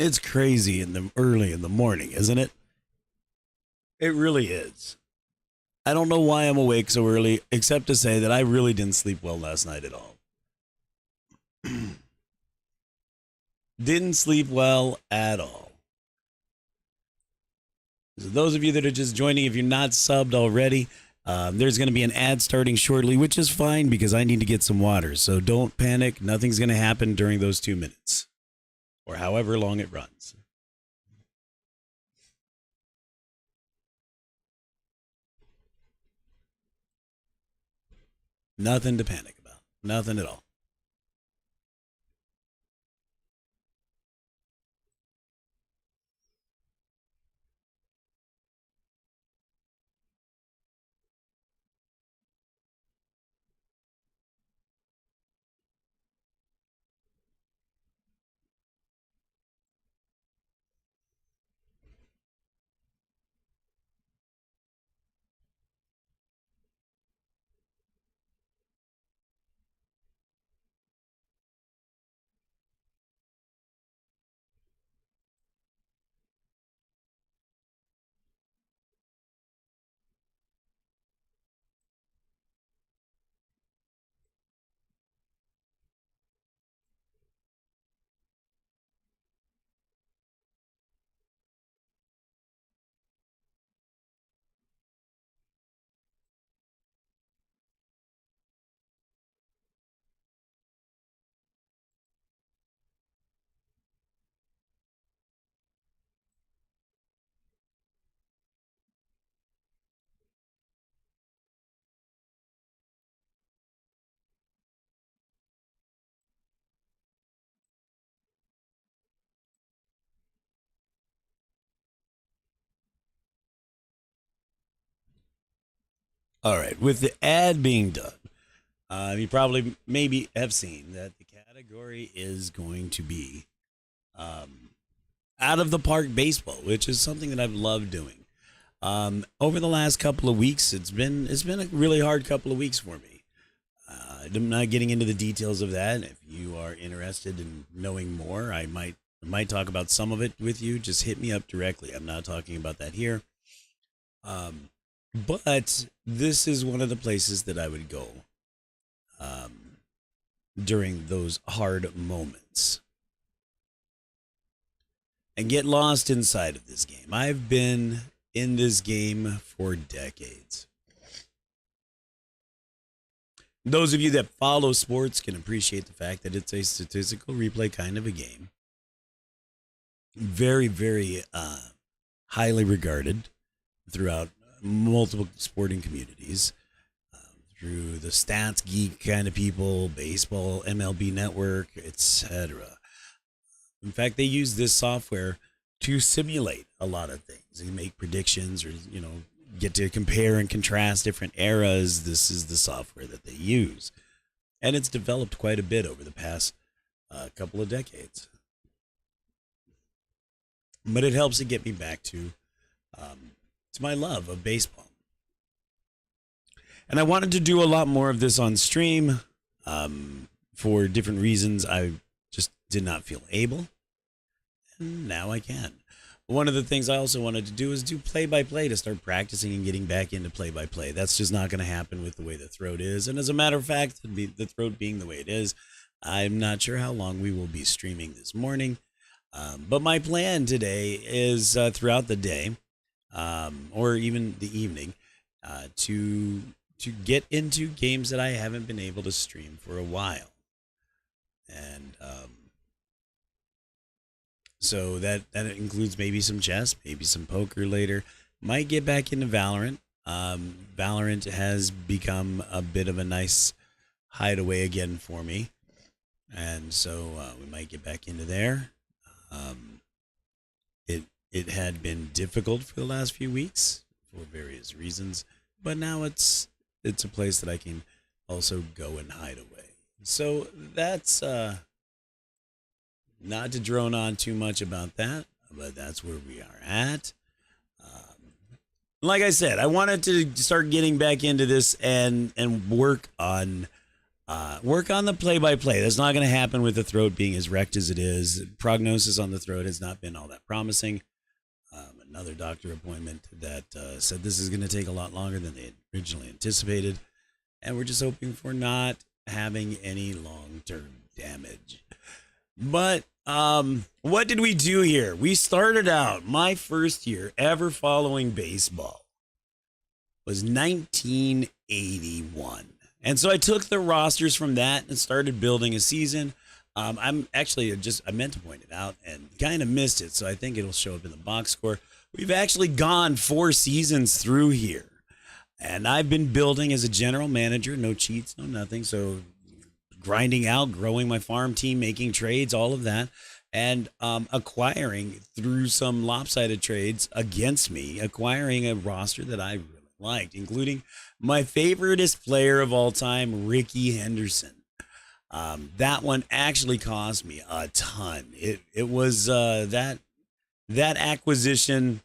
It's crazy in the early in the morning, isn't it? It really is. I don't know why I'm awake so early, except to say that I really didn't sleep well last night at all. Didn't sleep well at all. So those of you that are just joining, if you're not subbed already, there's going to be an ad starting shortly, which is fine because I need to get some water. So don't panic. Nothing's going to happen during those 2 minutes or however long it runs. Nothing to panic about. Nothing at all. All right. With the ad being done, you probably maybe have seen that the category is going to be um, out of the park baseball, which is something that I've loved doing. Over the last couple of weeks, it's been a really hard couple of weeks for me. I'm not getting into the details of that. If you are interested in knowing more, I might talk about some of it with you. Just hit me up directly. I'm not talking about that here. Um, but this is one of the places that I would go um, during those hard moments and get lost inside of this game. I've been in this game for decades. Those of you that follow sports can appreciate the fact that it's a statistical replay kind of a game. Very, very highly regarded throughout multiple sporting communities, through the stats geek kind of people, baseball, MLB Network, etc. In fact, they use this software to simulate a lot of things and make predictions, or get to compare and contrast different eras. This is the software that they use, and it's developed quite a bit over the past couple of decades. But it helps to get me back to my love of baseball. And I wanted to do a lot more of this on stream for different reasons. I just did not feel able, and now I can. One of the things I also wanted to do is do play-by-play to start practicing and getting back into play-by-play. That's just not going to happen with the way the throat is. And as a matter of fact, the throat being the way it is, I'm not sure how long we will be streaming this morning. But my plan today is throughout the day, or even the evening, to get into games that I haven't been able to stream for a while. And so that includes maybe some chess, maybe some poker later. Might get back into Valorant. Valorant has become a bit of a nice hideaway again for me. And so we might get back into there. It had been difficult for the last few weeks for various reasons, but now it's a place that I can also go and hide away. So that's not to drone on too much about that, but that's where we are at. Like I said, I wanted to start getting back into this and work on Work on the play-by-play. That's not going to happen with the throat being as wrecked as it is. Prognosis on the throat has not been all that promising. Another doctor appointment that said this is going to take a lot longer than they had originally anticipated. And we're just hoping for not having any long-term damage. But what did we do here? We started out, my first year ever following baseball was 1981. And so I took the rosters from that and started building a season. I'm actually I meant to point it out and kind of missed it, so I think it'll show up in the box score. We've actually gone 4 seasons through here. And I've been building as a general manager, no cheats, no nothing. So grinding out, growing my farm team, making trades, all of that. And acquiring through some lopsided trades against me, acquiring a roster that I really liked, including my favoriteest player of all time, Rickey Henderson. That one actually cost me a ton. It was that acquisition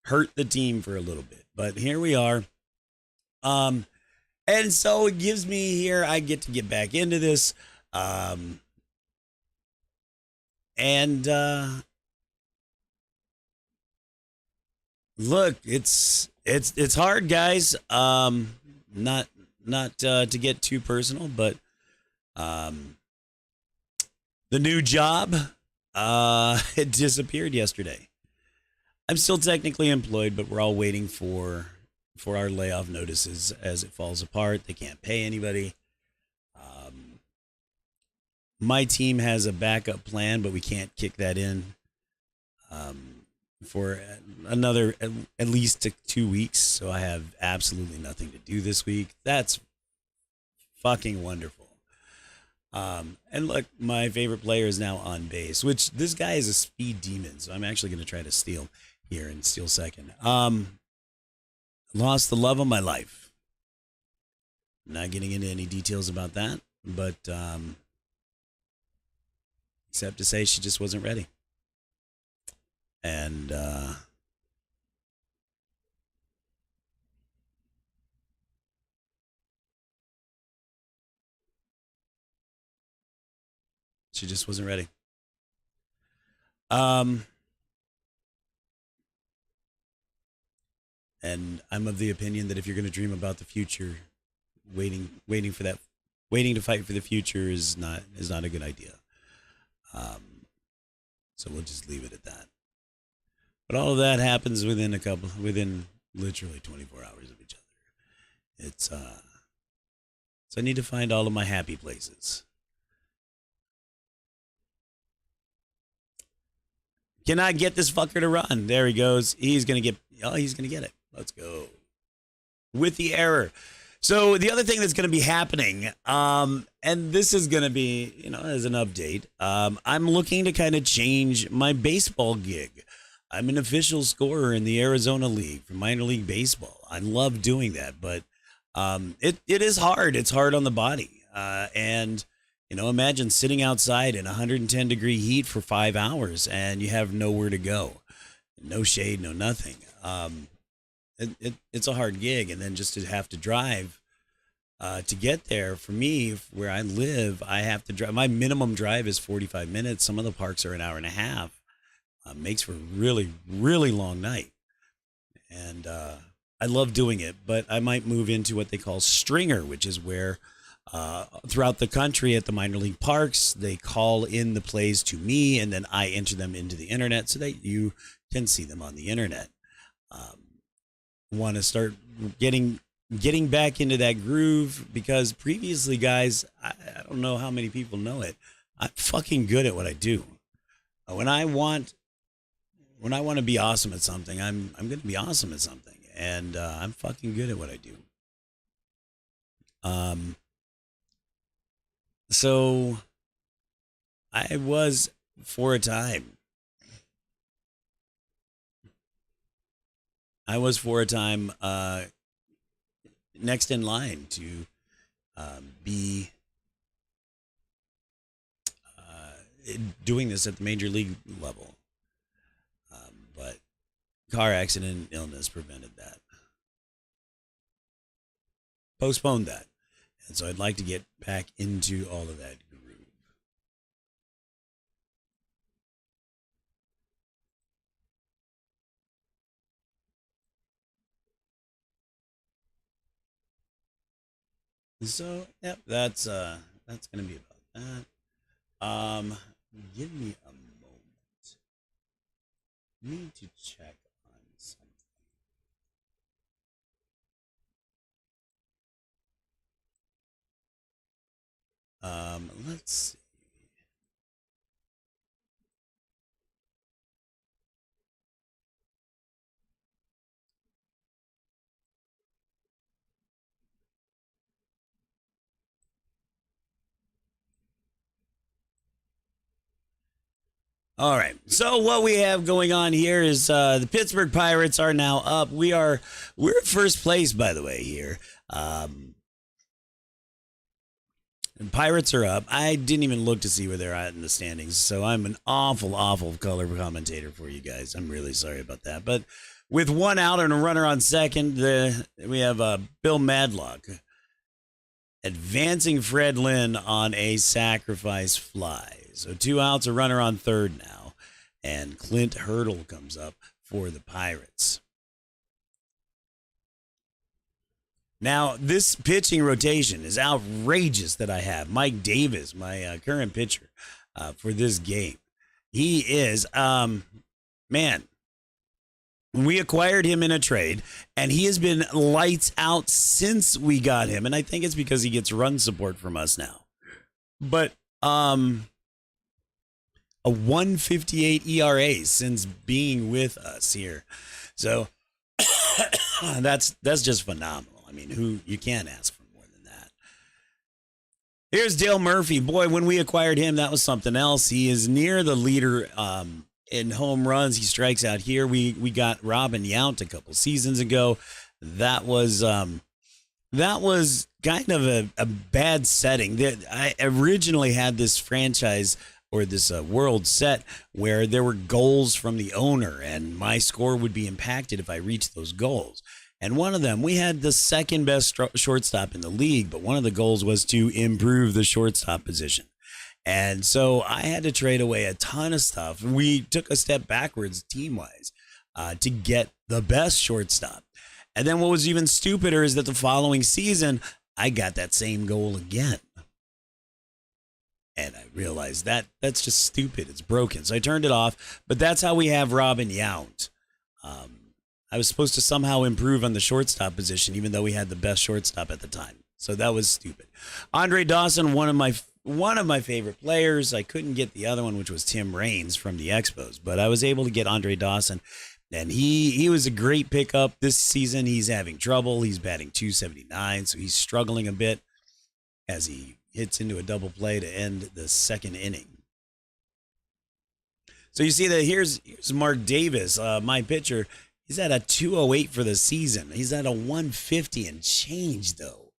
hurt the team for a little bit, but here we are. And so it gives me here, I get to get back into this. Look, it's hard, guys. Not to get too personal, but the new job it disappeared yesterday. I'm still technically employed, but we're all waiting for our layoff notices as it falls apart. They can't pay anybody. My team has a backup plan, but we can't kick that in for another at least 2 weeks. So I have absolutely nothing to do this week. That's fucking wonderful. And look, my favorite player is now on base, which this guy is a speed demon. So I'm actually going to try to steal here in steal second. Lost the love of my life. Not getting into any details about that, but except to say she just wasn't ready. And she just wasn't ready. And I'm of the opinion that if you're going to dream about the future, waiting to fight for the future is not a good idea. So we'll just leave it at that. But all of that happens within literally 24 hours of each other. So I need to find all of my happy places. Cannot get this fucker to run. There he goes. He's gonna get it. Let's go. With the error. So the other thing that's going to be happening, and this is going to be, as an update, I'm looking to kind of change my baseball gig. I'm an official scorer in the Arizona League for minor league baseball. I love doing that, but it is hard. It's hard on the body. And, imagine sitting outside in 110-degree heat for 5 hours and you have nowhere to go. No shade, no nothing. It's a hard gig, and then just to have to drive to get there. For me, where I live, I have to drive. My minimum drive is 45 minutes. Some of the parks are an hour and a half. Makes for a really, really long night. And I love doing it, but I might move into what they call stringer, which is where throughout the country at the minor league parks, they call in the plays to me, and then I enter them into the internet so that you can see them on the internet. Want to start getting back into that groove, because previously, guys, I don't know how many people know it, I'm fucking good at what I do. When I want to be awesome at something, I'm going to be awesome at something, and I'm fucking good at what I do. So I was for a time next in line to be doing this at the major league level. But car accident and illness prevented that. Postponed that. And so I'd like to get back into all of that groove. So, yep, that's gonna be about that. Give me a moment. Need to check on something. Let's see. All right. So what we have going on here is the Pittsburgh Pirates are now up. We're first place, by the way, here. And Pirates are up. I didn't even look to see where they're at in the standings, so I'm an awful color commentator for you guys. I'm really sorry about that. But with one out and a runner on second, we have Bill Madlock advancing Fred Lynn on a sacrifice fly. So 2 outs, a runner on third now. And Clint Hurdle comes up for the Pirates. Now, this pitching rotation is outrageous that I have. Mike Davis, my current pitcher for this game. He is, man, we acquired him in a trade, and he has been lights out since we got him. And I think it's because he gets run support from us now. But a 1.58 ERA since being with us here. So that's just phenomenal. I mean, you can't ask for more than that. Here's Dale Murphy. Boy, when we acquired him, that was something else. He is near the leader in home runs. He strikes out here. We got Robin Yount a couple seasons ago. That was kind of a bad setting. I originally had this franchise or this world set where there were goals from the owner, and my score would be impacted if I reached those goals. And one of them, we had the second best shortstop in the league, but one of the goals was to improve the shortstop position. And so I had to trade away a ton of stuff. We took a step backwards team-wise to get the best shortstop. And then what was even stupider is that the following season, I got that same goal again. And I realized that's just stupid. It's broken. So I turned it off. But that's how we have Robin Yount. I was supposed to somehow improve on the shortstop position, even though we had the best shortstop at the time. So that was stupid. Andre Dawson, one of my favorite players. I couldn't get the other one, which was Tim Raines from the Expos, but I was able to get Andre Dawson, and he was a great pickup this season. He's having trouble. He's batting .279, so he's struggling a bit as he hits into a double play to end the second inning. So you see that here's Mark Davis, my pitcher. He's at a 208 for the season. He's at a 150 and change, though,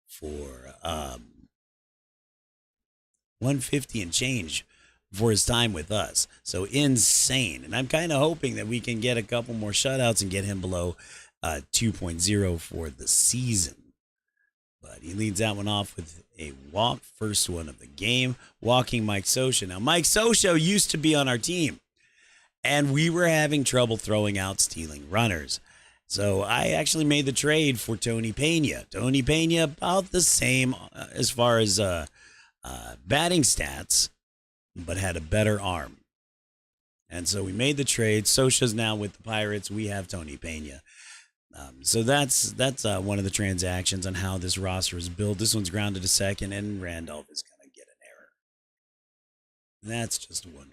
for 150 and change for his time with us. So insane. And I'm kind of hoping that we can get a couple more shutouts and get him below 2.0 for the season. But he leads that one off with a walk, first one of the game, walking Mike Scioscia. Now, Mike Scioscia used to be on our team, and we were having trouble throwing out stealing runners. So I actually made the trade for Tony Pena. Tony Pena, about the same as far as batting stats, but had a better arm. And so we made the trade. Scioscia's now with the Pirates. We have Tony Pena. So that's one of the transactions on how this roster is built. This one's grounded to second, and Randolph is going to get an error. That's just wonderful.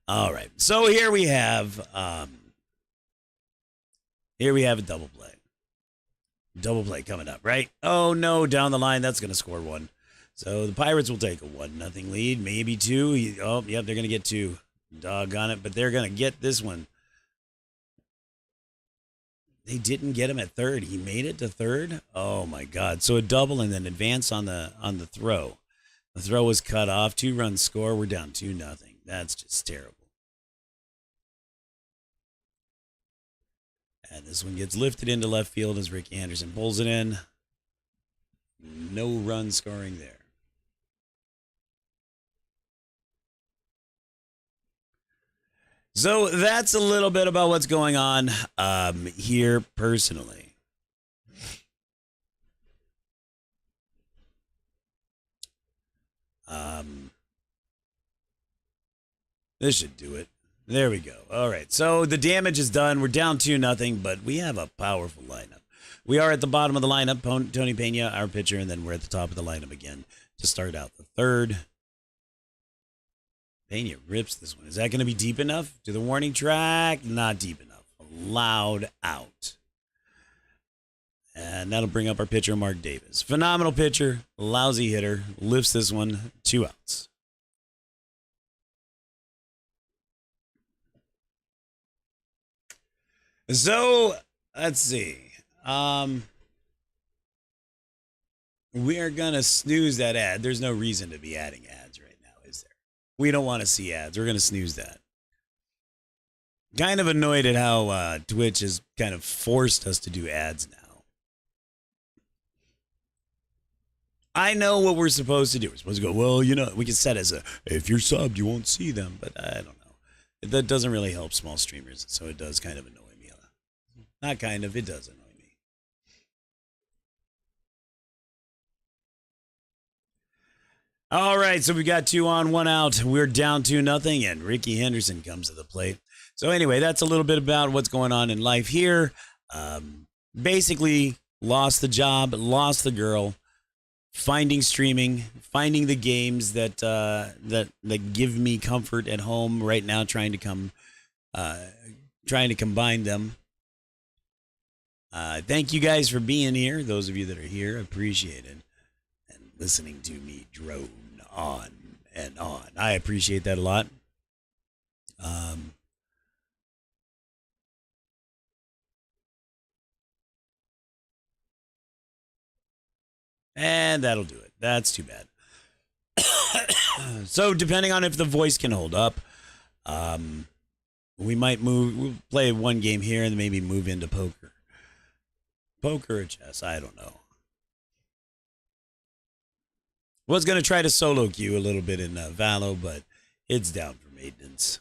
All right, so here we have a double play. Double play coming up, right? Oh no, down the line, that's going to score one. So the Pirates will take a 1-0 lead, maybe two. Oh, yep, they're going to get two. Doggone it, but they're going to get this one. They didn't get him at third. He made it to third. Oh my God! So a double and then advance on the throw. The throw was cut off. 2-run score. We're down 2-0. That's just terrible. And this one gets lifted into left field as Ricky Henderson pulls it in. No run scoring there. So that's a little bit about what's going on here personally. This should do it. There we go. All right. So the damage is done. We're down 2-0, but we have a powerful lineup. We are at the bottom of the lineup. Tony Pena, our pitcher, and then we're at the top of the lineup again to start out the third. Pena rips this one. Is that going to be deep enough? To the warning track? Not deep enough. Loud out. And that'll bring up our pitcher, Mark Davis. Phenomenal pitcher, lousy hitter, lifts this one, 2 outs. So, let's see. We are going to snooze that ad. There's no reason to be adding ads right now, is there? We don't want to see ads. We're going to snooze that. Kind of annoyed at how Twitch has kind of forced us to do ads now. I know what we're supposed to do. We're supposed to go, well, you know, we can set as if you're subbed, you won't see them. But I don't know. That doesn't really help small streamers. So it does kind of annoy me. Not kind of, it does annoy me. All right, so we got 2 on, 1 out. We're down 2-0, and Ricky Henderson comes to the plate. So anyway, that's a little bit about what's going on in life here. Basically, lost the job, lost the girl, finding streaming, finding the games that that give me comfort at home right now, trying to combine them. Thank you guys for being here. Those of you that are here, appreciate it. And listening to me drone on and on. I appreciate that a lot. And that'll do it. That's too bad. So depending on if the voice can hold up, we might we'll play one game here and maybe move into poker. Poker or chess, I don't know. Was going to try to solo queue a little bit in Valo, but it's down for maintenance.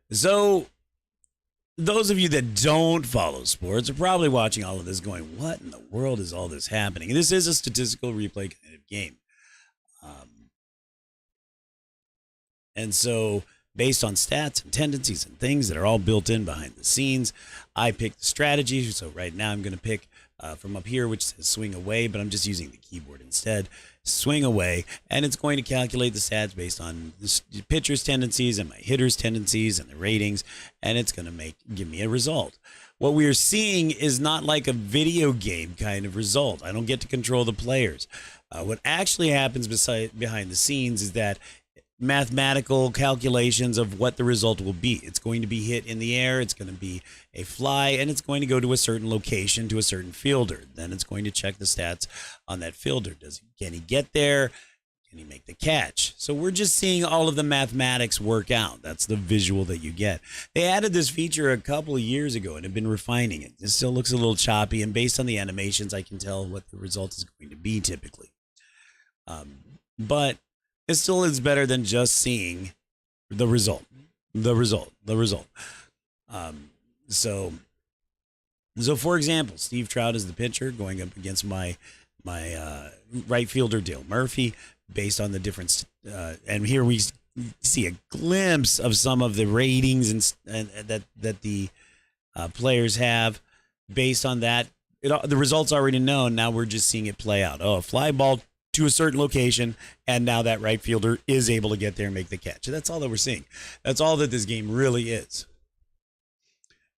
So, those of you that don't follow sports are probably watching all of this going, what in the world is all this happening? And this is a statistical replay kind of game. And so, based on stats and tendencies and things that are all built in behind the scenes, I picked the strategy. So right now I'm going to pick from up here, which says swing away, but I'm just using the keyboard instead. Swing away, and it's going to calculate the stats based on the pitcher's tendencies and my hitter's tendencies and the ratings, and it's going to give me a result. What we are seeing is not like a video game kind of result. I don't get to control the players. What actually happens behind the scenes is that mathematical calculations of what the result will be. It's going to be hit in the air, it's going to be a fly, and it's going to go to a certain location to a certain fielder. Then it's going to check the stats on that fielder. Can he get there? Can he make the catch? So we're just seeing all of the mathematics work out. That's the visual that you get. They added this feature a couple of years ago and have been refining it. It still looks a little choppy, and based on the animations, I can tell what the result is going to be typically. But it still is better than just seeing the result. So for example, Steve Trout is the pitcher going up against my right fielder Dale Murphy. Based on the difference, and here we see a glimpse of some of the ratings and that the players have. Based on that, the results already known. Now we're just seeing it play out. Oh, a fly ball to a certain location, and now that right fielder is able to get there and make the catch. That's all that we're seeing. That's all that this game really is.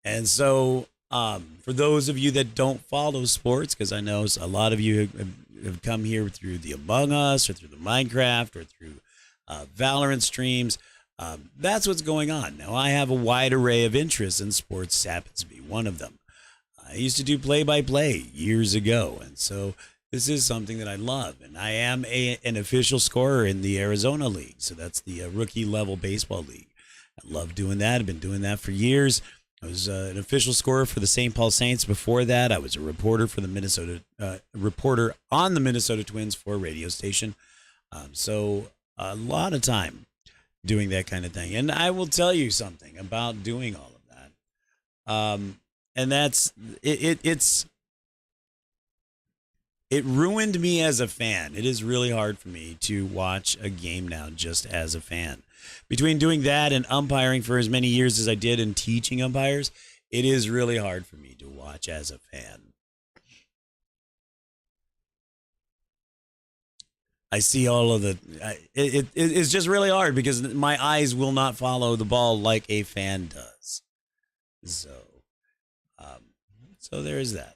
And so, for those of you that don't follow sports, because I know a lot of you have come here through the Among Us or through the Minecraft or through Valorant streams, that's what's going on. Now, I have a wide array of interests, and sports happens to be one of them. I used to do play-by-play years ago, and so This is something that I love, and I am an official scorer in the Arizona League. So that's the rookie level baseball league. I love doing that. I've been doing that for years. I was an official scorer for the St. Paul Saints before that. I was a reporter for the reporter on the Minnesota Twins for a radio station. So a lot of time doing that kind of thing. And I will tell you something about doing all of that. And that's it ruined me as a fan. It is really hard for me to watch a game now just as a fan. Between doing that and umpiring for as many years as I did and teaching umpires, it is really hard for me to watch as a fan. I see all of the. It's just really hard because my eyes will not follow the ball like a fan does. So, um, so there is that.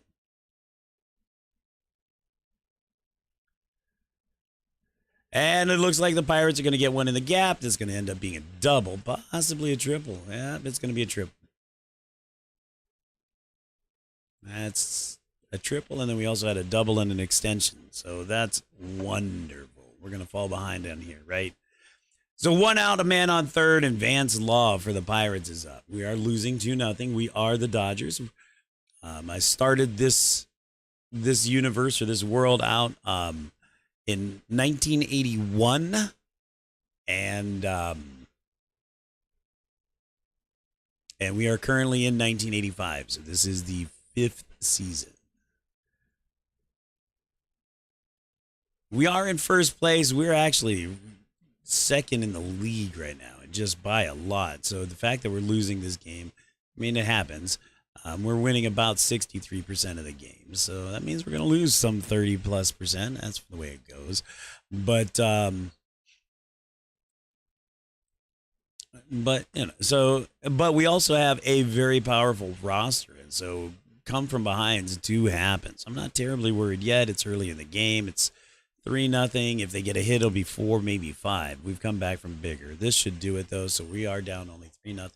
And it looks like the Pirates are going to get one in the gap. That's going to end up being a double, possibly a triple. Yeah, it's going to be a triple. That's a triple, and then we also had a double and an extension. So that's wonderful. We're going to fall behind down here, right? So 1 out, a man on third, and Vance Law for the Pirates is up. We are losing 2-0. We are the Dodgers. I started this universe or this world out in 1981, and we are currently in 1985. So this is the 5th season. We are in first place. We're actually second in the league right now, just by a lot. So the fact that we're losing this game, I mean, it happens. We're winning about 63% of the games. So that means we're going to lose some 30+%. That's the way it goes. But you know, but we also have a very powerful roster. And so come from behinds do happen. So I'm not terribly worried yet. It's early in the game. It's 3-0. If they get a hit, it'll be 4, maybe 5. We've come back from bigger. This should do it, though. So we are down only 3-0.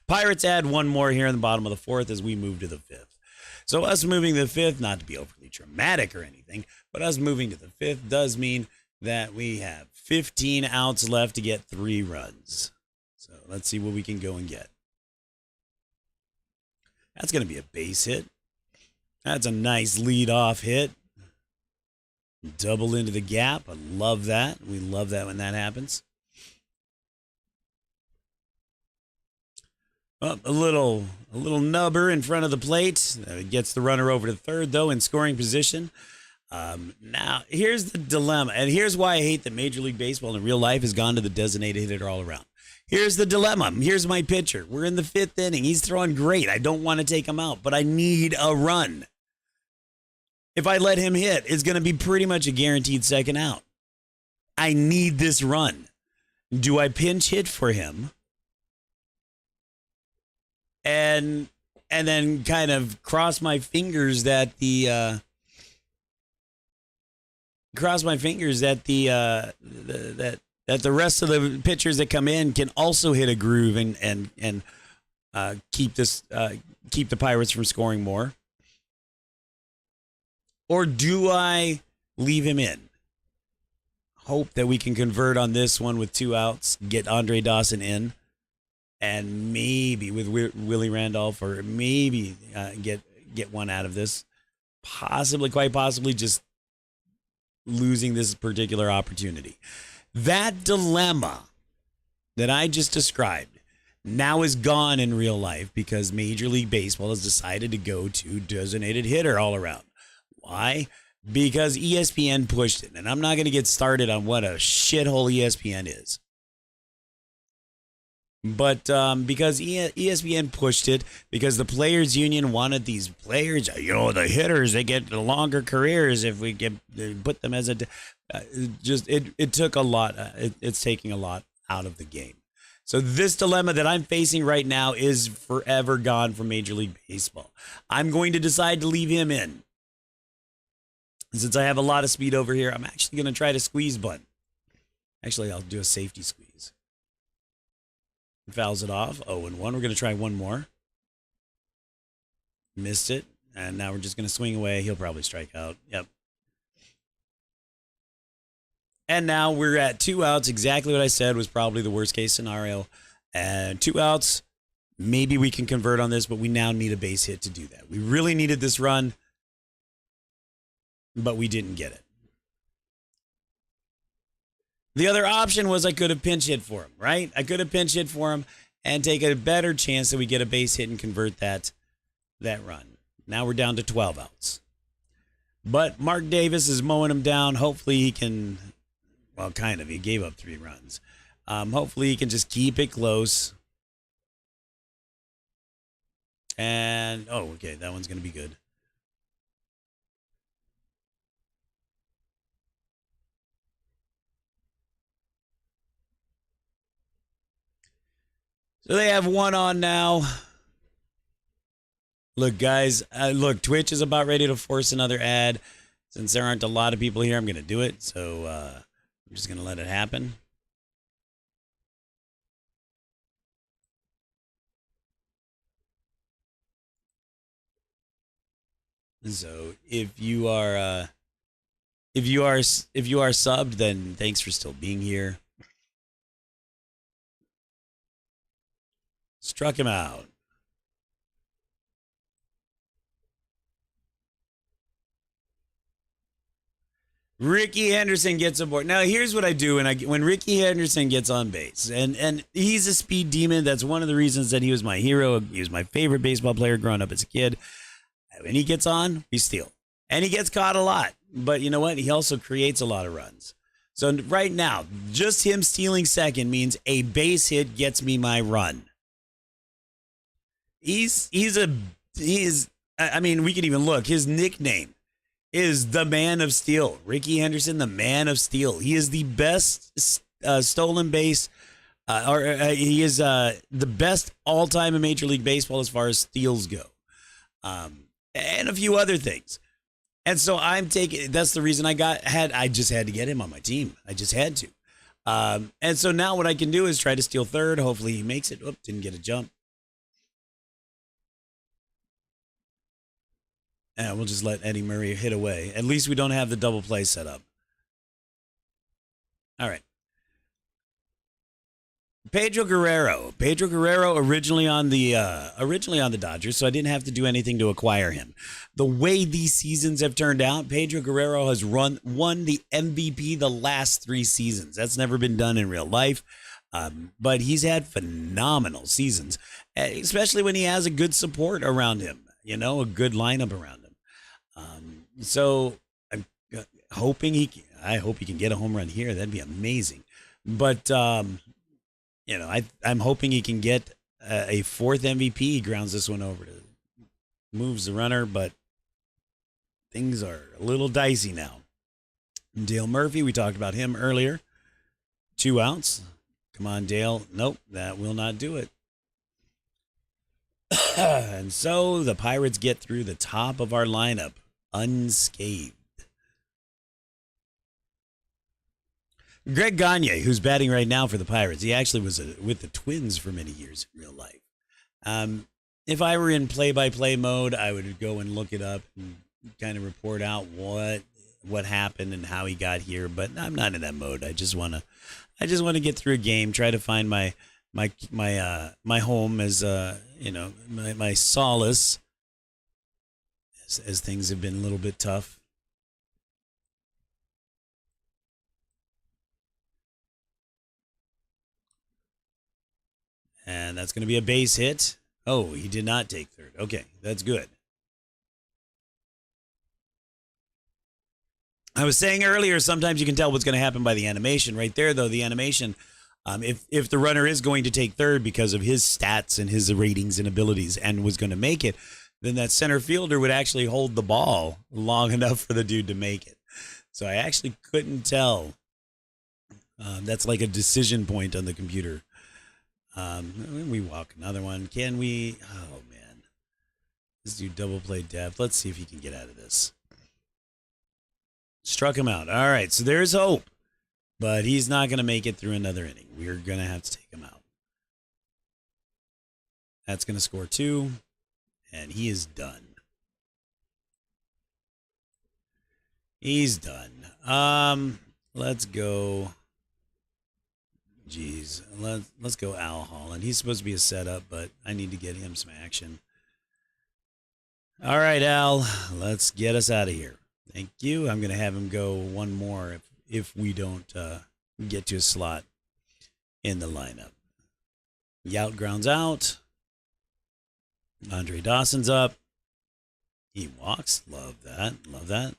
Pirates add one more here in the bottom of the 4th as we move to the 5th. So us moving to the 5th, not to be overly dramatic or anything, but us moving to the 5th does mean that we have 15 outs left to get 3 runs. So let's see what we can go and get. That's going to be a base hit. That's a nice lead-off hit. Double into the gap. I love that. We love that when that happens. Oh, a little nubber in front of the plate. Gets the runner over to third, though, in scoring position. Now, here's the dilemma, and here's why I hate that Major League Baseball in real life has gone to the designated hitter all around. Here's the dilemma. Here's my pitcher. We're in the 5th inning. He's throwing great. I don't want to take him out, but I need a run. If I let him hit, it's going to be pretty much a guaranteed second out. I need this run. Do I pinch hit for him? And then kind of cross my fingers that the that the rest of the pitchers that come in can also hit a groove and keep the Pirates from scoring more. Or do I leave him in? Hope that we can convert on this one with 2 outs, get Andre Dawson in. And maybe with Willie Randolph, or maybe get one out of this. Possibly, quite possibly, just losing this particular opportunity. That dilemma that I just described now is gone in real life because Major League Baseball has decided to go to designated hitter all around. Why? Because ESPN pushed it. And I'm not going to get started on what a shithole ESPN is. But because ESPN pushed it, because the Players Union wanted these players, the hitters, they get longer careers if we put them as it took a lot. It's taking a lot out of the game. So this dilemma that I'm facing right now is forever gone from Major League Baseball. I'm going to decide to leave him in. And since I have a lot of speed over here, I'm actually going to try to squeeze bunt. Actually, I'll do a safety squeeze. Fouls it off. 0-1. We're going to try one more. Missed it. And now we're just going to swing away. He'll probably strike out. Yep. And now we're at 2 outs. Exactly what I said was probably the worst case scenario. And 2 outs. Maybe we can convert on this, but we now need a base hit to do that. We really needed this run, but we didn't get it. The other option was I could have pinch hit for him, right? I could have pinch hit for him and take a better chance that we get a base hit and convert that run. Now we're down to 12 outs. But Mark Davis is mowing him down. Hopefully he can, well, kind of. He gave up 3 runs. Hopefully he can just keep it close. And, oh, okay, that one's going to be good. So they have 1 on now. Look, guys, look, Twitch is about ready to force another ad. Since there aren't a lot of people here, I'm going to do it. So I'm just going to let it happen. So if you are subbed, then thanks for still being here. Struck him out. Ricky Henderson gets aboard. Now, here's what I do when Ricky Henderson gets on base, and he's a speed demon. That's one of the reasons that he was my hero. He was my favorite baseball player growing up as a kid. When he gets on, we steal. And he gets caught a lot. But you know what? He also creates a lot of runs. So right now, just him stealing second means a base hit gets me my run. I mean, we can even look. His nickname is the Man of Steel. Ricky Henderson, the Man of Steel. He is the best stolen base, he is the best all-time in Major League Baseball as far as steals go, and a few other things. And so I'm taking. That's the reason I just had to get him on my team. I just had to. And so now what I can do is try to steal third. Hopefully he makes it. Oop, didn't get a jump. And we'll just let Eddie Murray hit away. At least we don't have the double play set up. All right. Pedro Guerrero. Pedro Guerrero originally on the Dodgers, so I didn't have to do anything to acquire him. The way these seasons have turned out, Pedro Guerrero has won the MVP the last 3 seasons. That's never been done in real life. But he's had phenomenal seasons, especially when he has a good support around him, a good lineup around him. So I'm hoping I hope he can get a home run here. That'd be amazing. But, I'm hoping he can get a 4th MVP. He grounds this one over to moves the runner, but things are a little dicey now. Dale Murphy, we talked about him earlier. 2 outs. Come on, Dale. Nope, that will not do it. And so the Pirates get through the top of our lineup unscathed. Greg Gagne, who's batting right now for the Pirates, he actually was with the Twins for many years in real life. If I were in play-by-play mode, I would go and look it up and kind of report out what happened and how he got here. But I'm not in that mode. I just want to get through a game, try to find my home as my solace as things have been a little bit tough. And that's going to be a base hit. Oh, he did not take third. Okay, that's good. I was saying earlier, sometimes you can tell what's going to happen by the animation. Right there, though, the animation, if the runner is going to take third because of his stats and his ratings and abilities and was going to make it, then that center fielder would actually hold the ball long enough for the dude to make it. So I actually couldn't tell. That's like a decision point on the computer. We walk another one. Can we? Oh, man. Let's do double play depth. Let's see if he can get out of this. Struck him out. All right, so there's hope. But he's not going to make it through another inning. We're going to have to take him out. That's going to score 2. And he is done. He's done. let's go. Jeez, let's go Al Holland. He's supposed to be a setup, but I need to get him some action. All right, Al, let's get us out of here. Thank you. I'm going to have him go one more if we don't get to a slot in the lineup. Yout grounds out. Andre Dawson's up. He walks. Love that. Love that.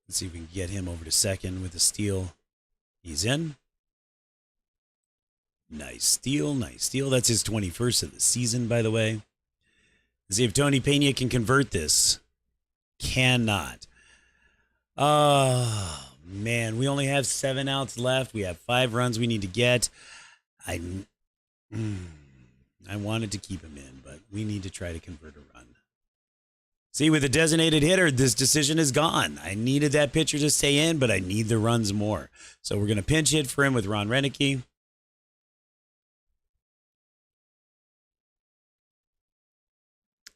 Let's see if we can get him over to second with a steal. He's in. Nice steal. Nice steal. That's his 21st of the season, by the way. Let's see if Tony Pena can convert this. Cannot. Oh, man. We only have 7 outs left. We have 5 runs we need to get. I wanted to keep him in, but we need to try to convert a run. See, with a designated hitter, this decision is gone. I needed that pitcher to stay in, but I need the runs more. So we're going to pinch hit for him with Ron Renicky.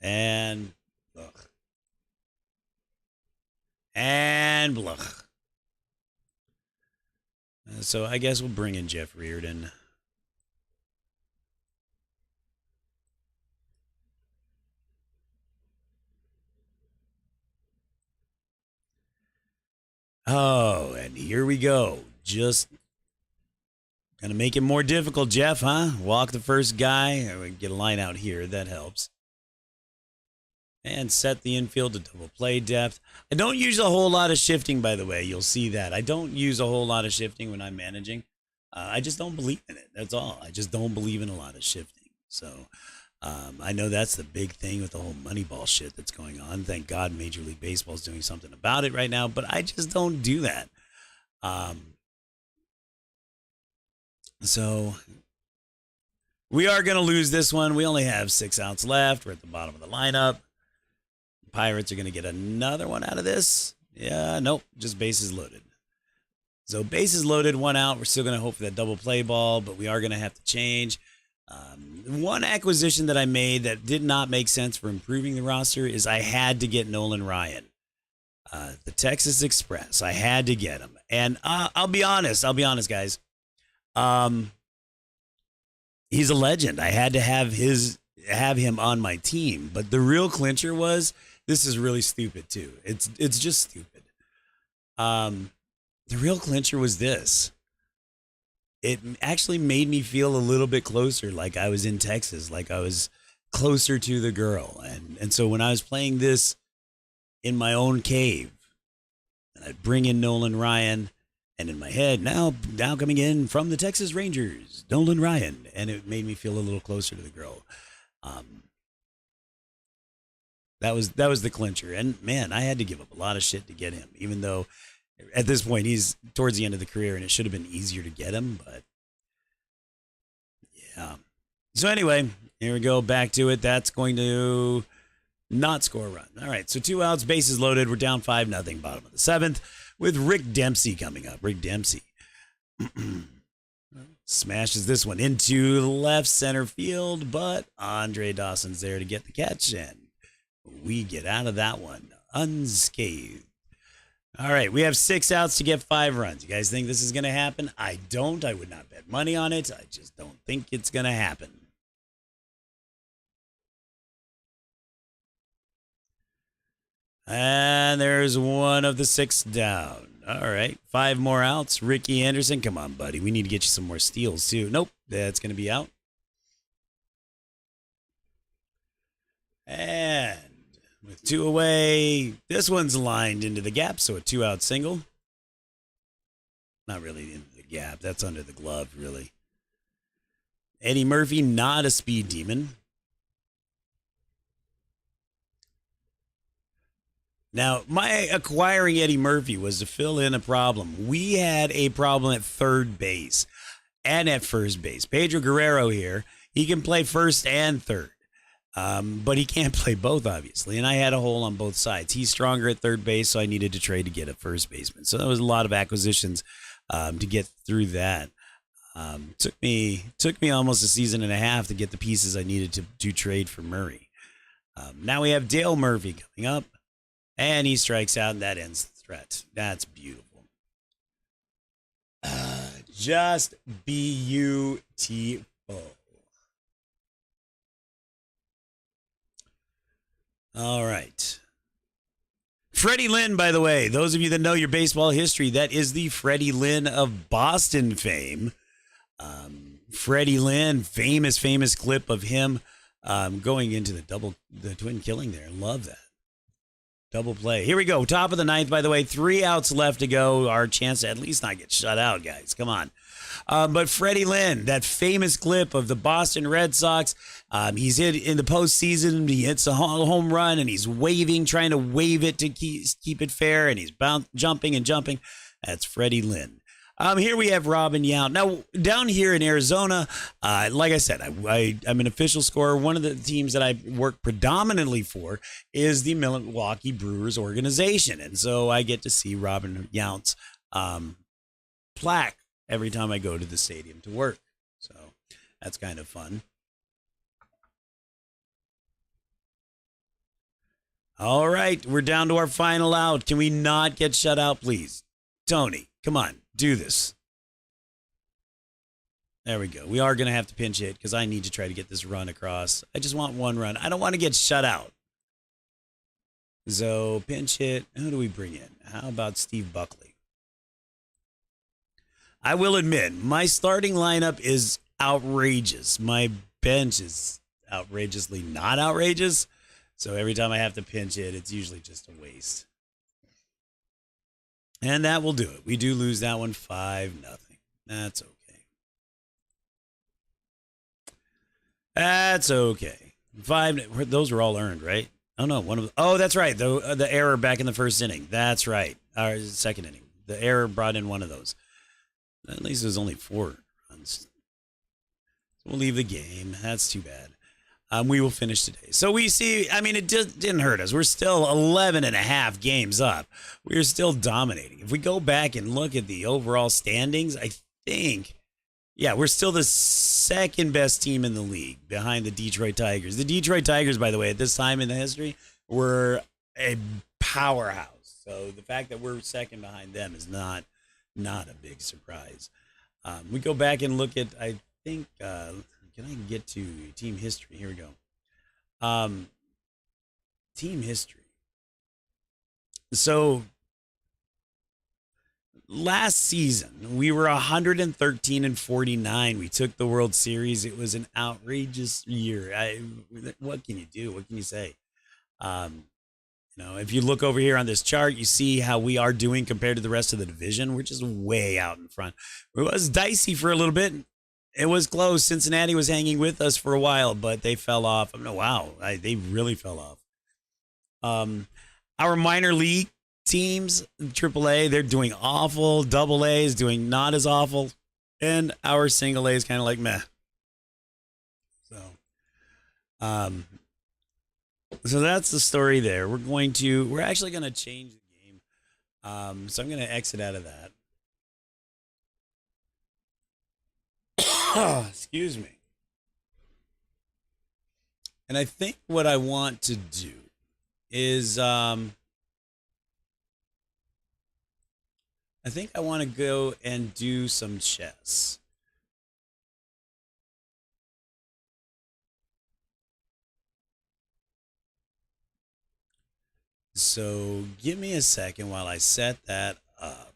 And blech. And blech. So I guess we'll bring in Jeff Reardon. Oh, and here we go. Just gonna make it more difficult, Jeff, huh? Walk the first guy. We get a line out here. That helps. And set the infield to double play depth. I don't use a whole lot of shifting, by the way. You'll see that. I don't use a whole lot of shifting when I'm managing. I just don't believe in it. That's all. I just don't believe in a lot of shifting. So I know that's the big thing with the whole Moneyball shit that's going on. Thank God Major League Baseball is doing something about it right now, but I just don't do that. So we are going to lose this one. We only have 6 outs left. We're at the bottom of the lineup. Pirates are going to get another one out of this. Yeah, nope, just bases loaded. So bases loaded, 1 out. We're still going to hope for that double play ball, but we are going to have to change. One acquisition that I made that did not make sense for improving the roster is I had to get Nolan Ryan. The Texas Express. I had to get him. And I'll be honest, guys. He's a legend. I had to have him on my team. But the real clincher was, this is really stupid too. It's just stupid. The real clincher was this. It actually made me feel a little bit closer, like I was in Texas, like I was closer to the girl. And so when I was playing this in my own cave, and I'd bring in Nolan Ryan, and in my head, now coming in from the Texas Rangers, Nolan Ryan, and it made me feel a little closer to the girl. That was the clincher. And man, I had to give up a lot of shit to get him, even though at this point he's towards the end of the career and it should have been easier to get him, but yeah. So anyway, here we go, back to it. That's going to not score a run. All right, so 2 outs, bases loaded. We're down 5-0, bottom of the 7th, with Rick Dempsey coming up. Rick Dempsey smashes this one into left center field, but Andre Dawson's there to get the catch, and we get out of that one unscathed. All right, we have 6 outs to get 5 runs. You guys think this is going to happen? I don't. I would not bet money on it. I just don't think it's going to happen. And there's one of the 6 down. All right, 5 more outs. Ricky Anderson, come on, buddy. We need to get you some more steals, too. Nope, that's going to be out. And with 2 away, this one's lined into the gap, so a 2-out single. Not really into the gap. That's under the glove, really. Eddie Murphy, not a speed demon. Now, my acquiring Eddie Murphy was to fill in a problem. We had a problem at third base and at first base. Pedro Guerrero here, he can play first and third. But he can't play both, obviously. And I had a hole on both sides. He's stronger at third base, so I needed to trade to get a first baseman. So that was a lot of acquisitions to get through that. Took me almost a season and a half to get the pieces I needed to trade for Murray. Now we have Dale Murphy coming up, and he strikes out, and that ends the threat. That's beautiful. Just beautiful. All right. Freddie Lynn, by the way, those of you that know your baseball history, that is the Freddie Lynn of Boston fame. Freddie Lynn, famous clip of him going into the twin killing there. Love that. Double play. Here we go. Top of the ninth, by the way. 3 outs left to go. Our chance to at least not get shut out, guys. Come on. But Freddie Lynn, that famous clip of the Boston Red Sox. He's in the postseason. He hits a home run, and he's waving, trying to wave it to keep it fair, and he's jumping and jumping. That's Freddie Lynn. Here we have Robin Yount. Now, down here in Arizona, like I said, I'm an official scorer. One of the teams that I work predominantly for is the Milwaukee Brewers organization. And so I get to see Robin Yount's plaque every time I go to the stadium to work. So that's kind of fun. All right, we're down to our final out. Can we not get shut out, please? Tony, come on. Do this. There we go. We are going to have to pinch hit because I need to try to get this run across. I just want one run. I don't want to get shut out. So pinch hit. Who do we bring in? How about Steve Buckley? I will admit, my starting lineup is outrageous. My bench is outrageously not outrageous. So every time I have to pinch hit, it's usually just a waste. And that will do it. We do lose that one 5-0. That's okay. That's okay. 5. Those were all earned, right? Oh no, one of. Oh, that's right. The error back in the first inning. That's right. Our second inning. The error brought in one of those. At least it was only 4 runs. We'll leave the game. That's too bad. We will finish today. So we see, I mean, it just didn't hurt us. We're still 11 and a half games up. We're still dominating. If we go back and look at the overall standings, I think, yeah, we're still the second best team in the league behind the Detroit Tigers. The Detroit Tigers, by the way, at this time in the history, were a powerhouse. So the fact that we're second behind them is not a big surprise. We go back and look at, I think, can I get to team history? Here we go. Team history. So last season, we were 113 and 49. We took the World Series. It was an outrageous year. What can you do? What can you say? If you look over here on this chart, you see how we are doing compared to the rest of the division. We're just way out in front. It was dicey for a little bit. It was close. Cincinnati was hanging with us for a while, but they fell off. They really fell off. Our minor league teams, AAA, they're doing awful. AA is doing not as awful. And our single A is kind of like meh. So that's the story there. We're actually going to change the game. So I'm going to exit out of that. Excuse me. And I think what I want to do is I think I want to go and do some chess. So give me a second while I set that up.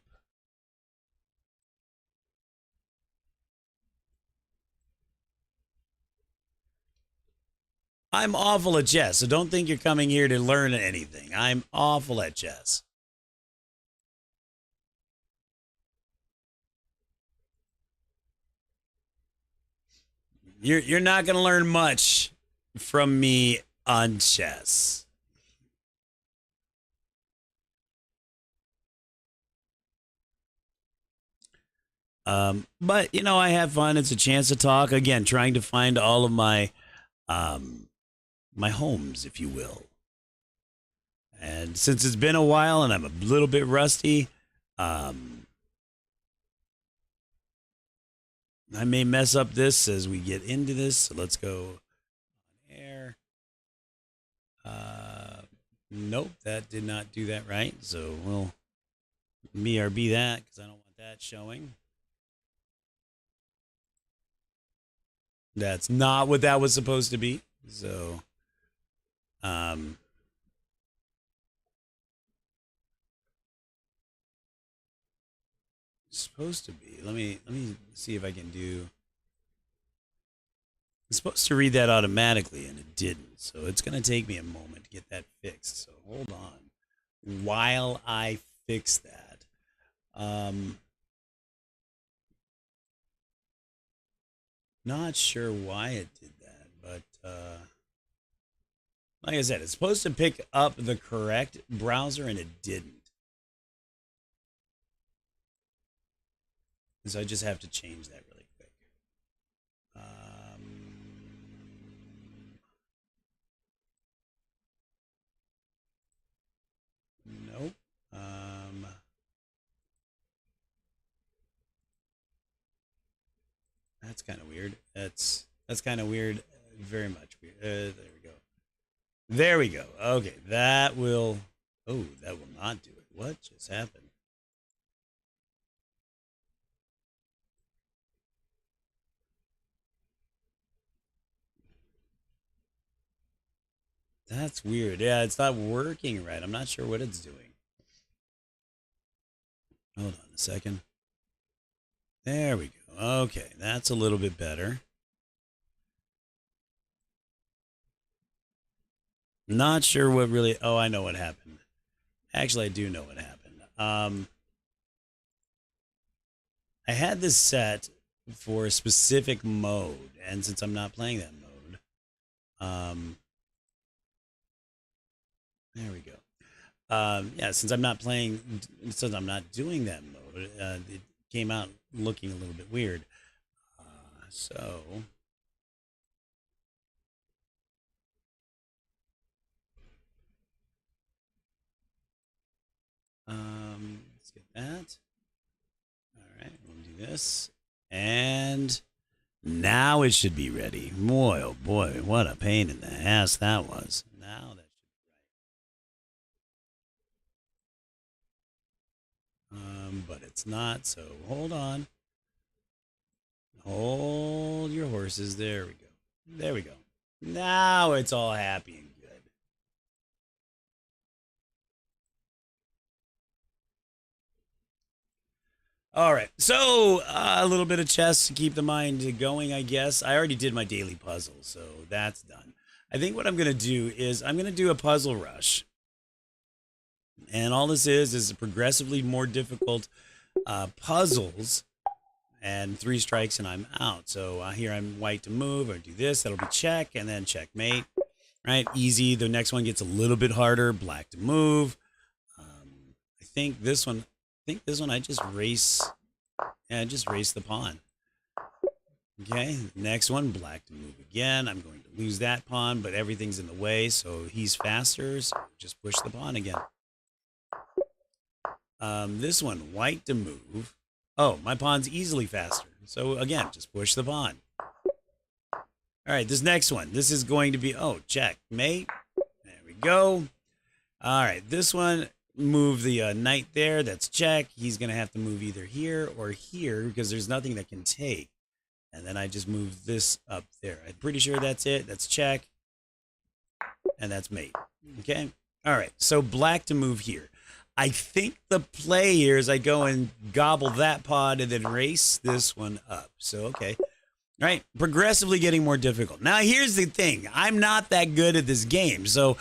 I'm awful at chess, so don't think you're coming here to learn anything. I'm awful at chess. You're not going to learn much from me on chess. But I have fun. It's a chance to talk again, trying to find all of my my homes, if you will. And since it's been a while and I'm a little bit rusty, I may mess up this as we get into this. So let's go on air. Nope, that did not do that right. So we'll BRB that because I don't want that showing. That's not what that was supposed to be. So, um, supposed to be. Let me see if I can do. It's supposed to read that automatically, and it didn't. So it's gonna take me a moment to get that fixed. So hold on, while I fix that. Not sure why it did that, but like I said, it's supposed to pick up the correct browser, and it didn't. So I just have to change that really quick. Nope. That's kind of weird. That's kind of weird. Very much weird. There we go. There we go. Okay, that will. Oh, that will not do it. What just happened? That's weird. Yeah, it's not working right. I'm not sure what it's doing. Hold on a second. There we go. Okay, that's a little bit better. Not sure what really. Oh, I know what happened. Actually, I do know what happened. I had this set for a specific mode, and since I'm not playing that mode, there we go. Yeah, since I'm not playing, since I'm not doing that mode, it came out looking a little bit weird. So let's get that. All right, we'll do this, and now it should be ready. Boy, oh boy, what a pain in the ass that was. Now that but it's not. So hold on. Hold your horses. There we go. There we go. Now it's all happy and good. All right. So a little bit of chess to keep the mind going, I guess. I already did my daily puzzle, so that's done. I think what I'm going to do is I'm going to do a puzzle rush. And all this is progressively more difficult puzzles, and 3 strikes and I'm out. So here I'm white to move, or do this, that'll be check, and then checkmate. Right, easy. The next one gets a little bit harder, black to move. I think this one, I just race, yeah, just race the pawn. Okay, next one, black to move again. I'm going to lose that pawn, but everything's in the way, so he's faster, so just push the pawn again. This one, white to move. Oh, my pawn's easily faster. So again, just push the pawn. All right, this next one. This is going to be, oh, checkmate. There we go. All right, this one, move the knight there. That's check. He's going to have to move either here or here because there's nothing that can take. And then I just move this up there. I'm pretty sure that's it. That's check. And that's mate. Okay? All right, so black to move here. I think the play here is I go and gobble that pawn and then race this one up. So, okay. All right. Progressively getting more difficult. Now, here's the thing. I'm not that good at this game. So,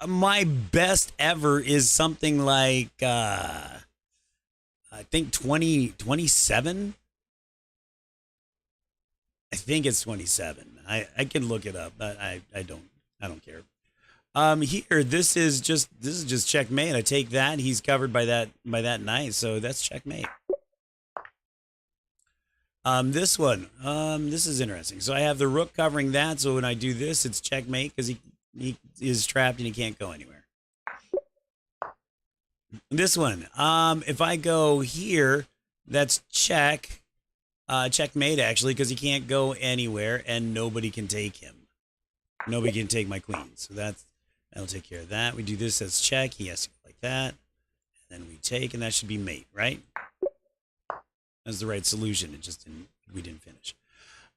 my best ever is something like, I think 27. I think it's 27. I can look it up, but I don't care. Here, this is just checkmate. I take that. He's covered by that knight, so that's checkmate. This one, this is interesting. So I have the rook covering that. So when I do this, it's checkmate because he is trapped and he can't go anywhere. This one, if I go here, that's check, checkmate actually, because he can't go anywhere and nobody can take him. Nobody can take my queen. So that'll take care of that. We do this as check. He has to go like that. And then we take, and that should be mate, right? That's the right solution. We didn't finish.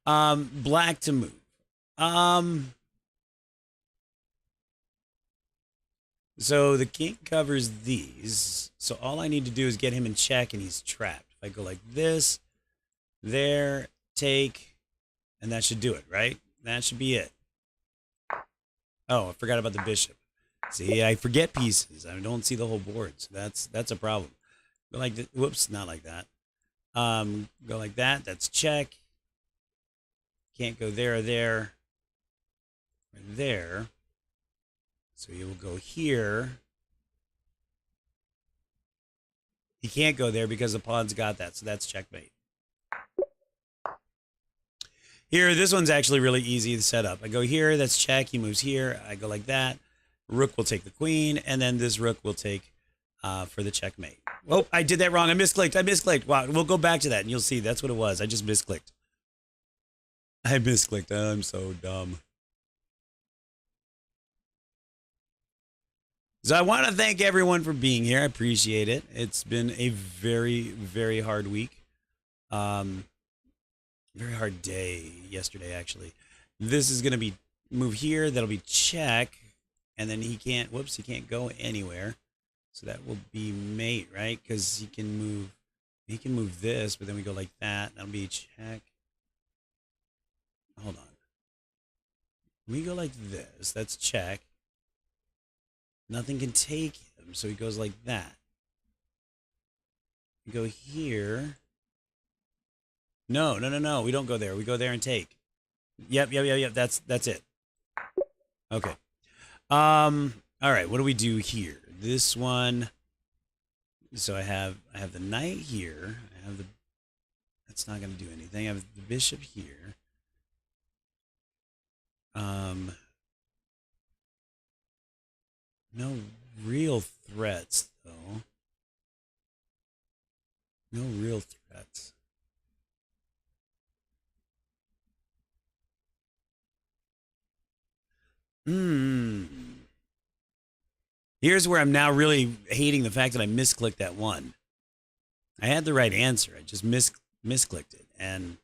Black to move. So the king covers these. So all I need to do is get him in check and he's trapped. If I go like this, there, take, and that should do it, right? That should be it. Oh, I forgot about the bishop. See, I forget pieces. I don't see the whole board. So that's a problem. Go like this. Whoops, not like that. Go like that. That's check. Can't go there or there. Or there. So he will go here. He can't go there because the pawn's got that. So that's checkmate. Here, this one's actually really easy to set up. I go here, that's check. He moves here. I go like that. Rook will take the queen, and then this rook will take for the checkmate. Oh, I did that wrong. I misclicked. Wow, we'll go back to that, and you'll see that's what it was. I just misclicked. I'm so dumb. So I want to thank everyone for being here. I appreciate it. It's been a very, very hard week. Very hard day yesterday, actually. This is going to be move here. That'll be check. And then he can't go anywhere. So that will be mate, right? Because he can move this, but then we go like that. That'll be check. Hold on. We go like this. That's check. Nothing can take him, so he goes like that. We go here. No. We don't go there. We go there and take. Yep. That's it. Okay. All right. What do we do here? This one. So I have the knight here. I have the. That's not going to do anything. I have the bishop here. No real threats though. No real threats. Here's where I'm now really hating the fact that I misclicked that one. I had the right answer. I just misclicked it. And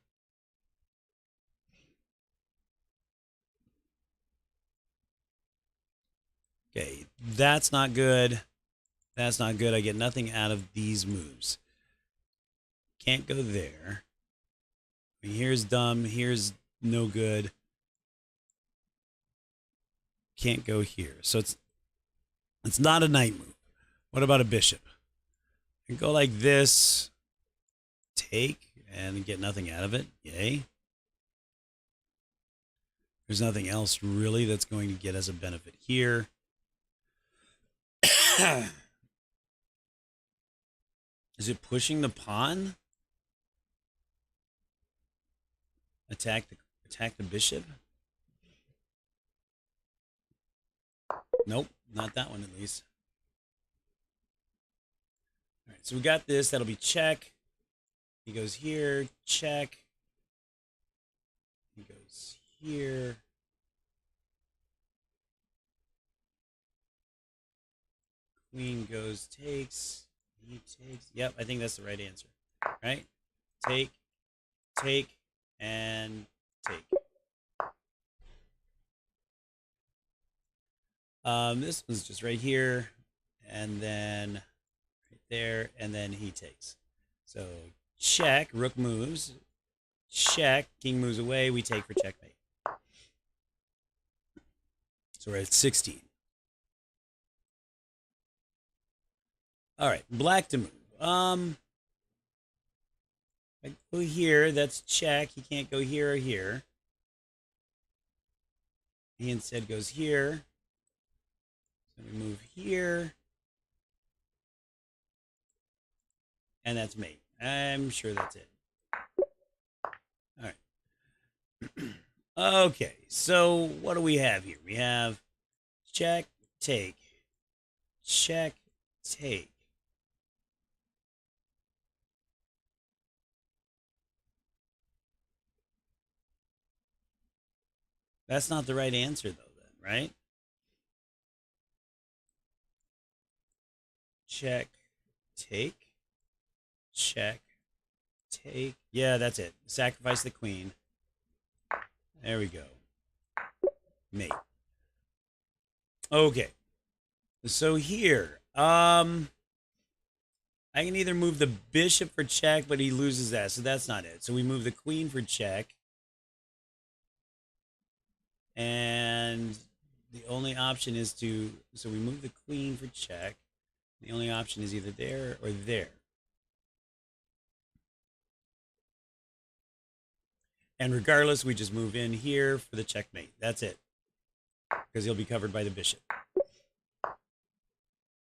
okay, that's not good. That's not good. I get nothing out of these moves. Can't go there. Here's dumb. Here's no good. Can't go here. So it's not a knight move. What about a bishop? I can go like this, take, and get nothing out of it. Yay. There's nothing else really that's going to get us a benefit here. Is it pushing the pawn? Attack the bishop? Nope, not that one at least. All right, so we got this. That'll be check. He goes here, check. He goes here. Queen goes, takes. He takes. Yep, I think that's the right answer. Right? Take, and take. This one's just right here, and then right there, and then he takes. So check, rook moves, check, king moves away, we take for checkmate. So we're at 16. All right, black to move. I go here, that's check. He can't go here or here. He instead goes here. So we move here. And that's mate. I'm sure that's it. All right. Okay, so what do we have here? We have check, take, check, take. That's not the right answer, though, then, right? Check, take, check, take. Yeah, that's it. Sacrifice the queen. There we go. Mate. Okay. So here, I can either move the bishop for check, but he loses that, so that's not it. So we move the queen for check. And the only option is to, so we move the queen for check. The only option is either there or there. And regardless, we just move in here for the checkmate. That's it. Because he'll be covered by the bishop.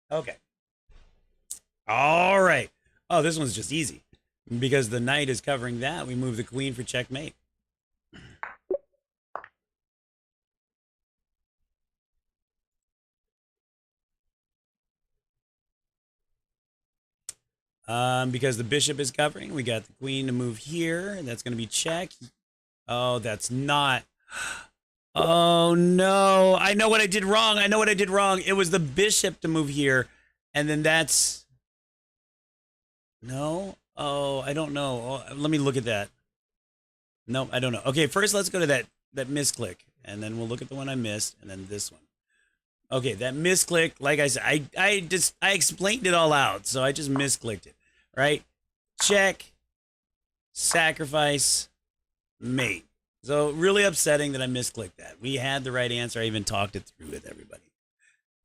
Okay. All right. Oh, this one's just easy. Because the knight is covering that, we move the queen for checkmate. Because the bishop is covering, we got the queen to move here. And that's going to be check. Oh, that's not. Oh, no. I know what I did wrong. I know what I did wrong. It was the bishop to move here. And then that's... No? Oh, I don't know. Oh, let me look at that. No, I don't know. Okay, first let's go to that misclick. And then we'll look at the one I missed. And then this one. Okay, that misclick, like I said, I explained it all out. So I just misclicked it. Right? Check. Sacrifice. Mate. So really upsetting that I misclicked that. We had the right answer. I even talked it through with everybody.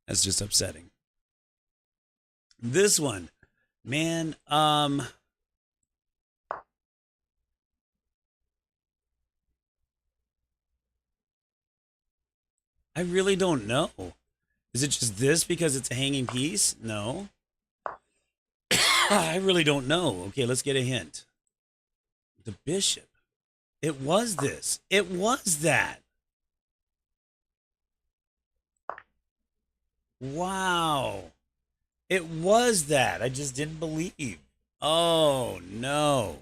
That's just upsetting. This one, man, I really don't know. Is it just this because it's a hanging piece? No. I really don't know. Okay, let's get a hint. The bishop. It was this. It was that. Wow. It was that. I just didn't believe. Oh, no.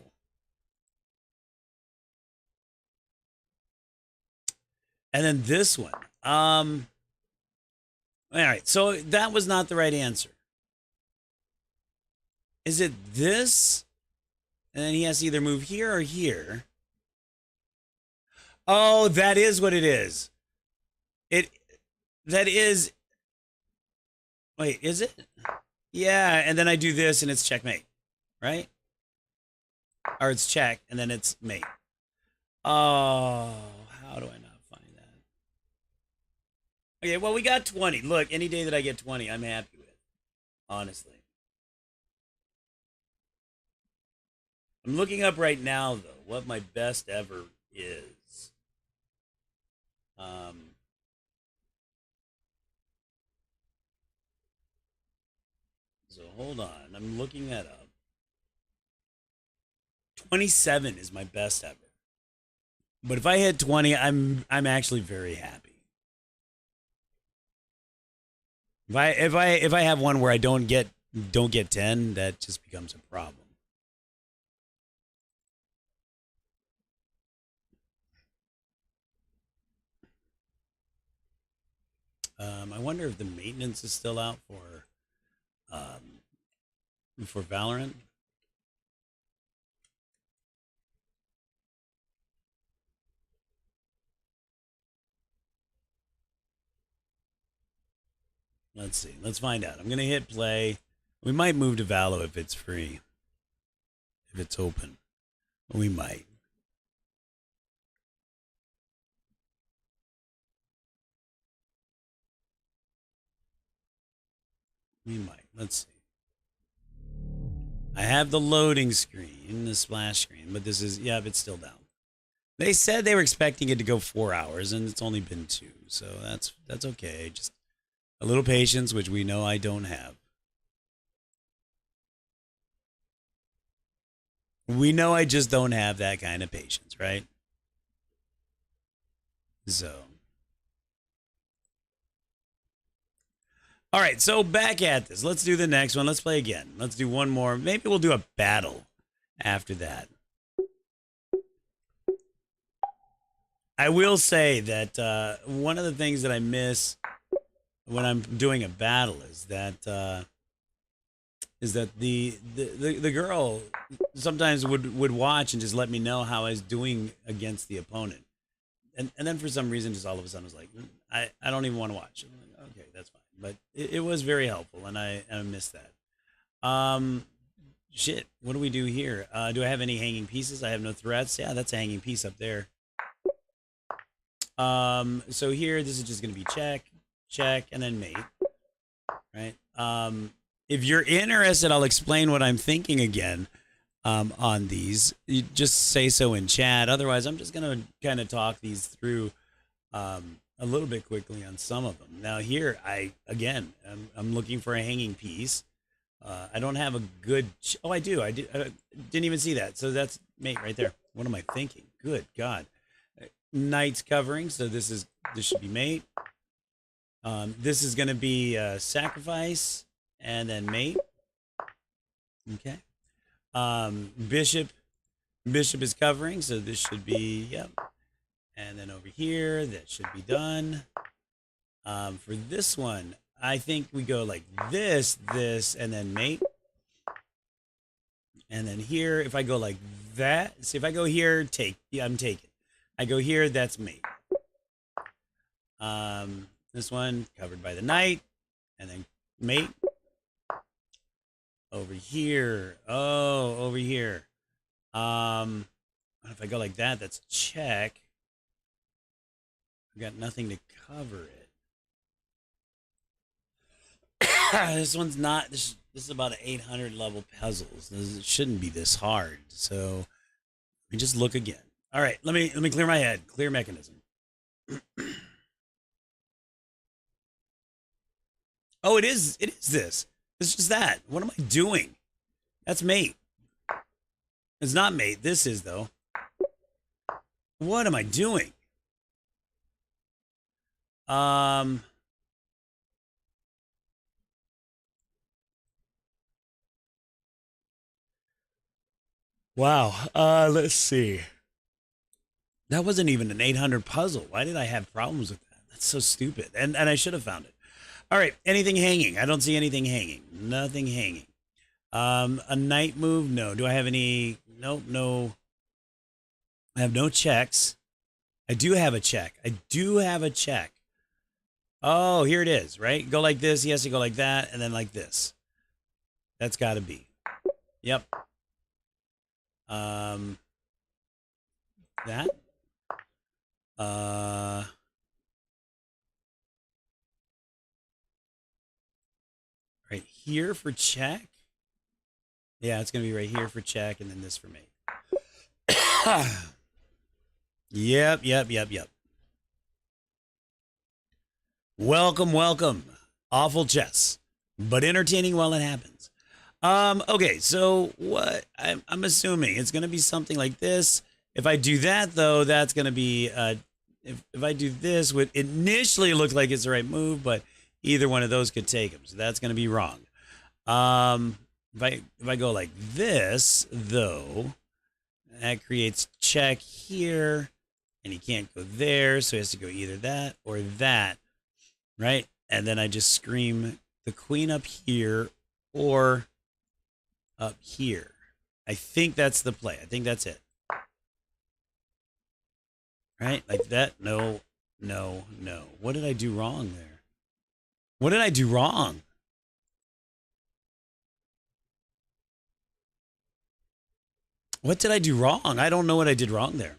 And then this one. All right. So that was not the right answer. Is it this? And then he has to either move here or here. Oh, that is what it is. That is, wait, is it? Yeah, and then I do this and it's checkmate, right? Or it's check and then it's mate. Oh, how do I not find that? Okay, well, we got 20. Look, any day that I get 20, I'm happy with, honestly. I'm looking up right now, though, what my best ever is. So hold on, I'm looking that up. 27 is my best ever. But if I hit 20, I'm actually very happy. If I have one where I don't get 10, that just becomes a problem. I wonder if the maintenance is still out for Valorant. Let's see. Let's find out. I'm gonna hit play. We might move to Valo if it's free. If it's open, we might. We might. Let's see. I have the loading screen, the splash screen, but this is, yeah, it's still down. They said they were expecting it to go 4 hours, and it's only been 2, so that's okay. Just a little patience, which we know I don't have. We know I just don't have that kind of patience, right? So. All right, so back at this. Let's do the next one. Let's play again. Let's do one more. Maybe we'll do a battle after that. I will say that one of the things that I miss when I'm doing a battle is that the girl sometimes would watch and just let me know how I was doing against the opponent. and then for some reason, just all of a sudden, I was like, I don't even want to watch. I'm like, okay, that's fine. But it was very helpful, and I missed that. Shit. What do we do here? Do I have any hanging pieces? I have no threats. Yeah, that's a hanging piece up there. So here, this is just going to be check, check, and then mate. Right. If you're interested, I'll explain what I'm thinking again. On these, you just say so in chat. Otherwise, I'm just gonna kind of talk these through a little bit quickly on some of them. Now here, I'm looking for a hanging piece. I don't have a good. Oh, I do. I didn't even see that. So that's mate right there. What am I thinking? Good God. Knight's covering. So this should be mate. This is gonna be sacrifice and then mate. Okay. Bishop is covering, so this should be, yep. And then over here, that should be done. For this one, I think we go like this, and then mate. And then here, if I go like that, see if I go here, take, yeah, I'm taking. I go here, that's mate. This one covered by the knight, and then mate. Over here. Oh, over here. If I go like that, that's check. I've got nothing to cover it. This one's not. This is about an 800 level puzzles. It shouldn't be this hard. So let me just look again. All right, let me clear my head. Clear mechanism. Oh, it is this. It's just that. What am I doing? That's mate. It's not mate. This is, though. What am I doing? Wow. Let's see. That wasn't even an 800 puzzle. Why did I have problems with that? That's so stupid. And I should have found it. All right, anything hanging? I don't see anything hanging. Nothing hanging. A knight move? No. Do I have any? Nope, no. I have no checks. I do have a check. I do have a check. Oh, here it is, right? Go like this. He has to go like that, and then like this. That's got to be. Yep. That. Right here for check. Yeah, it's going to be right here for check, and then this for mate. Yep. Welcome. Awful chess, but entertaining while it happens. Okay, so what I'm assuming it's going to be something like this. If I do that, though, that's going to be, if I do this, what initially looked like it's the right move, but either one of those could take him. So that's going to be wrong. If I go like this, though, that creates check here, and he can't go there, so he has to go either that or that, right? And then I just scream the queen up here or up here. I think that's the play. I think that's it. Right? Like that? No. What did I do wrong there? What did I do wrong? What did I do wrong? I don't know what I did wrong there.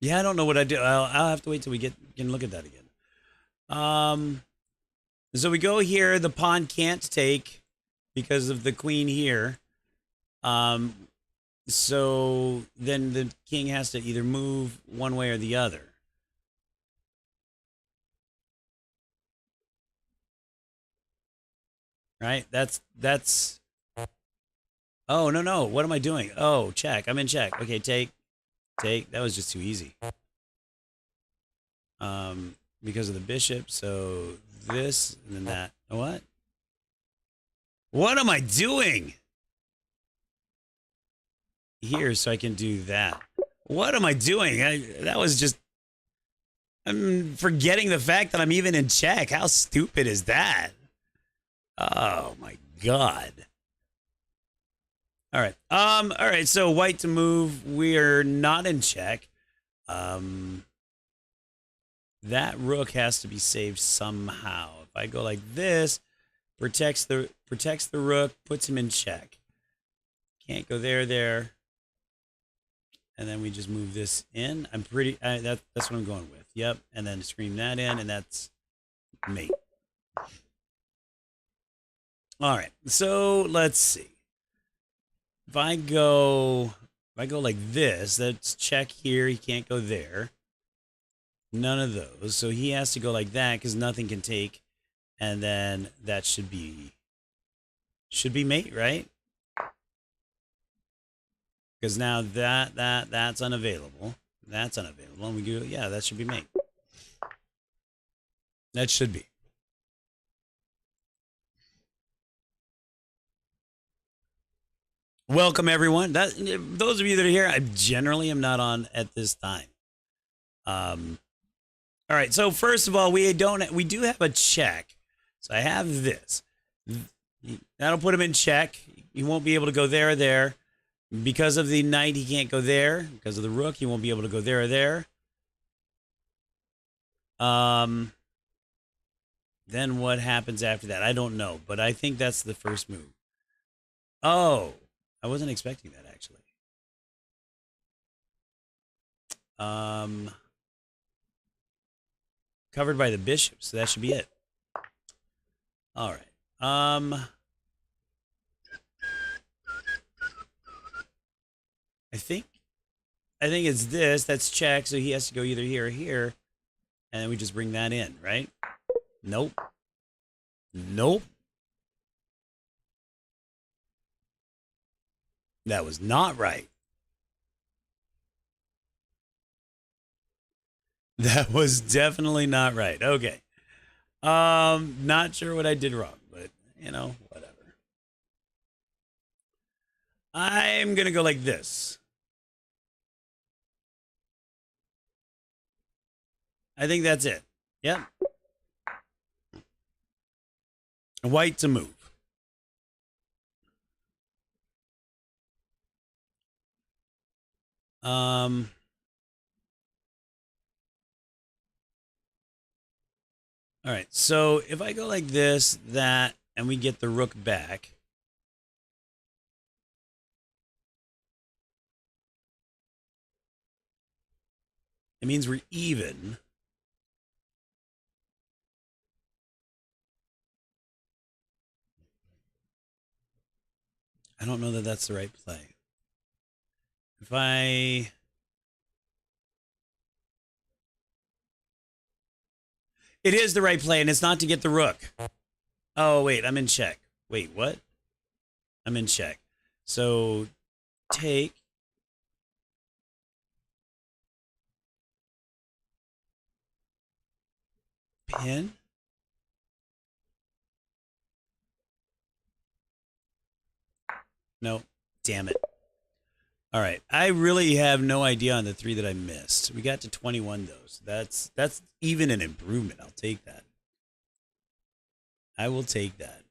Yeah, I don't know what I did. I'll have to wait till we can look at that again. So we go here. The pawn can't take because of the queen here. So then the king has to either move one way or the other. Right? That's. Oh, no. What am I doing? Oh, check. I'm in check. Okay, take. That was just too easy. Because of the bishop. So this and then that. What? What am I doing? Here, so I can do that. What am I doing? That was just... I'm forgetting the fact that I'm even in check. How stupid is that? Oh, my God. All right. All right. So white to move. We're not in check. That rook has to be saved somehow. If I go like this, protects the rook, puts him in check. Can't go there. And then we just move this in. I'm pretty. That's what I'm going with. Yep. And then scream that in, and that's mate. All right. So let's see. If I go like this, that's check here. He can't go there. None of those. So he has to go like that because nothing can take. And then that should be mate, right? Because now that's unavailable. That's unavailable. And we go, yeah, that should be mate. That should be. Welcome everyone. Those of you that are here, I generally am not on at this time. All right. So first of all, we do have a check. So I have this. That'll put him in check. He won't be able to go there or there. Because of the knight, he can't go there. Because of the rook, he won't be able to go there or there. Then what happens after that? I don't know, but I think that's the first move. Oh, I wasn't expecting that actually. Covered by the bishop, so that should be it. All right. I think it's this. That's check, so he has to go either here or here. And then we just bring that in, right? Nope. Nope. That was not right. That was definitely not right. Okay. Not sure what I did wrong, but you know, whatever. I'm gonna go like this. I think that's it. Yep. White to move. All right. So if I go like this, that, and we get the rook back. It means we're even. I don't know that that's the right play. If I... It is the right play, and it's not to get the rook. Oh, wait, I'm in check. Wait, what? I'm in check. So, take... Pin? No, damn it. All right, I really have no idea on the 3 that I missed. We got to 21 though, so that's even an improvement. I'll take that. I will take that.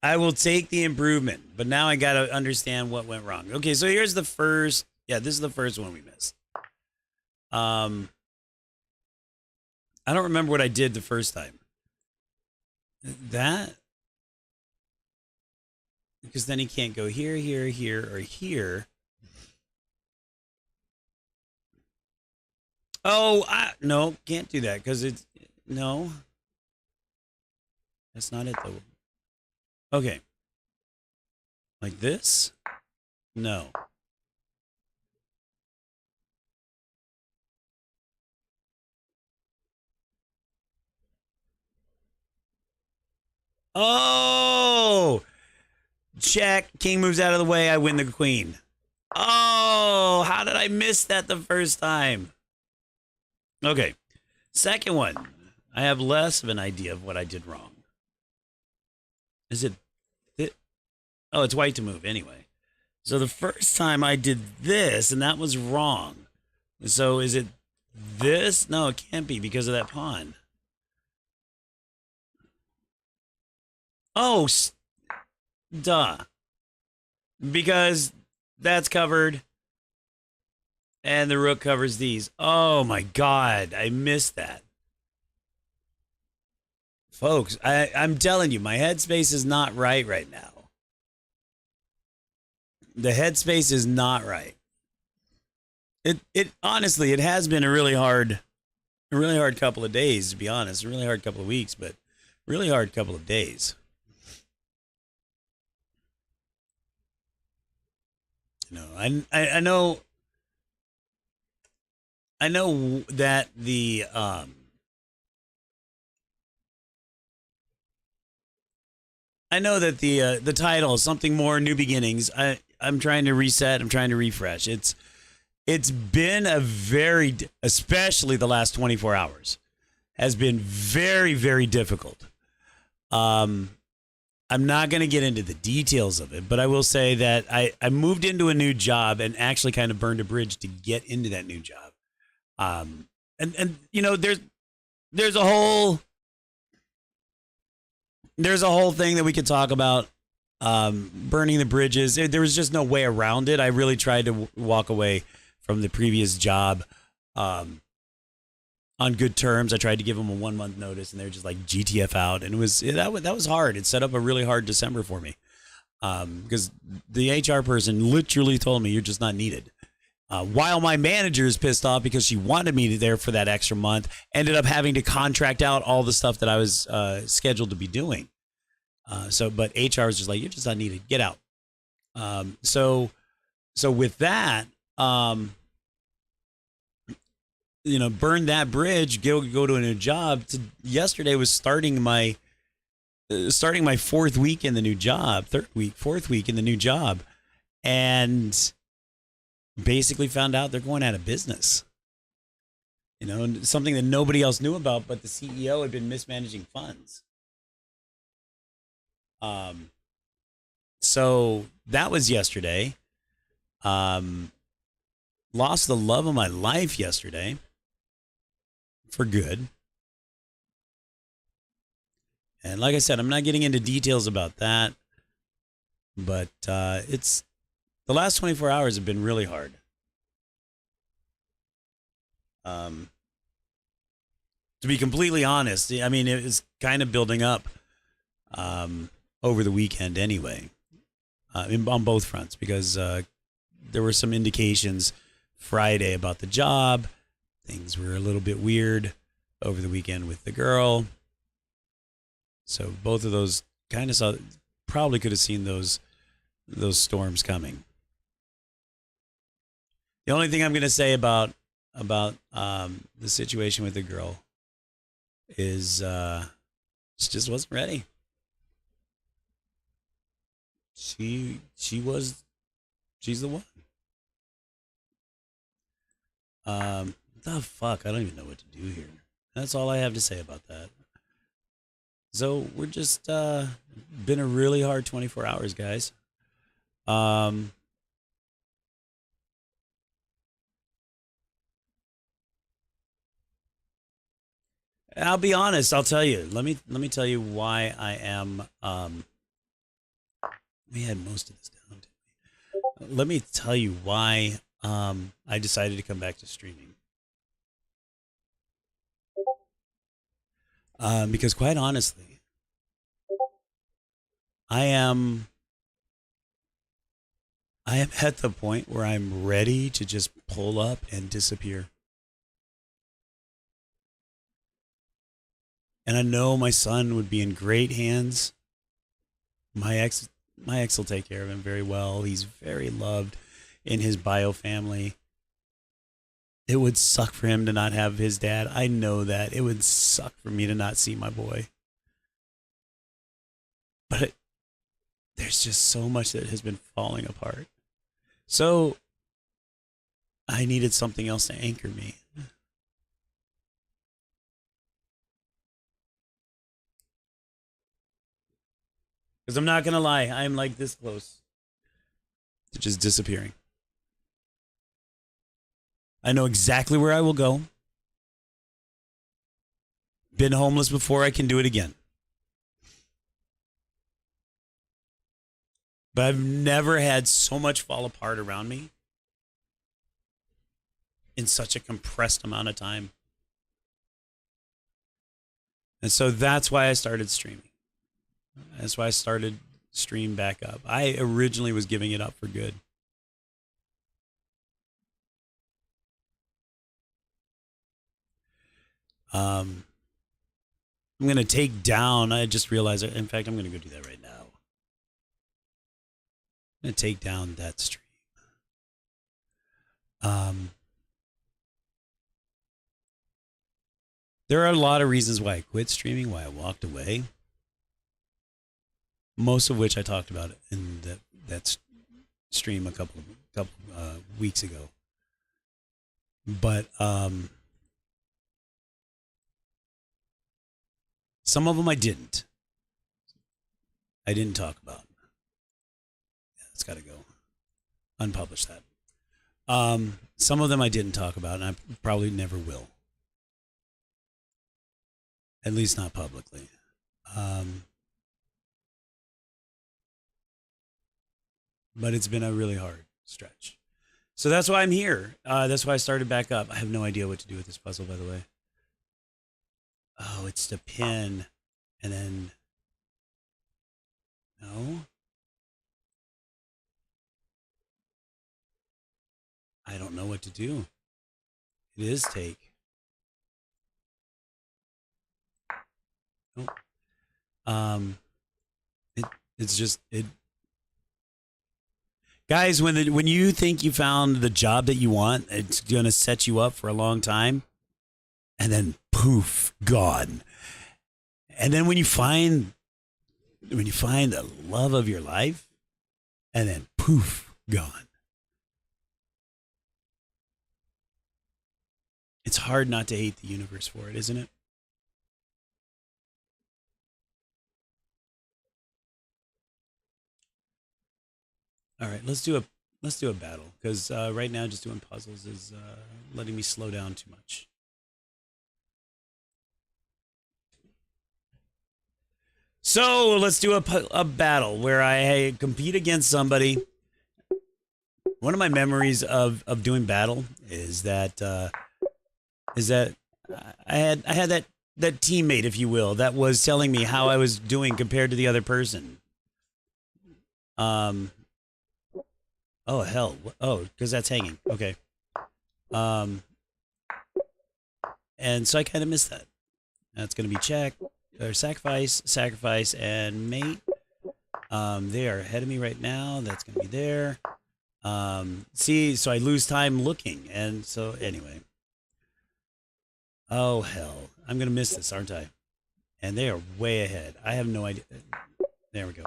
I will take the improvement, but now I got to understand what went wrong. Okay, so here's the first. Yeah, this is the first one we missed. I don't remember what I did the first time. That? Because then he can't go here, here, here, or here. Oh, no, can't do that because it's... No. That's not it, though. Okay. Like this? No. Oh! Check. King moves out of the way. I win the queen. Oh, how did I miss that the first time? Okay. Second one. I have less of an idea of what I did wrong. Is it? Oh, it's white to move anyway. So the first time I did this, and that was wrong. So is it this? No, it can't be because of that pond. Oh, duh. Because that's covered and the rook covers these. Oh my God. I missed that. Folks, I'm telling you, my headspace is not right now. The headspace is not right. It honestly, it has been a really hard couple of days, to be honest. A really hard couple of weeks, but really hard couple of days. You know, I know that the title, something more, new beginnings. I'm trying to reset. I'm trying to refresh. It's been a very, especially the last 24 hours, has been very, very difficult. I'm not going to get into the details of it, but I will say that I moved into a new job and actually kind of burned a bridge to get into that new job. And you know, there's a whole thing that we could talk about. Burning the bridges. There was just no way around it. I really tried to walk away from the previous job on good terms. I tried to give them a 1 month notice, and they're just like GTF out, and that was hard. It set up a really hard December for me because the HR person literally told me you're just not needed. While my manager is pissed off because she wanted me there for that extra month, ended up having to contract out all the stuff that I was scheduled to be doing. But HR was just like, you're just not needed. Get out. So with that, you know, burn that bridge, go to a new job. Yesterday was starting my fourth week in the new job, fourth week in the new job, and basically found out they're going out of business. You know, something that nobody else knew about, but the CEO had been mismanaging funds. So that was yesterday. Lost the love of my life yesterday for good. And like I said, I'm not getting into details about that, but it's the last 24 hours have been really hard. To be completely honest, I mean, it was kind of building up over the weekend anyway, on both fronts, because there were some indications Friday about the job. Things were a little bit weird over the weekend with the girl. So both of those kind of probably could have seen those storms coming. The only thing I'm going to say about the situation with the girl is she just wasn't ready. She's the one. The fuck? I don't even know what to do here. That's all I have to say about that. So we're just been a really hard 24 hours, guys. I'll be honest. I'll tell you. Let me tell you why I am. We had most of this down. Let me tell you why I decided to come back to streaming. Because quite honestly, I am at the point where I'm ready to just pull up and disappear. And I know my son would be in great hands. My ex will take care of him very well. He's very loved in his bio family. It would suck for him to not have his dad. I know that. It would suck for me to not see my boy. But there's just so much that has been falling apart. So I needed something else to anchor me. Because I'm not going to lie, I'm like this close to just disappearing. I know exactly where I will go. Been homeless before, I can do it again. But I've never had so much fall apart around me in such a compressed amount of time. And so that's why I started streaming. That's why I started stream back up. I originally was giving it up for good. I'm going to take down, I just realized, in fact, I'm going to go do that right now. I'm going to take down that stream. There are a lot of reasons why I quit streaming, why I walked away. Most of which I talked about in that stream a couple weeks ago. But some of them I didn't. I didn't talk about. Yeah, it's got to go. Unpublish that. Some of them I didn't talk about, and I probably never will. At least not publicly. But it's been a really hard stretch. So that's why I'm here. That's why I started back up. I have no idea what to do with this puzzle, by the way. Oh, it's the pin. And then... No? I don't know what to do. It is take. Nope. It's just... Guys, when you think you found the job that you want, it's going to set you up for a long time. And then poof, gone. And then when you find the love of your life, and then poof, gone. It's hard not to hate the universe for it, isn't it? All right, let's do a battle, because right now just doing puzzles is letting me slow down too much. So let's do a battle where I compete against somebody. One of my memories of doing battle is that I had that teammate, if you will, that was telling me how I was doing compared to the other person. Oh hell! Oh, because that's hanging. Okay. And so I kind of missed that. That's going to be check or sacrifice, and mate. They are ahead of me right now. That's going to be there. See, so I lose time looking, and so anyway. Oh hell! I'm going to miss this, aren't I? And they are way ahead. I have no idea. There we go.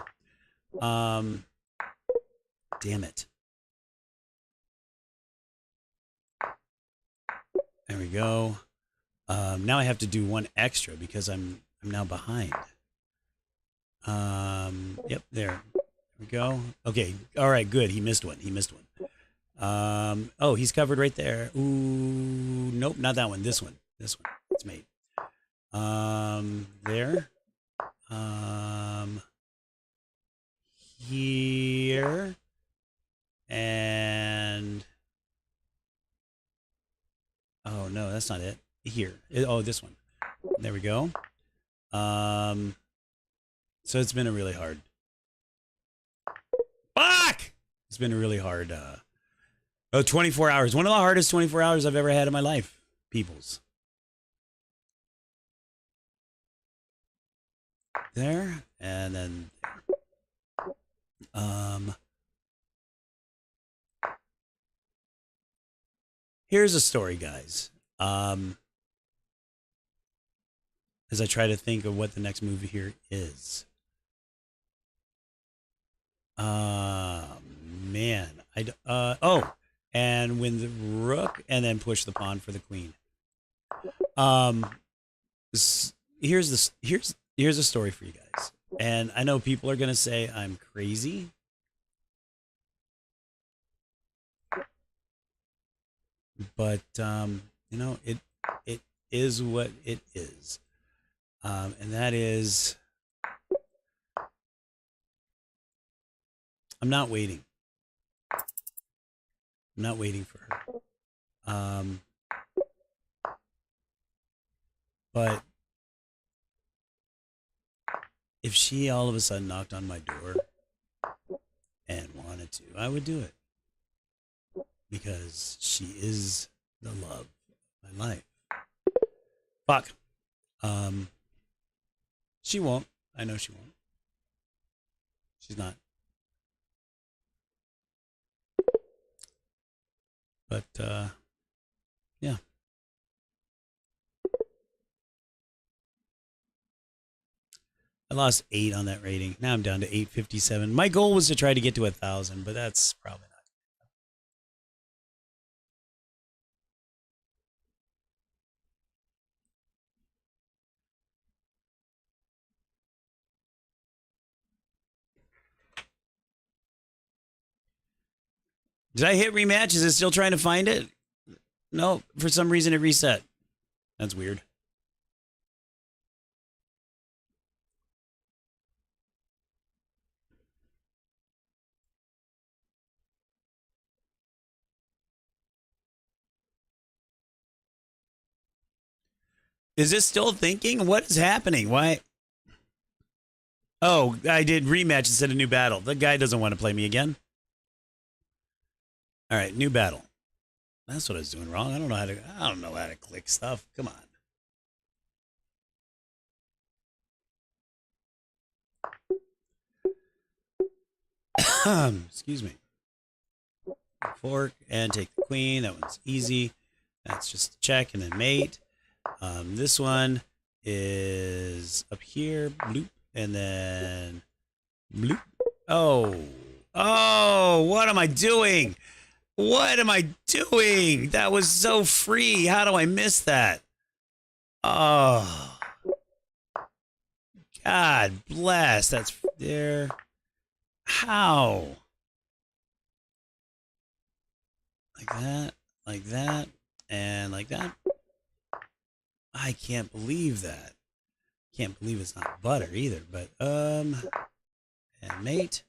Damn it. There we go. Now I have to do one extra because I'm now behind. Yep, there we go. Okay, all right, good. He missed one. Oh, he's covered right there. Ooh, nope, not that one. This one. It's made. There. Here. And oh no, that's not it. Here. Oh, this one. There we go. So it's been a really hard. Fuck! It's been a really hard 24 hours. One of the hardest 24 hours I've ever had in my life, peoples. There, and then here's a story, guys. As I try to think of what the next movie here is. Man, oh, and win the rook, and then push the pawn for the queen. Here's a story for you guys, and I know people are gonna say I'm crazy, but you know, it is what it is. And that is, I'm not waiting. I'm not waiting for her. But if she all of a sudden knocked on my door and wanted to, I would do it. Because she is the love of my life. Fuck. She won't. I know she won't. She's not. But, yeah. I lost 8 on that rating. Now I'm down to 857. My goal was to try to get to 1,000, but that's probably not. Did I hit rematch? Is it still trying to find it? No, for some reason it reset. That's weird. Is this still thinking? What is happening? Why? Oh, I did rematch instead of new battle. The guy doesn't want to play me again. All right, new battle. That's what I was doing wrong. I don't know how to click stuff. Come on. Excuse me. Fork and take the queen. That one's easy. That's just a check and then mate. This one is up here. Bloop. And then bloop. Oh, what am I doing? What am I doing? That was so free. How do I miss that? Oh, God bless. That's there. How? Like that, and like that. I can't believe that. Can't believe it's not butter either, but, and mate.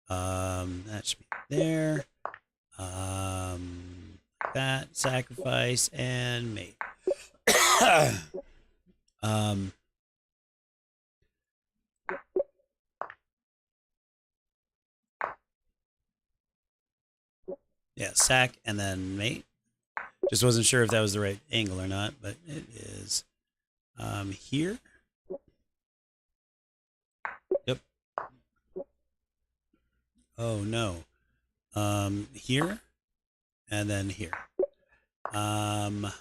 That should be there. That, sacrifice, and mate. Yeah, sack, and then mate. Just wasn't sure if that was the right angle or not, but it is. Here. Yep. Oh, no. Here, and then here. Oh,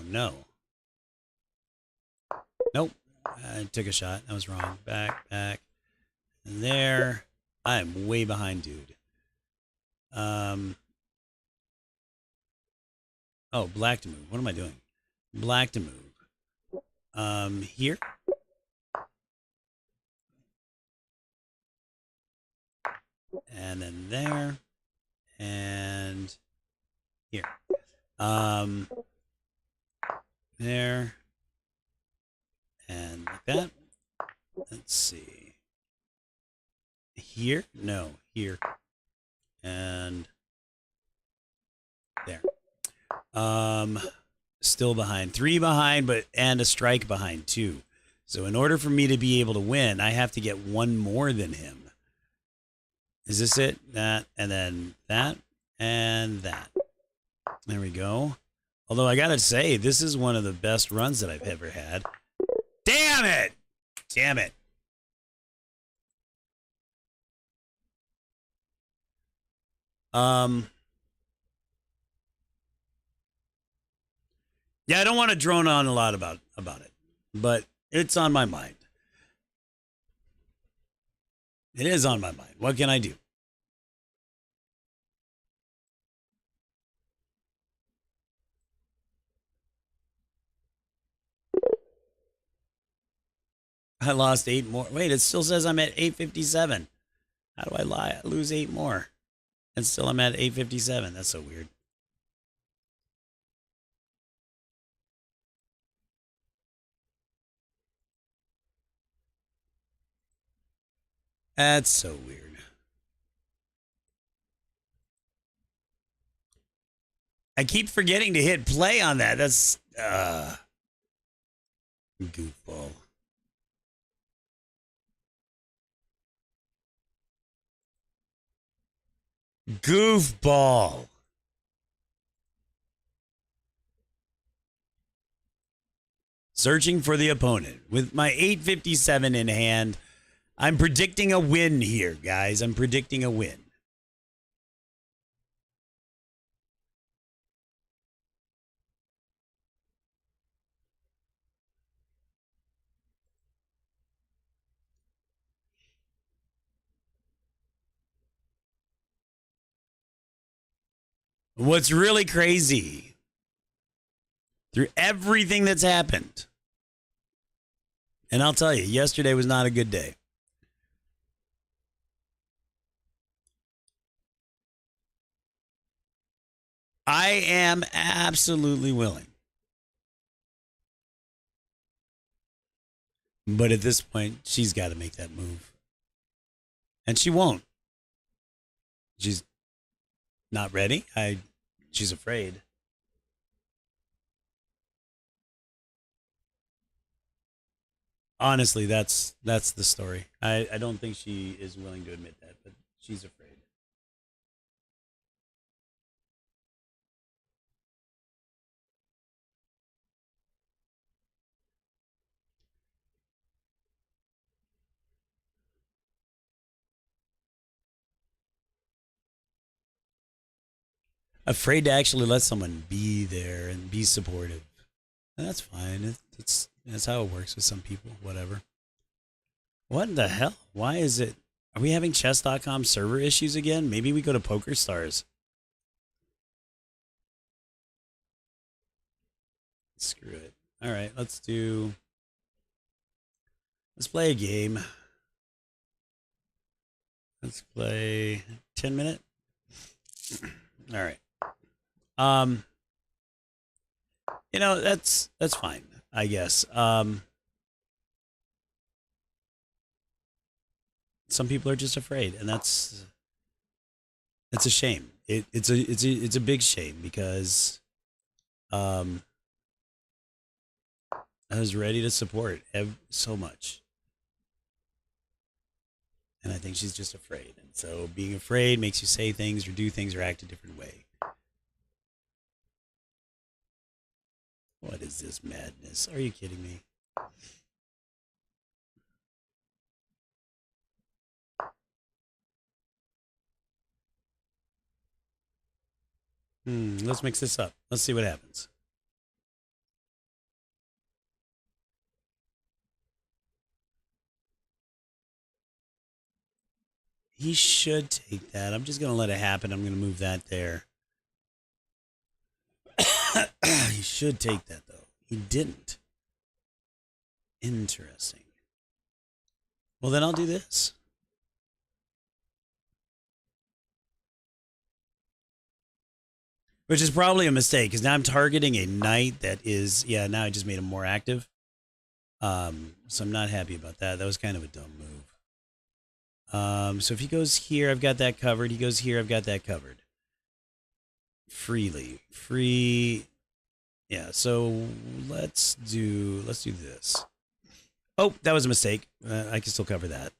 no. Nope. I took a shot. That was wrong. Back. And there. I'm way behind, dude. Oh, black to move. What am I doing? Black to move. Here. And then there. And here. There. And like that. Let's see. Here? No, here. And there. Still behind. 3 behind, and a strike behind too. So in order for me to be able to win, I have to get 1 more than him. Is this it? That, and then that, and that. There we go. Although I gotta say, this is one of the best runs that I've ever had. Damn it! Damn it. Yeah, I don't want to drone on a lot about it, but it's on my mind. It is on my mind. What can I do? I lost 8 more. Wait, it still says I'm at 857. How do I lie? I lose 8 more. And still I'm at 857. That's so weird. That's so weird. I keep forgetting to hit play on that. That's goofball. Goofball. Searching for the opponent. With my 857 in hand, I'm predicting a win here, guys. I'm predicting a win. What's really crazy, through everything that's happened, and I'll tell you, yesterday was not a good day. I am absolutely willing. But at this point, she's got to make that move. And she won't. She's not ready. She's afraid. Honestly, that's the story. I don't think she is willing to admit that, but she's afraid. Afraid to actually let someone be there and be supportive. And that's fine. That's how it works with some people. Whatever. What the hell? Why is it? Are we having chess.com server issues again? Maybe we go to PokerStars. Screw it. All right, let's play a game. Let's play 10-minute. All right. That's fine, I guess. Some people are just afraid, and that's a shame. It's a big shame because I was ready to support so much. And I think she's just afraid. And so being afraid makes you say things or do things or act a different way. What is this madness? Are you kidding me? Let's mix this up. Let's see what happens. He should take that. I'm just going to let it happen. I'm going to move that there. He should take that, though. He didn't. Interesting. Well, then I'll do this. Which is probably a mistake, because now I'm targeting a knight that is... Yeah, now I just made him more active. So I'm not happy about that. That was kind of a dumb move. So if he goes here, I've got that covered. He goes here, I've got that covered. Free. Yeah, so let's do this. Oh, that was a mistake. I can still cover that.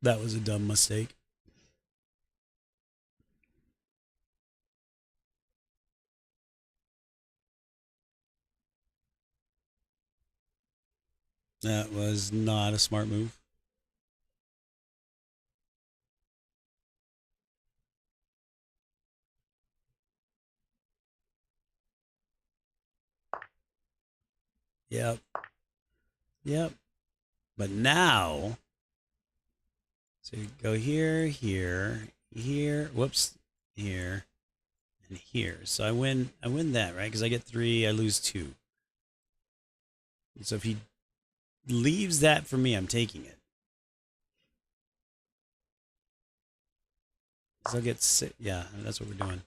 That was a dumb mistake. That was not a smart move. Yep. But now, so you go here, whoops, here, and here. So I win that, right? Because I get 3, I lose 2. So if he leaves that for me, I'm taking it. So I'll get 6. Yeah, that's what we're doing.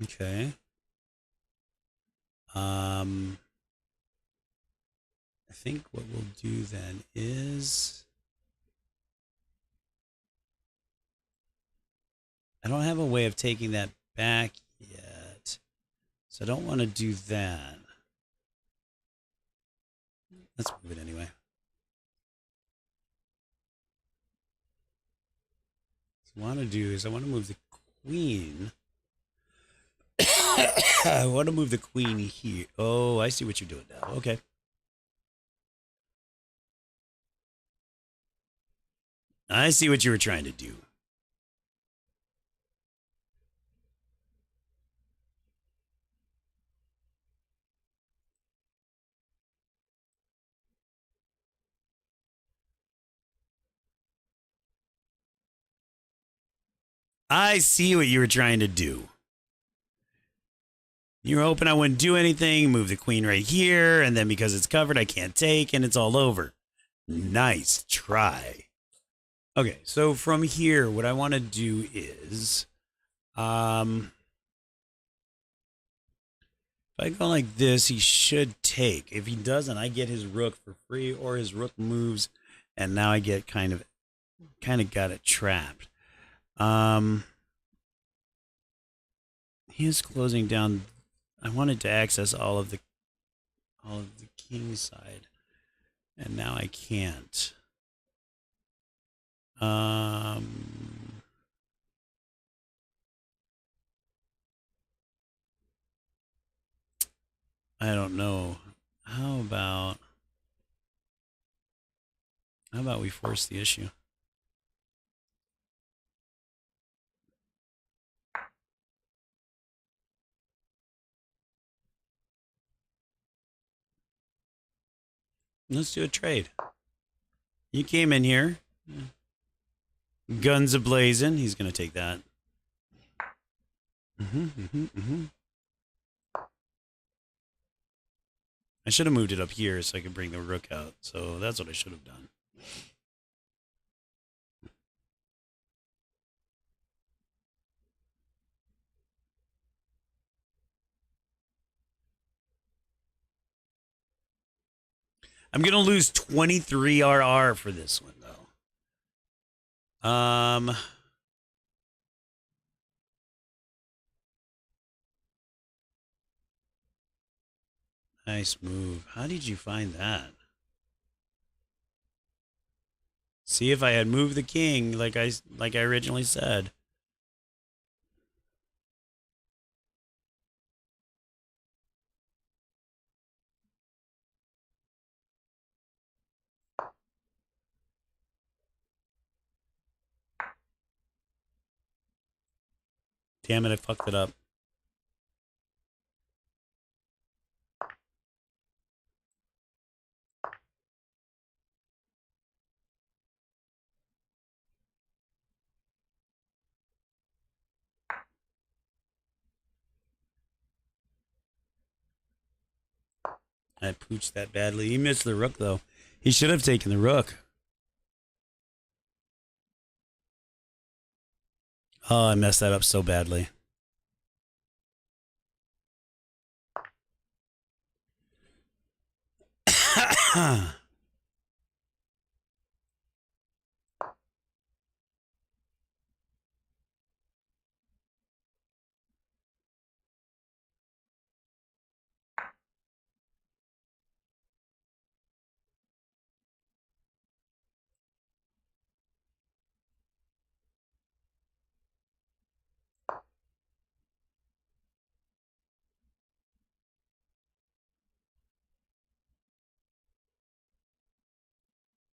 Okay. I think what we'll do then is I don't have a way of taking that back yet. So I don't want to do that. Let's move it anyway. What I want to do is I want to move the queen. I want to move the queen here. Oh, I see what you're doing now. Okay. I see what you were trying to do. I see what you were trying to do. You were hoping I wouldn't do anything, move the queen right here, and then because it's covered, I can't take, and it's all over. Nice try. Okay, so from here, what I want to do is, if I go like this, he should take. If he doesn't, I get his rook for free, or his rook moves, and now I get kind of got it trapped. He is closing down. I wanted to access all of the king side, and now I can't. I don't know. How about we force the issue? Let's do a trade. You came in here, guns a-blazing. He's going to take that. I should have moved it up here so I could bring the rook out. So that's what I should have done. I'm going to lose 23 RR for this one, though. Nice move. How did you find that? See, if I had moved the king like I originally said. Damn it, I fucked it up. I pooched that badly. He missed the rook, though. He should have taken the rook. Oh, I messed that up so badly.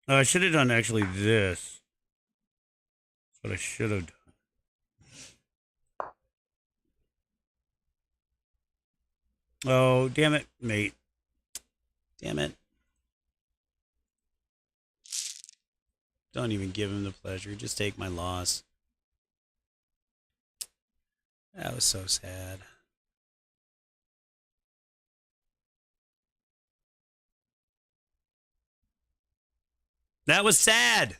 I should have done actually this. That's what I should have done. Oh, damn it, mate. Damn it. Don't even give him the pleasure. Just take my loss. That was so sad. That was sad.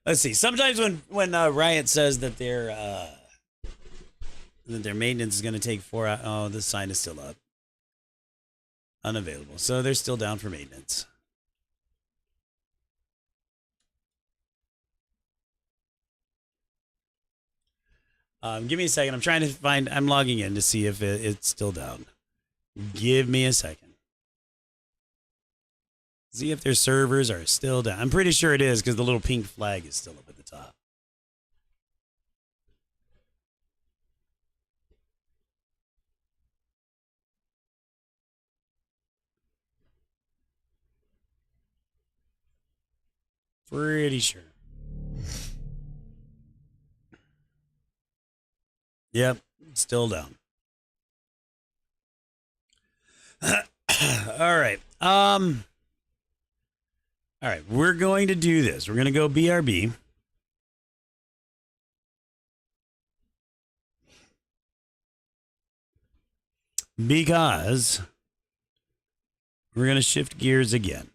Let's see. Sometimes when Riot says that their maintenance is going to take 4 hours. Oh, the sign is still up. Unavailable. So they're still down for maintenance. Give me a second. I'm trying to find. I'm logging in to see if it's still down. Give me a second. See if their servers are still down. I'm pretty sure it is because the little pink flag is still up at the top. Pretty sure. Yep, still down. All right. All right, we're going to do this. We're going to go BRB. Because we're going to shift gears again.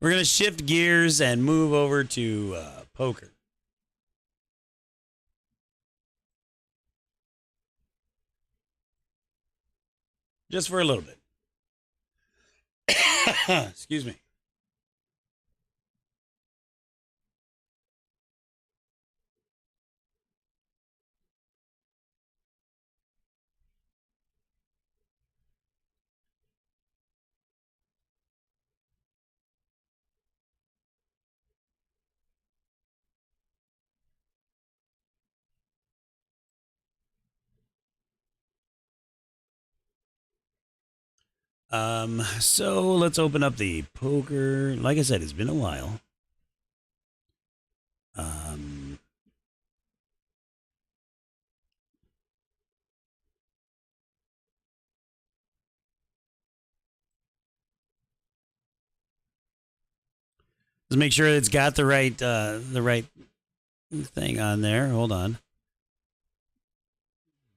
We're going to shift gears and move over to poker. Just for a little bit. Excuse me. So let's open up the poker. Like I said, it's been a while. Let's make sure it's got the right thing on there. Hold on.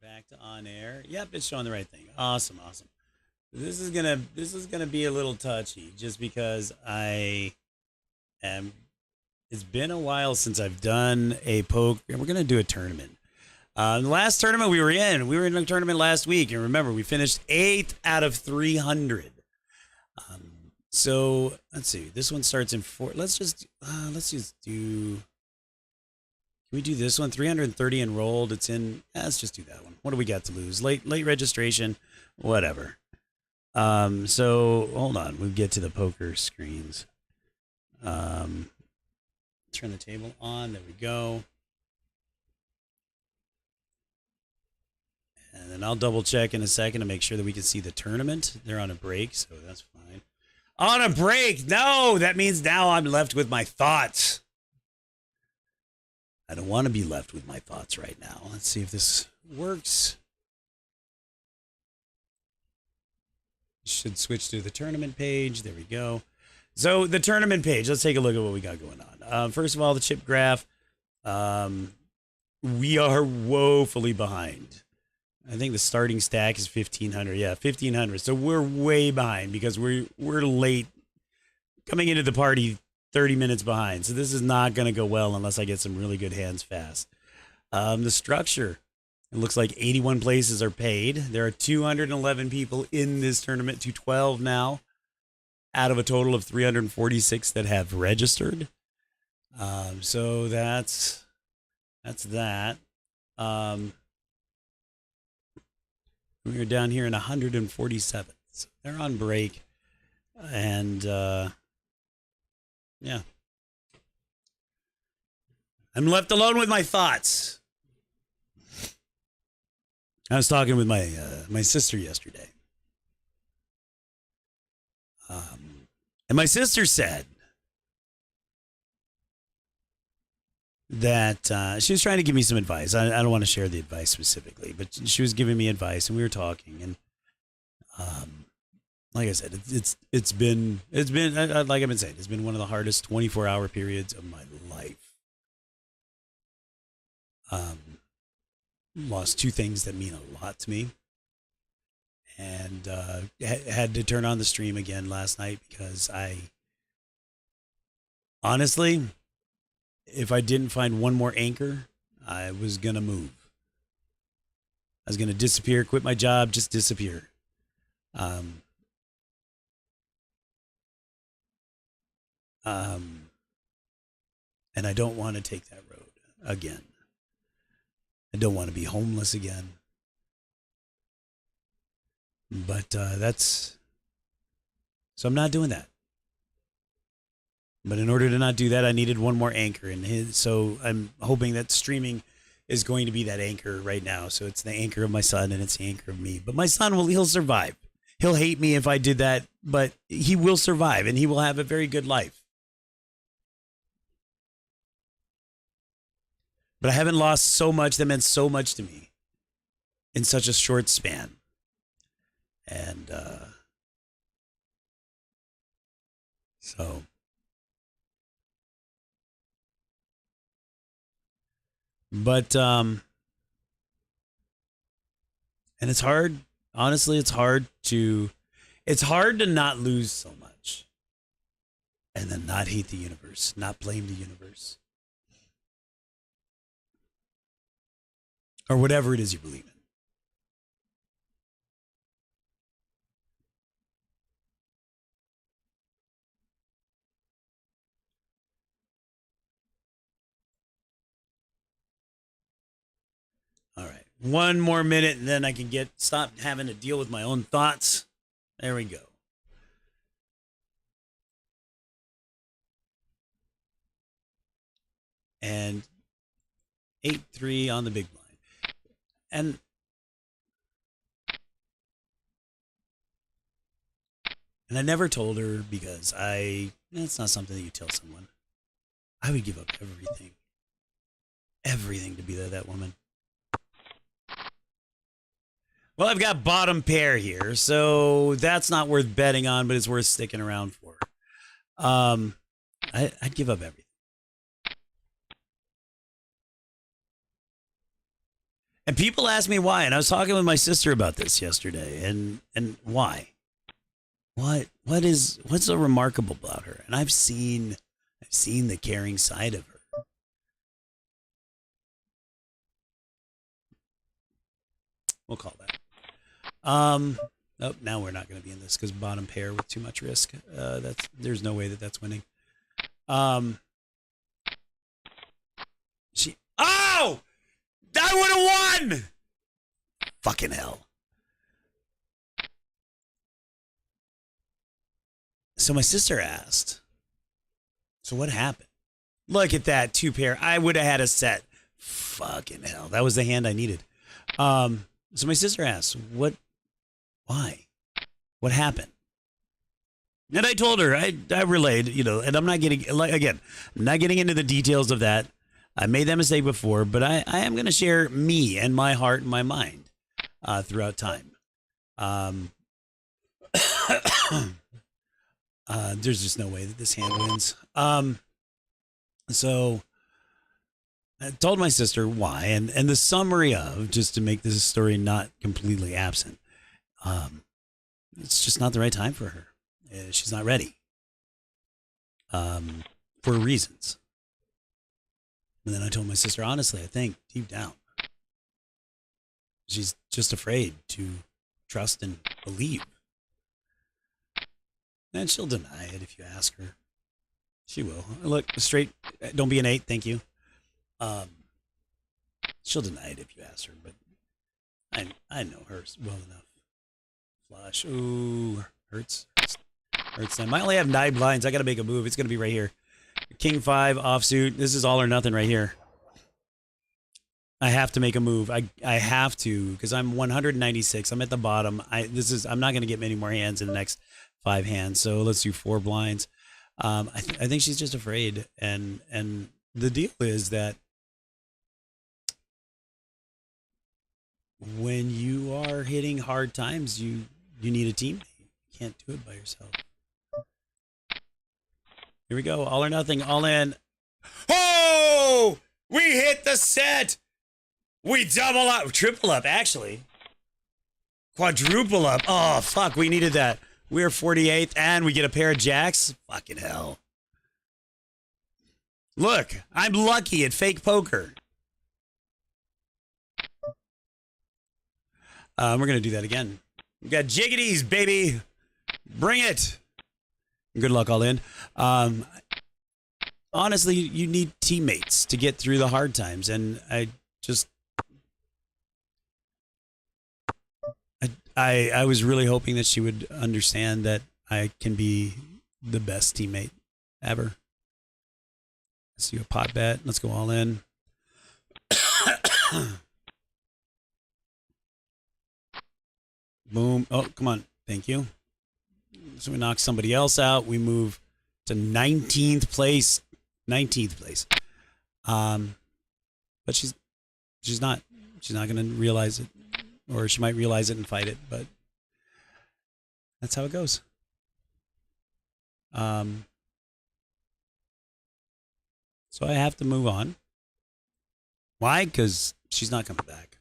Back to on air. Yep, it's showing the right thing. Awesome, awesome. This is gonna be a little touchy, just because I am. It's been a while since I've done a poke, and we're gonna do a tournament. The last tournament we were in a tournament last week, and remember, we finished 8th out of 300. So let's see. This one starts in 4. Let's just do. Can we do this one? 330 enrolled. It's in. Let's just do that one. What do we got to lose? Late registration. Whatever. So hold on. We'll get to the poker screens. Turn the table on. There we go. And then I'll double check in a second to make sure that we can see the tournament. They're on a break, so that's fine. On a break. No, that means now I'm left with my thoughts. I don't want to be left with my thoughts right now. Let's see if this works. Should switch to the tournament page. There we go. So the tournament page, let's take a look at what we got going on. First of all, the chip graph. We are woefully behind. I think the starting stack is 1,500. Yeah, 1,500. So we're way behind because we're late. Coming into the party 30 minutes behind. So this is not going to go well unless I get some really good hands fast. The structure. It looks like 81 places are paid. There are 211 people in this tournament, 212 now, out of a total of 346 that have registered. So that's that. We were down here in 147th. So they're on break. And, yeah. I'm left alone with my thoughts. I was talking with my sister yesterday. And my sister said that she was trying to give me some advice. I don't want to share the advice specifically, but she was giving me advice, and we were talking. And Um, like I said, it's been like I've been saying, it's been one of the hardest 24-hour periods of my life. Um, Lost two things that mean a lot to me, and had to turn on the stream again last night because I honestly, if I didn't find one more anchor, I was gonna move. I was gonna disappear, quit my job, just disappear. Um, um, and I don't want to take that road again. I don't want to be homeless again. But that's so I'm not doing that. But in order to not do that, I needed one more anchor, and so I'm hoping that streaming is going to be that anchor right now. So it's the anchor of my son, and it's the anchor of me. But my son he'll survive. He'll hate me if I did that, but he will survive, and he will have a very good life. But I haven't lost so much that meant so much to me in such a short span. And so, but and it's hard. Honestly, it's hard to not lose so much, and then not hate the universe, not blame the universe, or whatever it is you believe in. All right. One more minute and then I can stop having to deal with my own thoughts. There we go. And 8-3 on the big blind. And I never told her because it's not something that you tell someone. I would give up everything. Everything to be that woman. Well, I've got bottom pair here, so that's not worth betting on, but it's worth sticking around for. I'd give up everything. And people ask me why, and I was talking with my sister about this yesterday, and why? What's so remarkable about her? And I've seen the caring side of her. We'll call that. Oh, now we're not going to be in this because bottom pair with too much risk. There's no way that's winning. Oh, I would have won. Fucking hell. So my sister asked, so what happened? Look at that, two pair. I would have had a set. Fucking hell. That was the hand I needed. So my sister asked, why? What happened? And I told her, I relayed, and I'm not getting, I'm not getting into the details of that. I made that mistake before, but I am going to share me and my heart and my mind throughout time. There's just no way that this hand wins. So I told my sister why, and the summary of, just to make this story not completely absent, it's just not the right time for her. She's not ready for reasons. And then I told my sister, honestly, I think deep down, she's just afraid to trust and believe. And she'll deny it if you ask her. She will. Look, straight, don't be an 8, thank you. She'll deny it if you ask her, but I know her well enough. Flush. Ooh, hurts them. I only have 9 blinds. I got to make a move. It's going to be right here. King 5 offsuit. This is all or nothing right here. I have to make a move. I have to, because I'm 196. I'm at the bottom. I'm not going to get many more hands in the next 5 hands. So let's do 4 blinds. I think she's just afraid, and the deal is that when you are hitting hard times, you you need a teammate. You can't do it by yourself. Here we go. All or nothing. All in. Oh! We hit the set. We double up. Triple up, actually. Quadruple up. Oh, fuck. We needed that. We're 48th, and we get a pair of jacks. Fucking hell. Look, I'm lucky at fake poker. We're going to do that again. We got jiggities, baby. Bring it. Good luck, all in. Honestly, you need teammates to get through the hard times. And I was really hoping that she would understand that I can be the best teammate ever. Let's do a pot bet. Let's go all in. Boom. Oh, come on. Thank you. So we knock somebody else out. We move to 19th place. 19th place. But she's not going to realize it, or she might realize it and fight it, but that's how it goes. So I have to move on. Why? Because she's not coming back.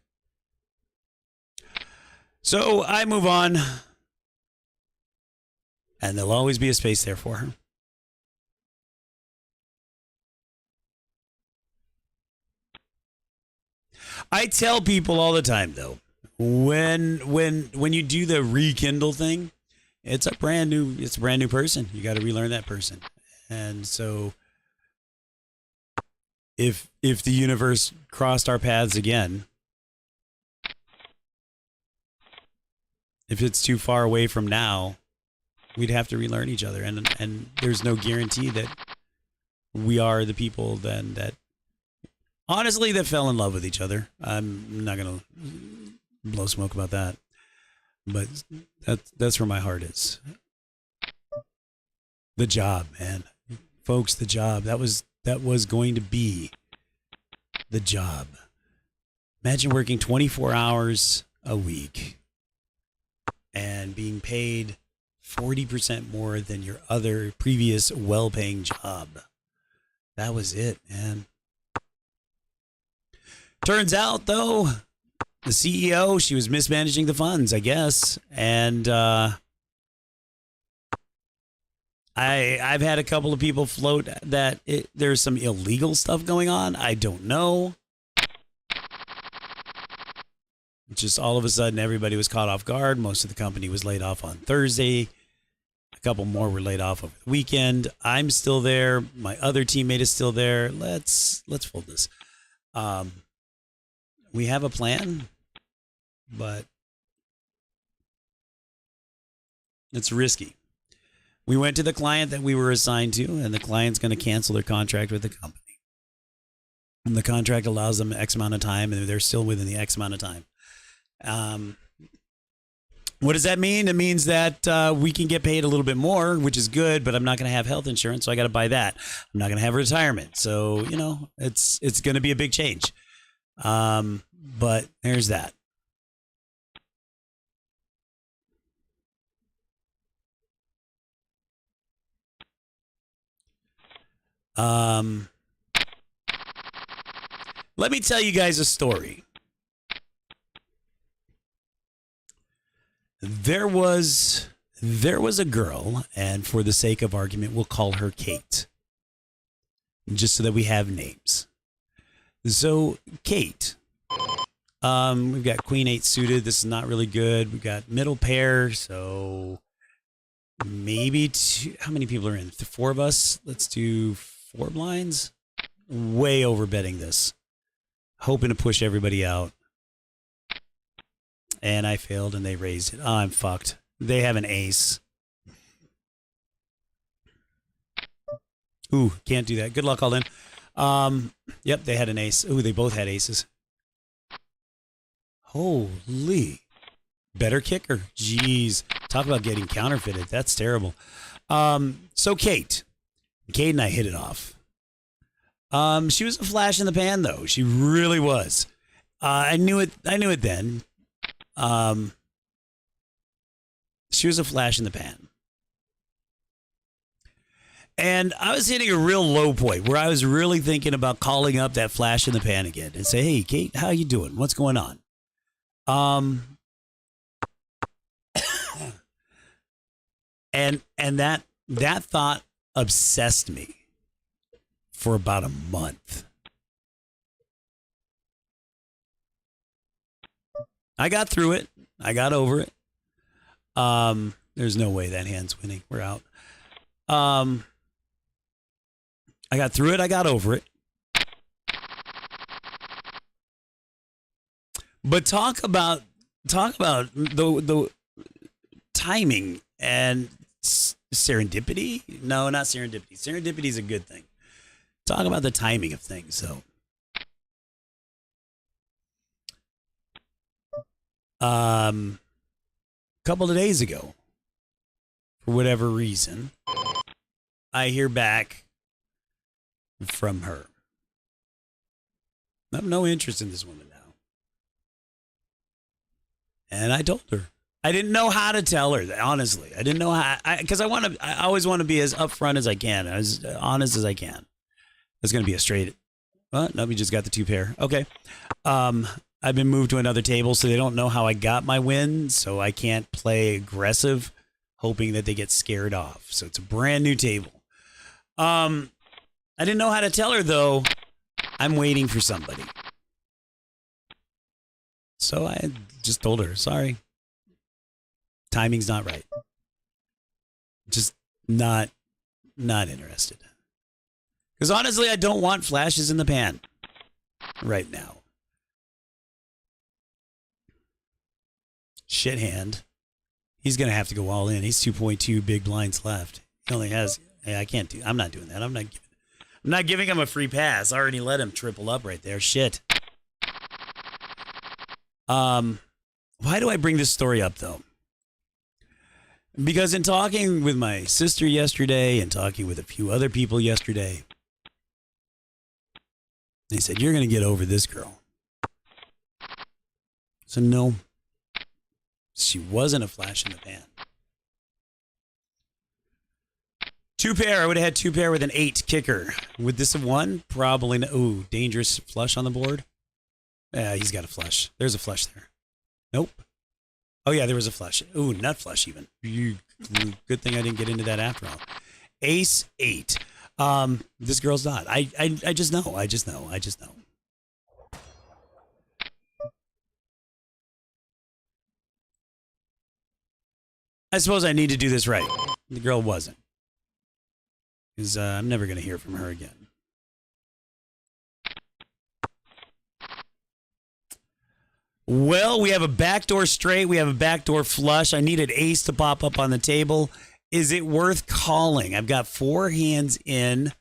So I move on, and there'll always be a space there for her. I tell people all the time, though, when you do the rekindle thing, it's a brand new person. You got to relearn that person. And so if the universe crossed our paths again, if it's too far away from now, we'd have to relearn each other. And there's no guarantee that we are the people then that honestly that fell in love with each other. I'm not going to blow smoke about that, but that's where my heart is. The job, man. Folks, the job. That was going to be the job. Imagine working 24 hours a week and being paid 40% more than your other previous well-paying job. That was it, man. Turns out, though, the CEO, she was mismanaging the funds, I guess. And I've had a couple of people float that there's some illegal stuff going on. I don't know. Just all of a sudden, everybody was caught off guard. Most of the company was laid off on Thursday. A couple more were laid off over the weekend. I'm still there. My other teammate is still there. Let's fold this. We have a plan, but it's risky. We went to the client that we were assigned to, and the client's going to cancel their contract with the company. And the contract allows them X amount of time, and they're still within the X amount of time. What does that mean? It means that we can get paid a little bit more, which is good, but I'm not going to have health insurance, so I got to buy that. I'm not going to have retirement. So, it's going to be a big change. But there's that. Let me tell you guys a story. There was a girl, and for the sake of argument, we'll call her Kate, just so that we have names. So Kate, we've got Queen 8 suited. This is not really good. We've got middle pair, so maybe two. How many people are in? 4 of us. Let's do 4 blinds. Way over betting this, hoping to push everybody out. And I failed, and they raised it. Oh, I'm fucked. They have an ace. Ooh, can't do that. Good luck, all in. Yep, they had an ace. Ooh, they both had aces. Holy. Better kicker. Jeez. Talk about getting counterfeited. That's terrible. So Kate and I hit it off. She was a flash in the pan, though. She really was. I knew it then. She was a flash in the pan. And I was hitting a real low point where I was really thinking about calling up that flash in the pan again and say, "Hey, Kate, how you doing? What's going on?" And that thought obsessed me for about a month. I got through it. I got over it. There's no way that hand's winning. We're out. I got through it. I got over it. But talk about the timing and serendipity. No, not serendipity. Serendipity is a good thing. Talk about the timing of things. So, a couple of days ago, for whatever reason, I hear back from her. I have no interest in this woman now. And I told her. I didn't know how to tell her, honestly. I didn't know how, because I always want to be as upfront as I can, as honest as I can. It's going to be a straight, well, no, we just got the 2 pair. Okay. I've been moved to another table, so they don't know how I got my win, so I can't play aggressive, hoping that they get scared off. So it's a brand new table. I didn't know how to tell her, though. I'm waiting for somebody. So I just told her, sorry. Timing's not right. Just not interested. Because honestly, I don't want flashes in the pan right now. Shit hand. He's going to have to go all in. He's 2.2 big blinds left. He only has, hey, I can't do, I'm not doing that. I'm not giving him a free pass. I already let him triple up right there. Shit. Why do I bring this story up, though? Because in talking with my sister yesterday and talking with a few other people yesterday, they said, you're going to get over this girl. So no, she wasn't a flash in the pan. 2 pair. I would have had 2 pair with an 8 kicker. Would this have won? Probably. No. Ooh, dangerous flush on the board. Yeah, he's got a flush. There's a flush there. Nope. Oh, yeah, there was a flush. Ooh, nut flush even. Good thing I didn't get into that after all. Ace 8. This girl's not. I just know. I just know. I suppose I need to do this right. The girl wasn't. Because I'm never going to hear from her again. Well, we have a backdoor straight. We have a backdoor flush. I needed ace to pop up on the table. Is it worth calling? I've got 4 hands in.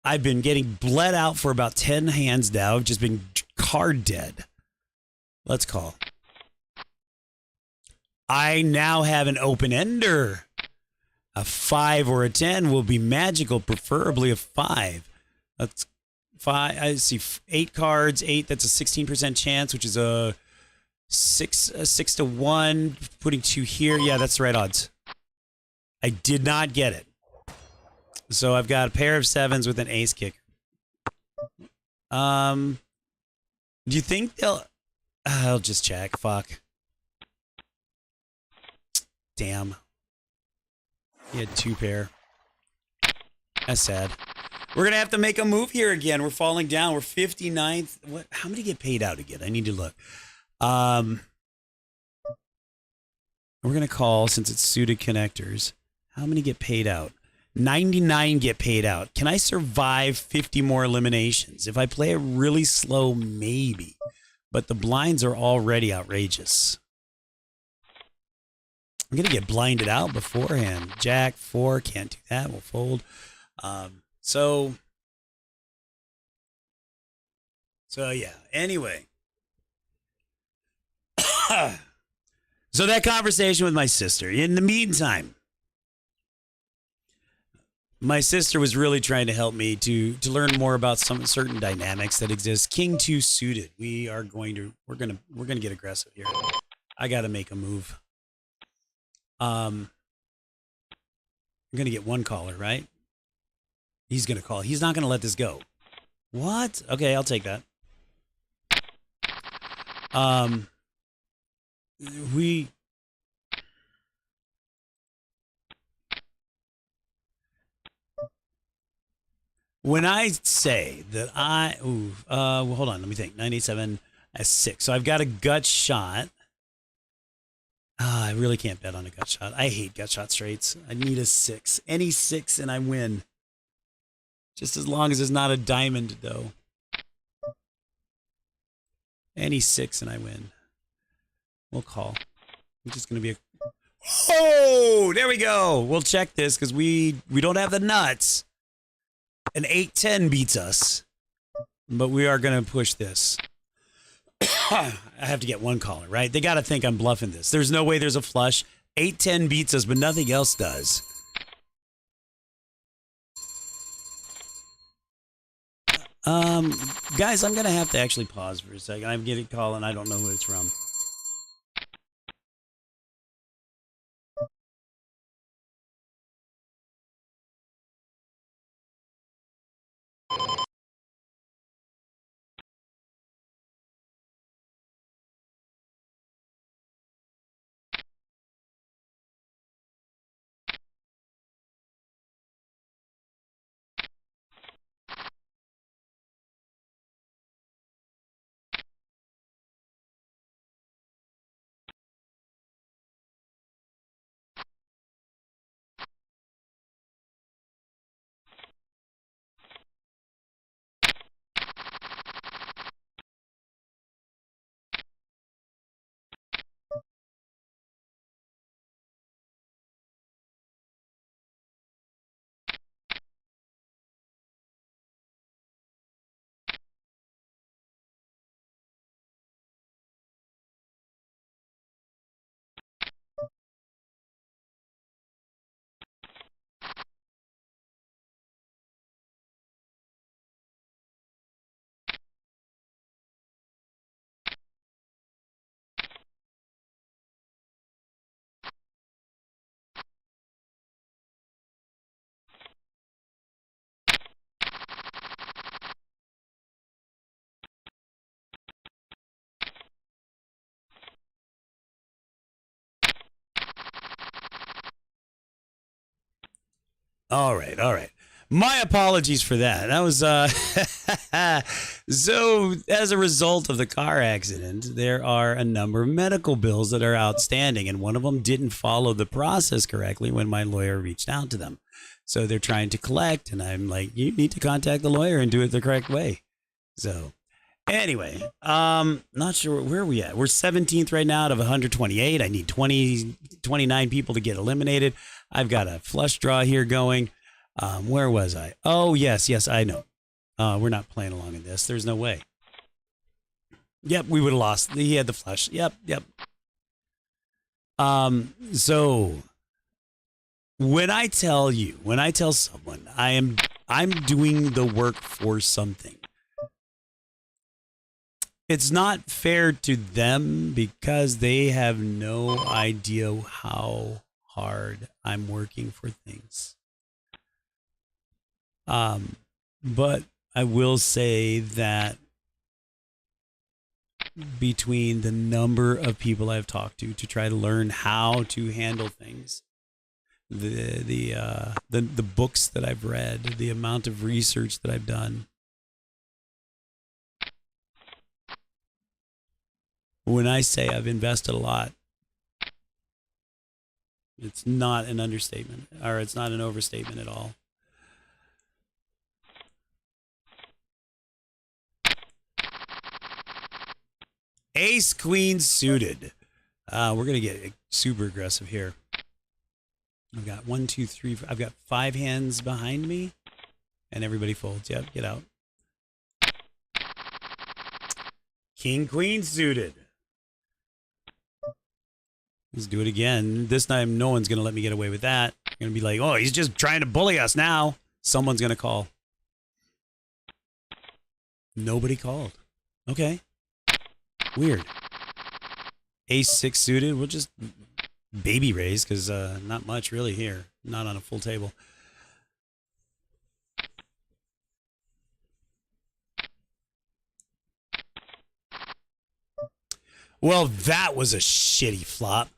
I've been getting bled out for about 10 hands now. I've just been card dead. Let's call. I now have an open ender. A 5 or a 10 will be magical, preferably a 5. That's 5. I see 8 cards. 8. That's a 16% chance, which is a 6 to 1. Putting 2 here. Yeah, that's the right odds. I did not get it. So I've got a pair of 7s with an ace kicker. Do you think they'll? I'll just check. Fuck. Damn. He had 2 pair. That's sad. We're going to have to make a move here again. We're falling down. We're 59th. What? How many get paid out again? I need to look. We're going to call since it's suited connectors. How many get paid out? 99 get paid out. Can I survive 50 more eliminations? If I play it really slow, maybe. But the blinds are already outrageous. I'm going to get blinded out beforehand. Jack, 4, can't do that. We'll fold. So yeah. Anyway. So that conversation with my sister. In the meantime, my sister was really trying to help me to learn more about some certain dynamics that exist. King 2 suited. We're going to get aggressive here. I got to make a move. I'm gonna get one caller, right? He's gonna call. He's not gonna let this go. What? Okay, I'll take that. We when I say that well, hold on, let me think. 987 as 6. So I've got a gut shot. I really can't bet on a gut shot. I hate gut shot straights. I need a 6. Any 6 and I win. Just as long as it's not a diamond, though. Any 6 and I win. We'll call. It's just going to be a... Oh, there we go. We'll check this because we don't have the nuts. An 8-10 beats us. But we are going to push this. I have to get one caller, right? They got to think I'm bluffing this. There's no way there's a flush. 8-10 beats us, but nothing else does. Guys, I'm going to have to actually pause for a second. I'm getting a call and I don't know who it's from. All right, all right. My apologies for that. That was so as a result of the car accident, there are a number of medical bills that are outstanding, and one of them didn't follow the process correctly when my lawyer reached out to them. So they're trying to collect, and I'm like, you need to contact the lawyer and do it the correct way. So anyway, not sure where are we at. We're 17th right now out of 128. I need 29 people to get eliminated. I've got a flush draw here going. Where was I? Oh, yes, I know. We're not playing along in this. There's no way. Yep, we would have lost. He had the flush. Yep. So when I tell someone I'm doing the work for something, it's not fair to them because they have no idea how hard I'm working for things. But I will say that between the number of people I've talked to try to learn how to handle things, the books that I've read, the amount of research that I've done, when I say I've invested a lot, it's not an understatement, or it's not an overstatement at all. Ace queen suited. We're going to get super aggressive here. I've got 1, 2, 3. I've got 5 hands behind me, and everybody folds. Yep, get out. King queen suited. Let's do it again. This time, no one's going to let me get away with that. I'm going to be like, oh, he's just trying to bully us now. Someone's going to call. Nobody called. Okay. Weird. Ace 6 suited. We'll just baby raise because not much really here. Not on a full table. Well, that was a shitty flop.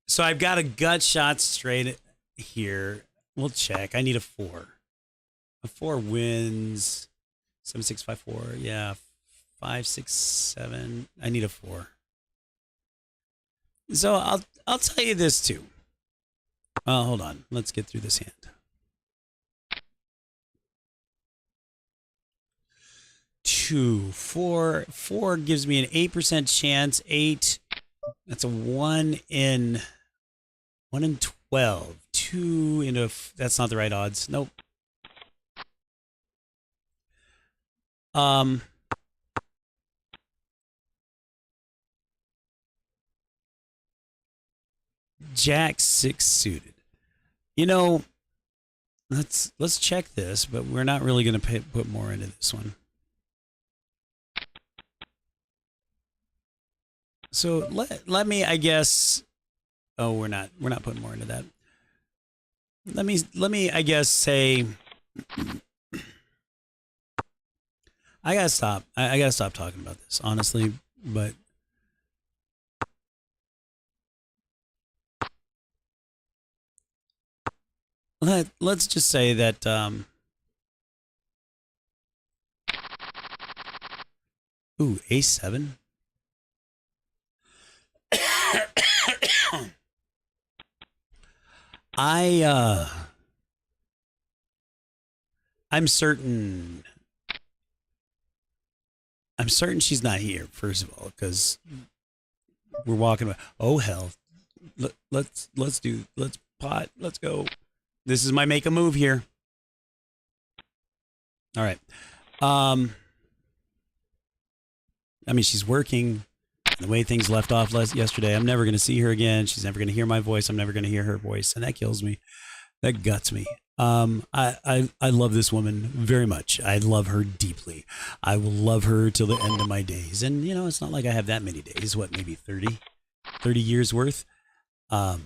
So I've got a gut shot straight here. We'll check. I need a 4. A 4 wins. 7, 6, 5, 4. Yeah. 5, 6, 7. I need a 4. So I'll tell you this too. Hold on. Let's get through this hand. 2, 4. 4 gives me an 8% chance. 8. That's a 1 in 12. 2 into that's not the right odds. Nope. Jack 6 suited. You know, let's check this, but we're not really going to put more into this one. So let me, I guess. Oh, we're not putting more into that. Let me, I guess, say. I gotta stop. I gotta stop talking about this, honestly. But let's just say that. Ooh, A7. I'm certain she's not here, first of all, because we're walking away. Oh hell. Let's pot. Let's go. This is my make a move here. All right. I mean, she's working. The way things left off yesterday, I'm never going to see her again. She's never going to hear my voice. I'm never going to hear her voice, and that kills me. That guts me. I love this woman very much. I love her deeply. I will love her till the end of my days. And you know, it's not like I have that many days. What, maybe 30 years worth? I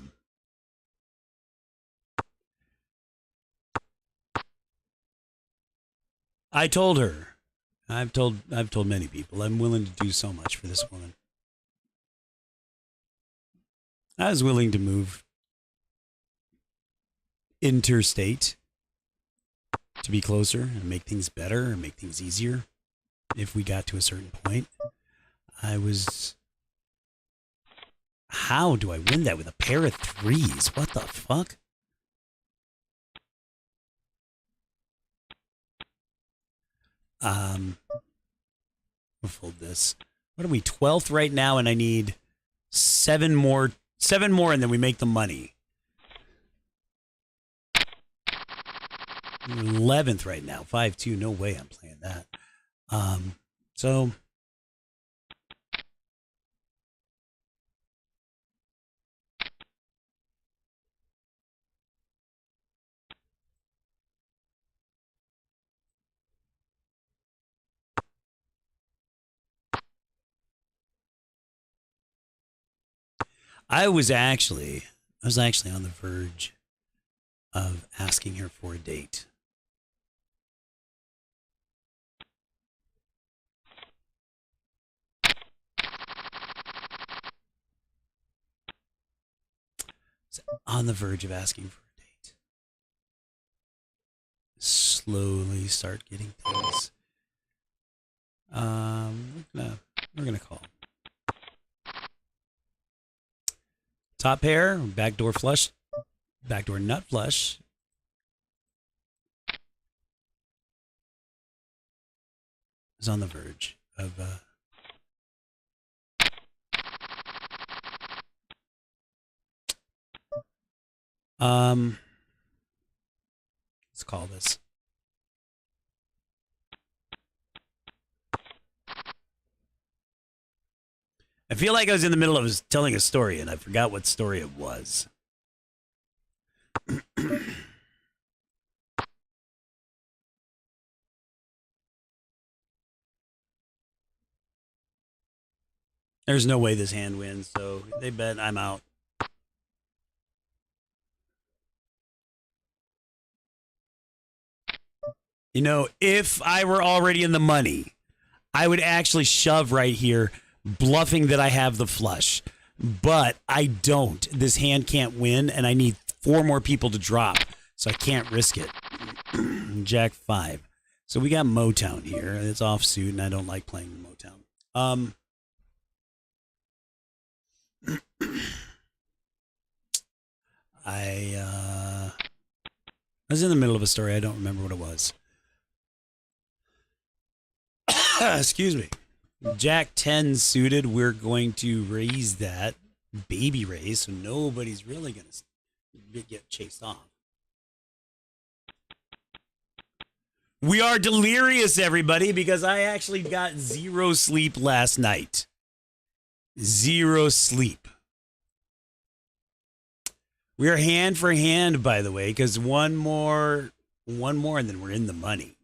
told her. I've told many people. I'm willing to do so much for this woman. I was willing to move interstate to be closer and make things better and make things easier if we got to a certain point. How do I win that with a pair of 3s? What the fuck? We'll fold this. What are we, 12th right now, and I need 7 more, and then we make the money. 11th right now, 5-2. No way I'm playing that. So I was actually on the verge of asking her for a date. On the verge of asking for a date. Slowly start getting things. We're gonna call. Top pair, backdoor flush, backdoor nut flush. Is on the verge of let's call this. I feel like I was in the middle of telling a story and I forgot what story it was. There's no way this hand wins, so they bet I'm out. You know, if I were already in the money, I would actually shove right here, bluffing that I have the flush. But I don't. This hand can't win, and I need 4 more people to drop, so I can't risk it. Jack 5. So we got Motown here. It's offsuit, and I don't like playing Motown. I was in the middle of a story. I don't remember what it was. Excuse me. Jack 10 suited. We're going to raise that. Baby raise, so nobody's really going to get chased off. We are delirious, everybody, because I actually got 0 sleep last night. 0 sleep. We are hand for hand, by the way, because one more, and then we're in the money.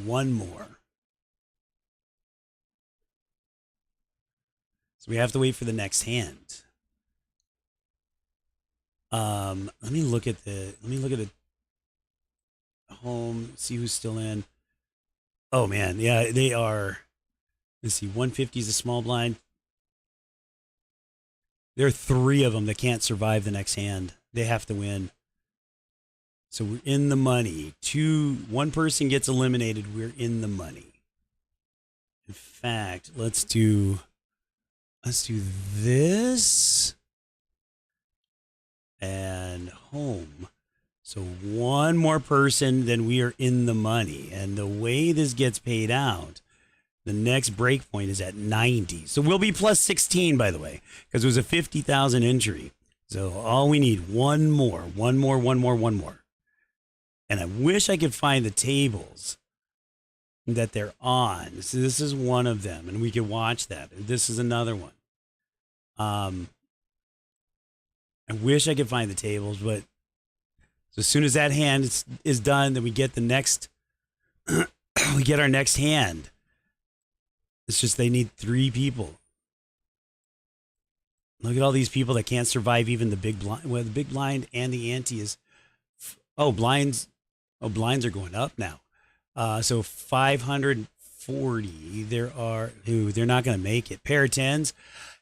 One more. So we have to wait for the next hand. Let me look at the home, see who's still in. Oh man, yeah, they are. Let's see, 150 is a small blind. There are 3 of them that can't survive the next hand. They have to win. So we're in the money. 1 person gets eliminated. We're in the money. In fact, let's do this and home. So 1 more person, then we are in the money. And the way this gets paid out, the next break point is at 90. So we'll be plus 16, by the way, because it was a 50,000 entry. So all we need, one more. And I wish I could find the tables that they're on. So this is one of them, and we could watch that. This is another one. I wish I could find the tables, but so as soon as that hand is done, then we get the next, we get our next hand. It's just they need 3 people. Look at all these people that can't survive even the big blind. Well, the big blind and the ante is, blinds are going up now. So 540. They're not going to make it. Pair of 10s.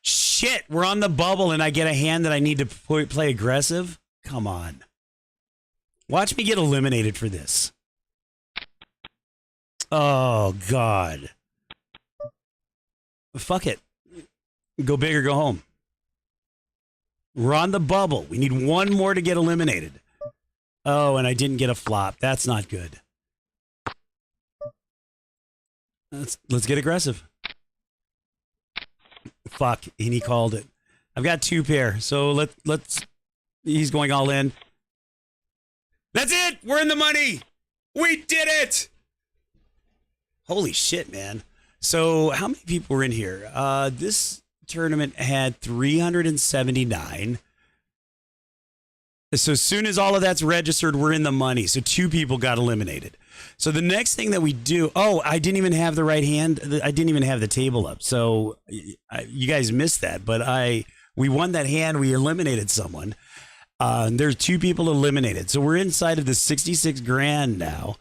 Shit, we're on the bubble and I get a hand that I need to play aggressive. Come on. Watch me get eliminated for this. Oh, God. Fuck it. Go big or go home. We're on the bubble. We need 1 more to get eliminated. Oh, and I didn't get a flop. That's not good. Let's get aggressive. Fuck, and he called it. I've got 2 pair, so let's. He's going all in. That's it. We're in the money. We did it. Holy shit, man. So how many people were in here? This tournament had 379. So as soon as all of that's registered, we're in the money. So 2 people got eliminated. So the next thing that we do, I didn't even have the right hand. I didn't even have the table up. So you guys missed that, but we won that hand. We eliminated someone. There's 2 people eliminated. So we're inside of the 66 grand now.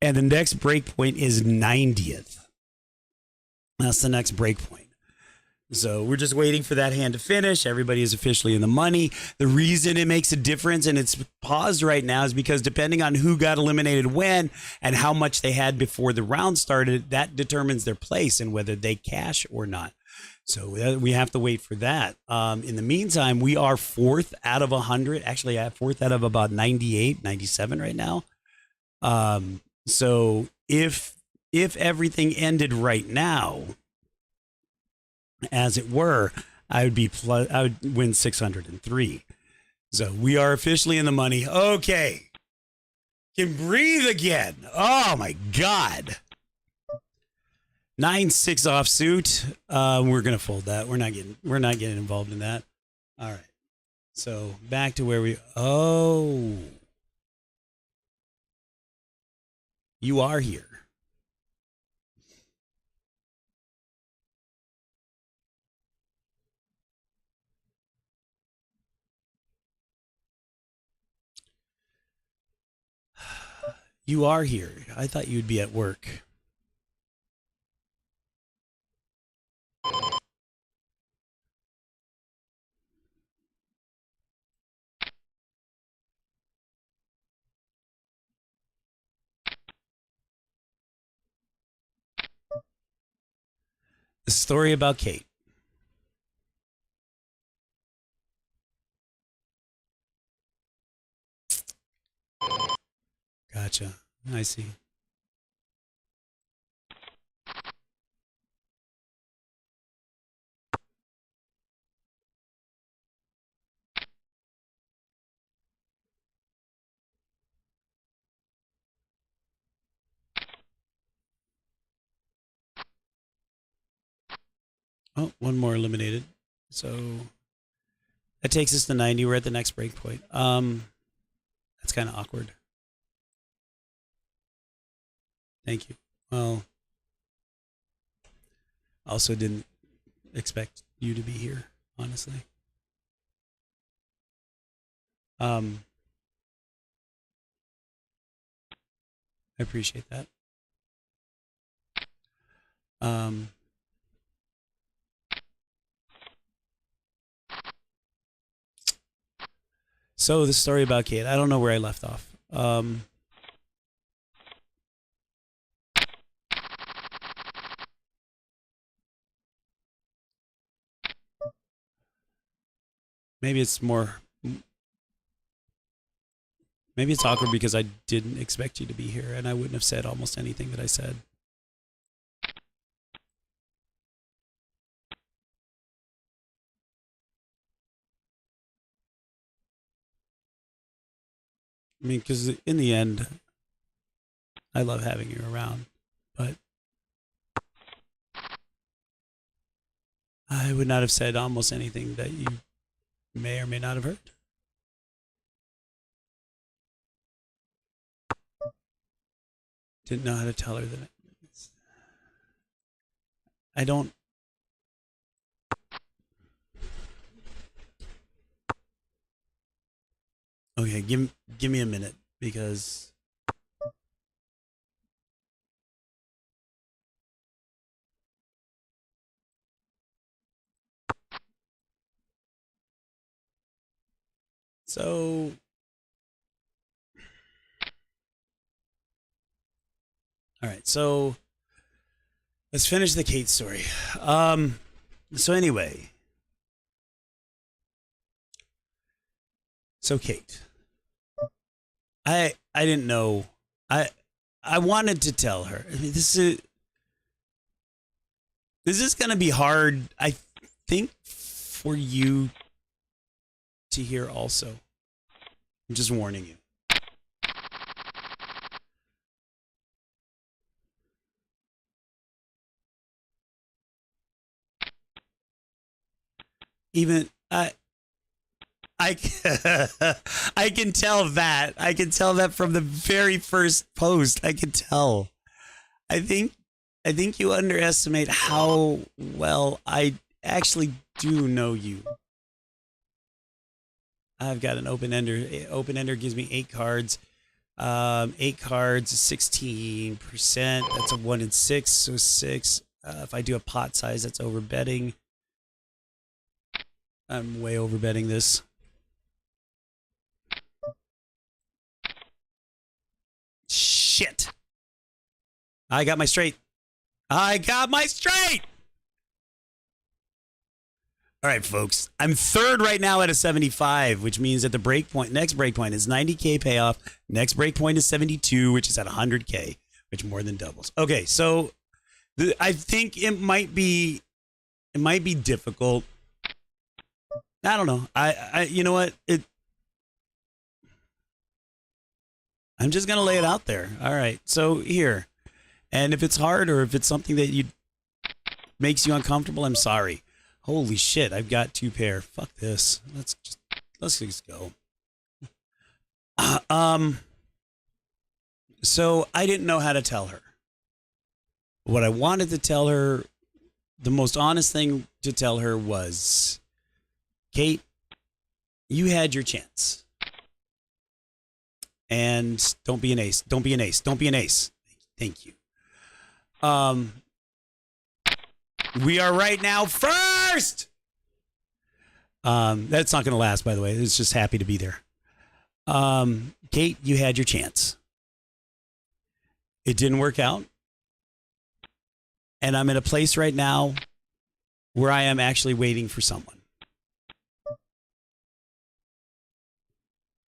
And the next break point is 90th. That's the next break point. So we're just waiting for that hand to finish. Everybody is officially in the money. The reason it makes a difference and it's paused right now is because depending on who got eliminated when and how much they had before the round started, that determines their place and whether they cash or not. So we have to wait for that. In the meantime, we are 4th out of 100. Actually, 4th out of about 98, 97 right now. So if everything ended right now, as it were, I would win 603. So we are officially in the money. Okay. Can breathe again. Oh my God. 9-6 offsuit. We're gonna fold that. We're not getting involved in that. All right. So back to where you are here. You are here. I thought you'd be at work. The story about Kate. Gotcha. I see. Oh, one more eliminated. So that takes us to 90. We're at the next break point. That's kind of awkward. Thank you. Well, also didn't expect you to be here, honestly. I appreciate that. So the story about Kate, I don't know where I left off. Maybe it's awkward because I didn't expect you to be here and I wouldn't have said almost anything that I said. I mean, because in the end, I love having you around, but I would not have said almost anything that you may or may not have heard. Didn't know how to tell her that I don't. Okay, give me a minute because so all right, so let's finish the Kate story. So anyway, so Kate, I didn't know. I wanted to tell her. I mean, this is going to be hard, I think, for you to hear also. I'm just warning you. Even I I can tell that. I can tell that from the very first post. I can tell. I think you underestimate how well I actually do know you. I've got an open ender. Open ender gives me 8 cards. 8 cards, 16%. That's a 1 in 6, so 6. If I do a pot size, that's over betting. I'm way over betting this. Shit. I got my straight. I got my straight. All right, folks. I'm third right now at a 75, which means that the next break point is 90K payoff. Next break point is 72, which is at 100K, which more than doubles. Okay, so I think it might be difficult. I don't know. I you know what? I'm just gonna lay it out there. All right. So here, and if it's hard or if it's something that makes you uncomfortable, I'm sorry. Holy shit! I've got 2 pair. Fuck this. Let's just go. So I didn't know how to tell her. What I wanted to tell her, the most honest thing to tell her was, Kate, you had your chance. And don't be an ace. Don't be an ace. Don't be an ace. Thank you. We are right now first. That's not going to last, by the way. It's just happy to be there. Kate, you had your chance. It didn't work out. And I'm in a place right now where I am actually waiting for someone.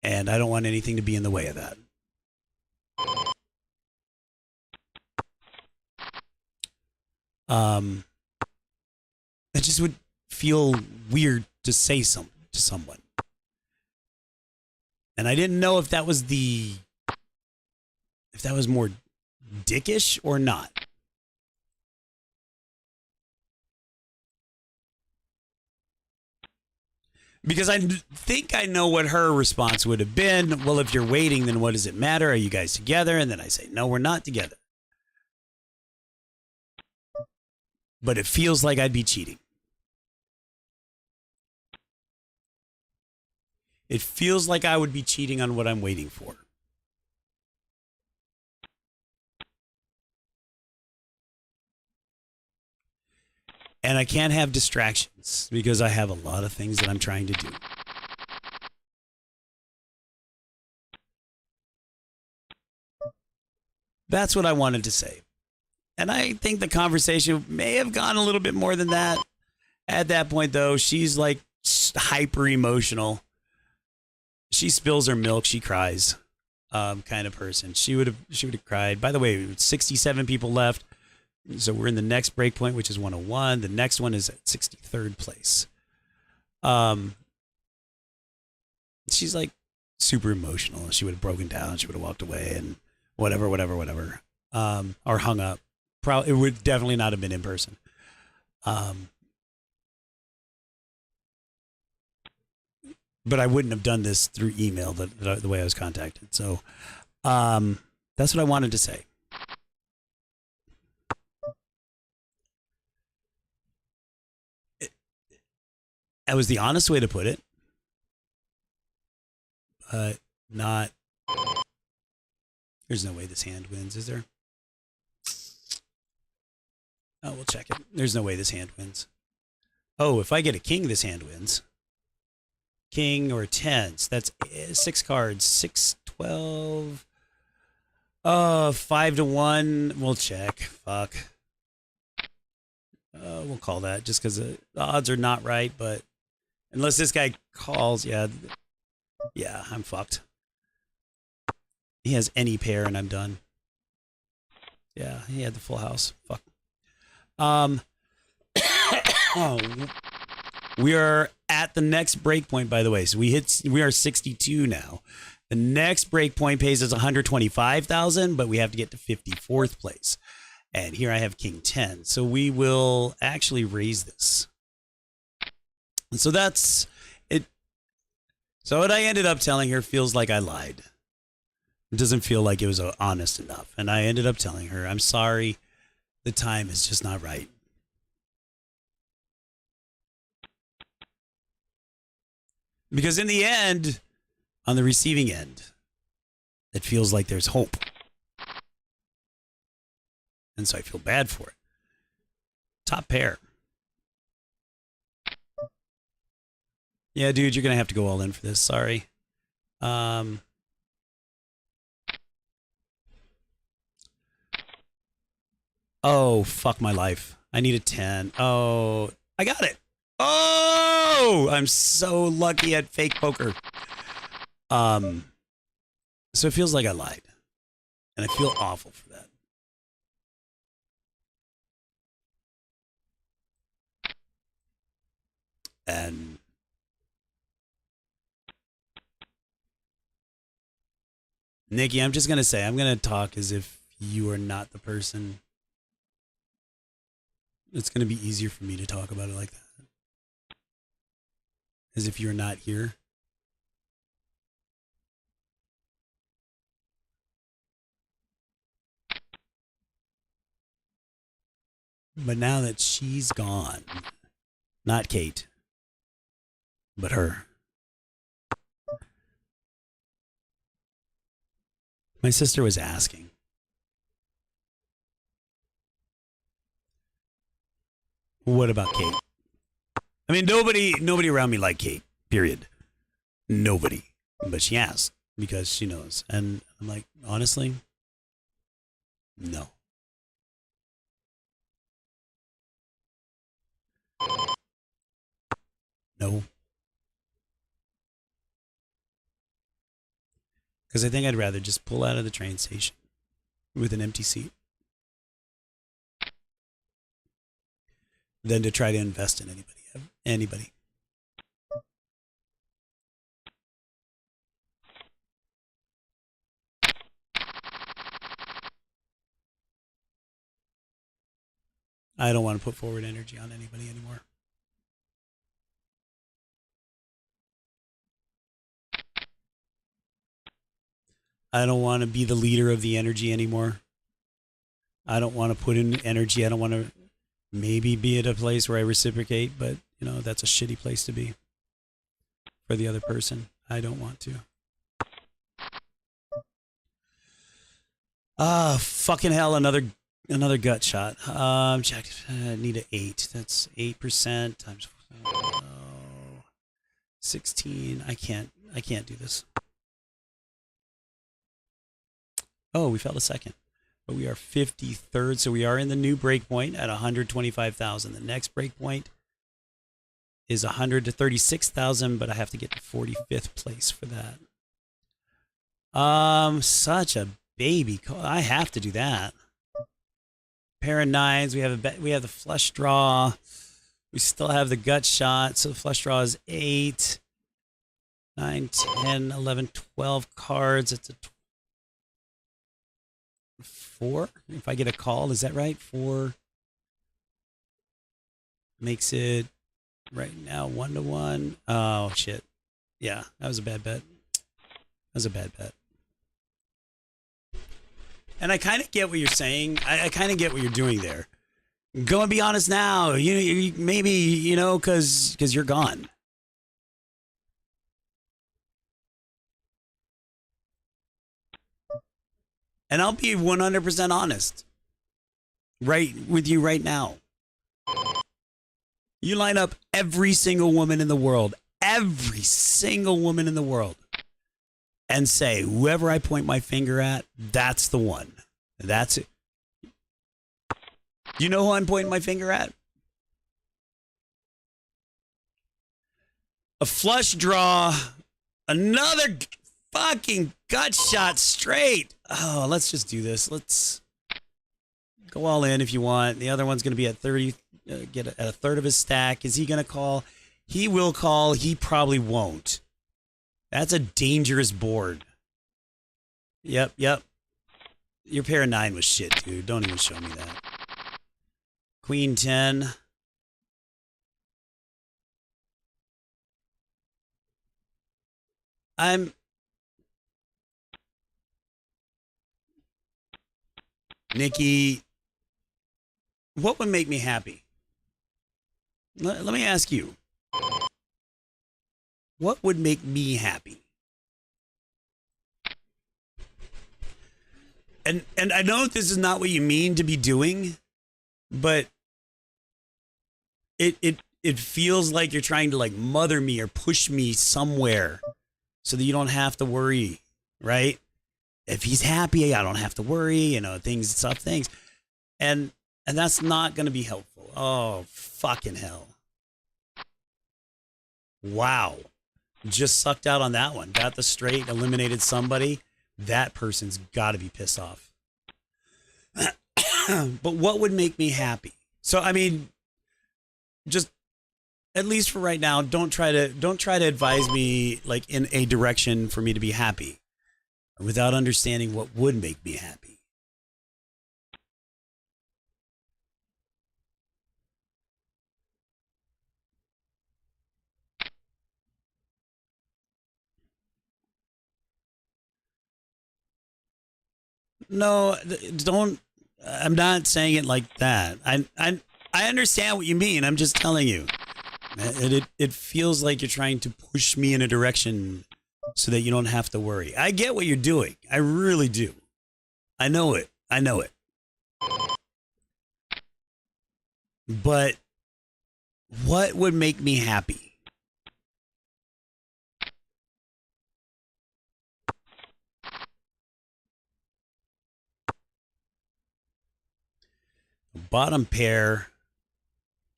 And I don't want anything to be in the way of that. It just would feel weird to say something to someone. And I didn't know if that was more dickish or not. Because I think I know what her response would have been. Well, if you're waiting, then what does it matter? Are you guys together? And then I say, no, we're not together. But it feels like I'd be cheating. It feels like I would be cheating on what I'm waiting for. And I can't have distractions because I have a lot of things that I'm trying to do. That's what I wanted to say. And I think the conversation may have gone a little bit more than that. At that point, though, she's like hyper emotional. She spills her milk, she cries, kind of person. She would have cried. By the way, 67 people left. So we're in the next break point, which is 101. The next one is at 63rd place. She's like super emotional. She would have broken down. She would have walked away and whatever. Or hung up. Probably it would definitely not have been in person. But I wouldn't have done this through email the way I was contacted. So that's what I wanted to say. That was the honest way to put it. But not... There's no way this hand wins, is there? Oh, we'll check it. There's no way this hand wins. Oh, if I get a king, this hand wins. King or tens. That's 6 cards. 6, 12. 5 to 1. We'll check. Fuck. We'll call that just because the odds are not right, but unless this guy calls, yeah, I'm fucked. He has any pair and I'm done. Yeah, he had the full house. Fuck. We are at the next break point, by the way. So we are 62 now. The next break point pays us 125,000, but we have to get to 54th place. And here I have King 10. So we will actually raise this. And so that's it. So what I ended up telling her feels like I lied. It doesn't feel like it was honest enough. And I ended up telling her, I'm sorry, the time is just not right. Because in the end, on the receiving end, it feels like there's hope. And so I feel bad for it. Top pair. Yeah, dude, you're going to have to go all in for this. Sorry. Oh, fuck my life. I need a 10. Oh, I got it. Oh, I'm so lucky at fake poker. So it feels like I lied. And I feel awful for that. And Nikki, I'm just going to say, I'm going to talk as if you are not the person. It's going to be easier for me to talk about it like that. As if you're not here. But now that she's gone, not Kate, but her. My sister was asking. What about Kate? I mean, nobody around me liked Kate, period. Nobody. But she asked because she knows. And I'm like, honestly, no. No. Because I think I'd rather just pull out of the train station with an empty seat than to try to invest in anybody. I don't want to put forward energy on anybody anymore. I don't want to be the leader of the energy anymore. I don't want to put in energy. I don't want to maybe be at a place where I reciprocate, but you know, that's a shitty place to be for the other person. I don't want to. Fucking hell, another gut shot. Check. Need an 8. That's 8% times 16. I can't do this. Oh, we fell a second. But we are 53rd, so we are in the new breakpoint at 125,000. The next breakpoint is 136,000, but I have to get to 45th place for that. Such a baby call. I have to do that. Pair of 9s. We have the flush draw. We still have the gut shot, so the flush draw is 8, 9, 10, 11, 12 cards. It's a 4. If I get a call, is that right? 4 makes it right now 1-1. Oh shit. Yeah, that was a bad bet. And I kind of get what you're saying. I kind of get what you're doing there. Go and be honest now. You maybe, you know, because you're gone. And I'll be 100% honest right with you right now. You line up every single woman in the world, and say, whoever I point my finger at, that's the one. That's it. You know who I'm pointing my finger at? A flush draw, another fucking gut shot straight. Oh, let's just do this. Let's go all in if you want. The other one's going to be at 30, get at a third of his stack. Is he going to call? He will call. He probably won't. That's a dangerous board. Yep. Your pair of 9 was shit, dude. Don't even show me that. Queen 10. Nikki, what would make me happy? Let me ask you. What would make me happy? And I know this is not what you mean to be doing, but it feels like you're trying to like mother me or push me somewhere so that you don't have to worry, right? If he's happy, I don't have to worry, you know, tough things. And that's not going to be helpful. Oh, fucking hell. Wow. Just sucked out on that one. Got the straight, eliminated somebody. That person's got to be pissed off. But what would make me happy? So, I mean, just at least for right now, don't try to advise me like in a direction for me to be happy without understanding what would make me happy. No, don't. I'm not saying it like that. I understand what you mean. I'm just telling you. It feels like you're trying to push me in a direction so that you don't have to worry. I get what you're doing. I really do. I know it. I know it. But what would make me happy? Bottom pair.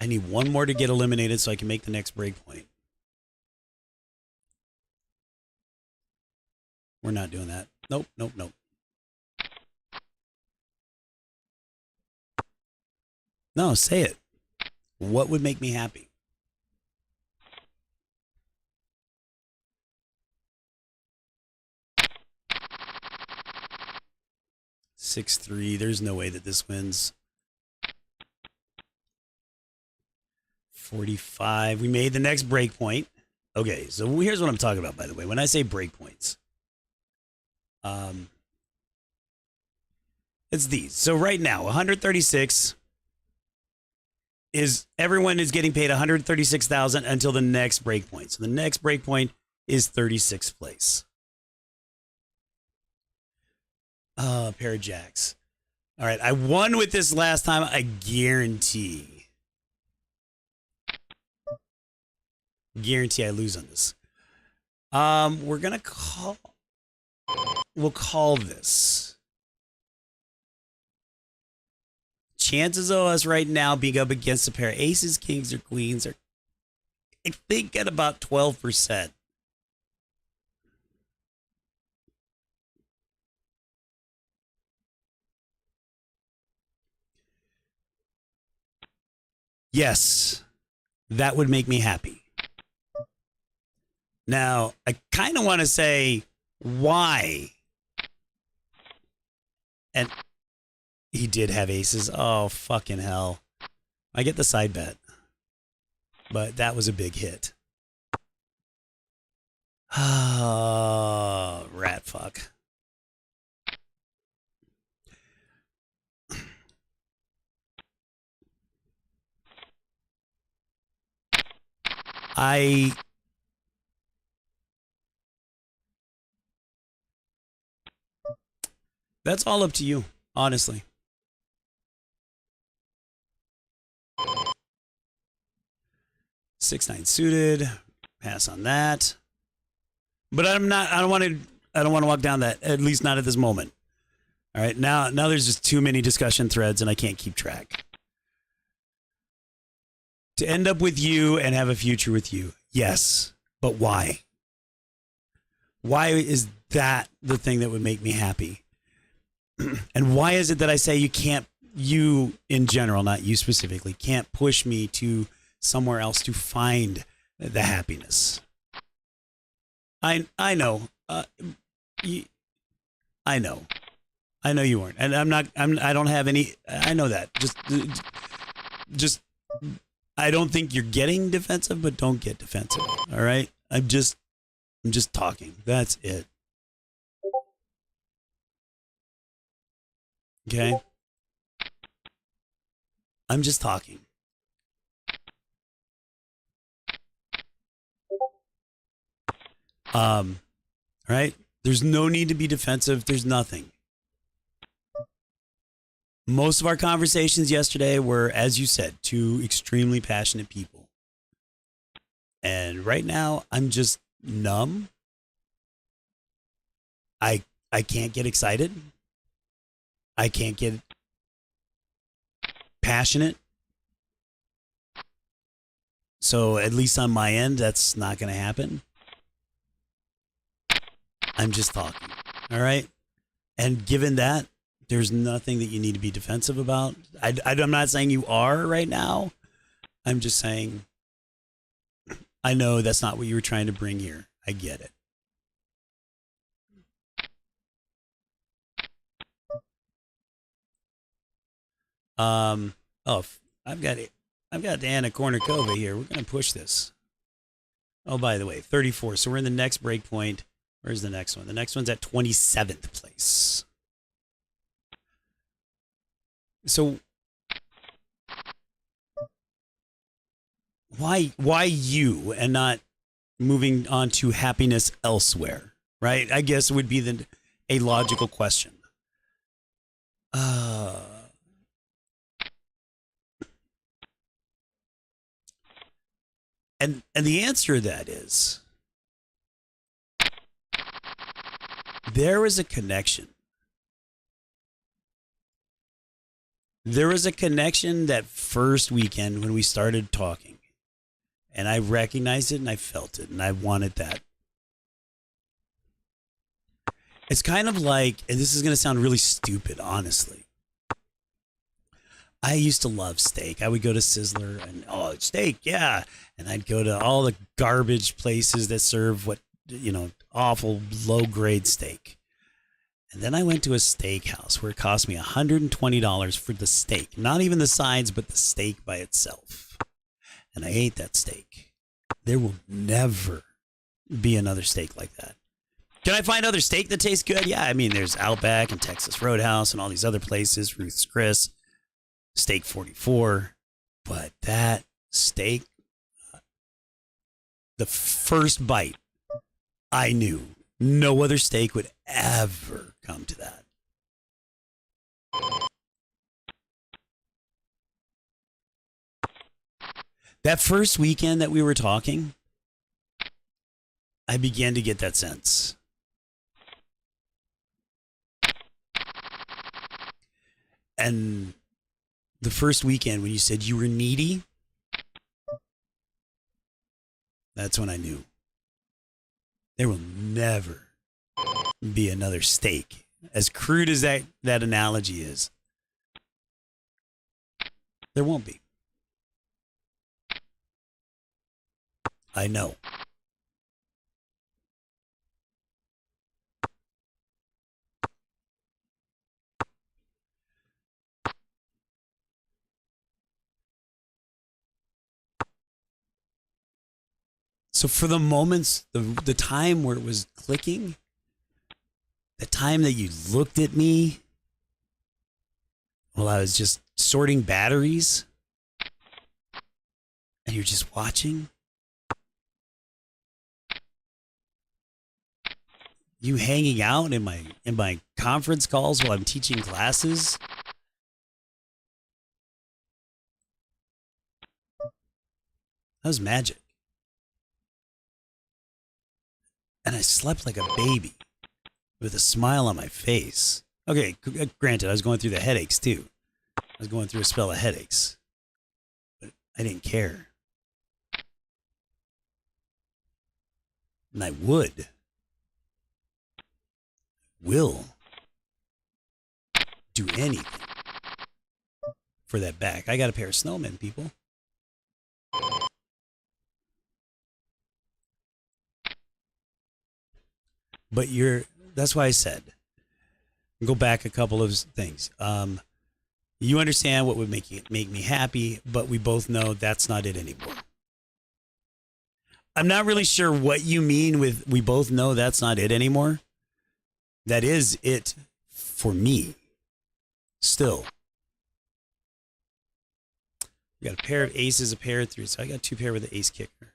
I need one more to get eliminated so I can make the next break point. We're not doing that. Nope, nope, nope. No, say it. What would make me happy? Six, 3. There's no way that this wins. 45. We made the next break point. Okay, so here's what I'm talking about, by the way. When I say break points, it's these. So right now, 136 is everyone is getting paid 136,000 until the next break point. So the next break point is 36th place. Pair of jacks. All right, I won with this last time. I guarantee I lose on this. We're gonna call. We'll call this. Chances of us right now being up against a pair of aces, kings, or queens are, I think, at about 12%. Yes, that would make me happy. Now, I kind of want to say why. And he did have aces. Oh, fucking hell. I get the side bet. But that was a big hit. Oh, rat fuck. That's all up to you, honestly. Six, 9 suited. Pass on that. But I don't want to walk down that, at least not at this moment. All right, now there's just too many discussion threads and I can't keep track. To end up with you and have a future with you. Yes, but why? Why is that the thing that would make me happy? And why is it that I say you in general, not you specifically, can't push me to somewhere else to find the happiness? I know. I know you weren't, and I don't have any. I know that. Just. I don't think you're getting defensive, but don't get defensive. All right. I'm just talking. That's it. Okay. I'm just talking. Right? There's no need to be defensive. There's nothing. Most of our conversations yesterday were, as you said, two extremely passionate people. And right now, I'm just numb. I can't get excited. I can't get passionate. So at least on my end, that's not going to happen. I'm just talking. All right. And given that, there's nothing that you need to be defensive about. I'm not saying you are right now. I'm just saying, I know that's not what you were trying to bring here. I get it. Oh, I've got Anna Kournikova here. We're going to push this. Oh, by the way, 34. So we're in the next break point. Where's the next one? The next one's at 27th place. So why you and not moving on to happiness elsewhere, right? I guess would be a logical question. And the answer to that is there is a connection. There was a connection that first weekend when we started talking, and I recognized it and I felt it and I wanted that. It's kind of like, and this is going to sound really stupid, honestly. I used to love steak. I would go to Sizzler and, oh, steak, yeah. And I'd go to all the garbage places that serve awful low-grade steak. And then I went to a steakhouse where it cost me $120 for the steak. Not even the sides, but the steak by itself. And I ate that steak. There will never be another steak like that. Can I find other steak that tastes good? Yeah, I mean, there's Outback and Texas Roadhouse and all these other places, Ruth's Chris, Steak 44. But that steak, the first bite, I knew no other steak would ever come to that. That first weekend that we were talking, I began to get that sense. And the first weekend when you said you were needy, that's when I knew. There will never be another steak. As crude as that analogy is, there won't be. I know. So for the moments, the time where it was clicking, the time that you looked at me while I was just sorting batteries and you're just watching, you hanging out in my conference calls while I'm teaching classes, that was magic. And I slept like a baby with a smile on my face. Okay, granted, I was going through the headaches too. I was going through a spell of headaches. But I didn't care. And I will do anything for that back. I got a pair of snowmen, people. But that's why I said, go back a couple of things. You understand what would make me happy, but we both know that's not it anymore. I'm not really sure what you mean with we both know that's not it anymore. That is it for me. Still. We got a pair of aces, a pair of threes. So I got two pair with the ace kicker.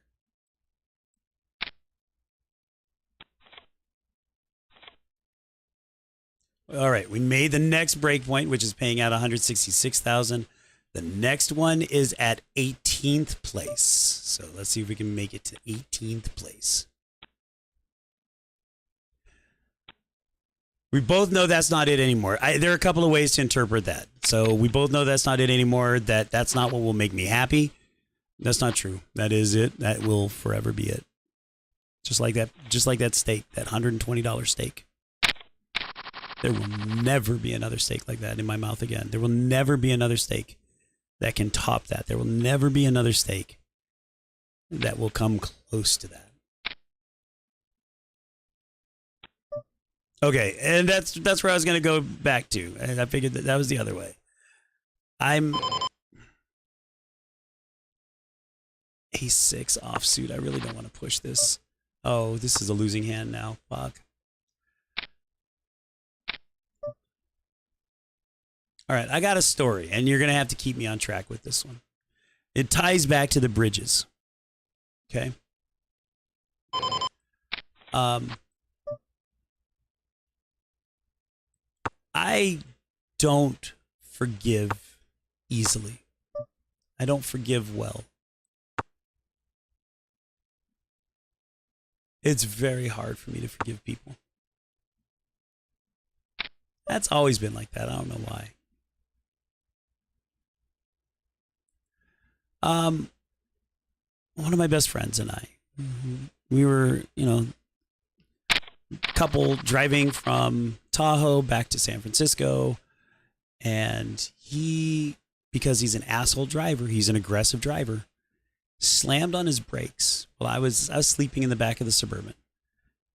All right, we made the next break point, which is paying out $166,000. The next one is at 18th place. So let's see if we can make it to 18th place. We both know that's not it anymore. There are a couple of ways to interpret that. So we both know that's not it anymore, that's not what will make me happy. That's not true. That is it. That will forever be it. Just like that steak, that $120 steak. There will never be another steak like that in my mouth again. There will never be another steak that can top that. There will never be another steak that will come close to that. Okay, and that's where I was going to go back to. I figured that was the other way. I'm Ace-6 offsuit. I really don't want to push this. Oh, this is a losing hand now. Fuck. All right, I got a story, and you're going to have to keep me on track with this one. It ties back to the bridges. Okay? Um, I don't forgive easily. I don't forgive well. It's very hard for me to forgive people. That's always been like that. I don't know why. One of my best friends and I, we were, couple driving from Tahoe back to San Francisco, and he, because he's an asshole driver, he's an aggressive driver, slammed on his brakes while I was sleeping in the back of the Suburban.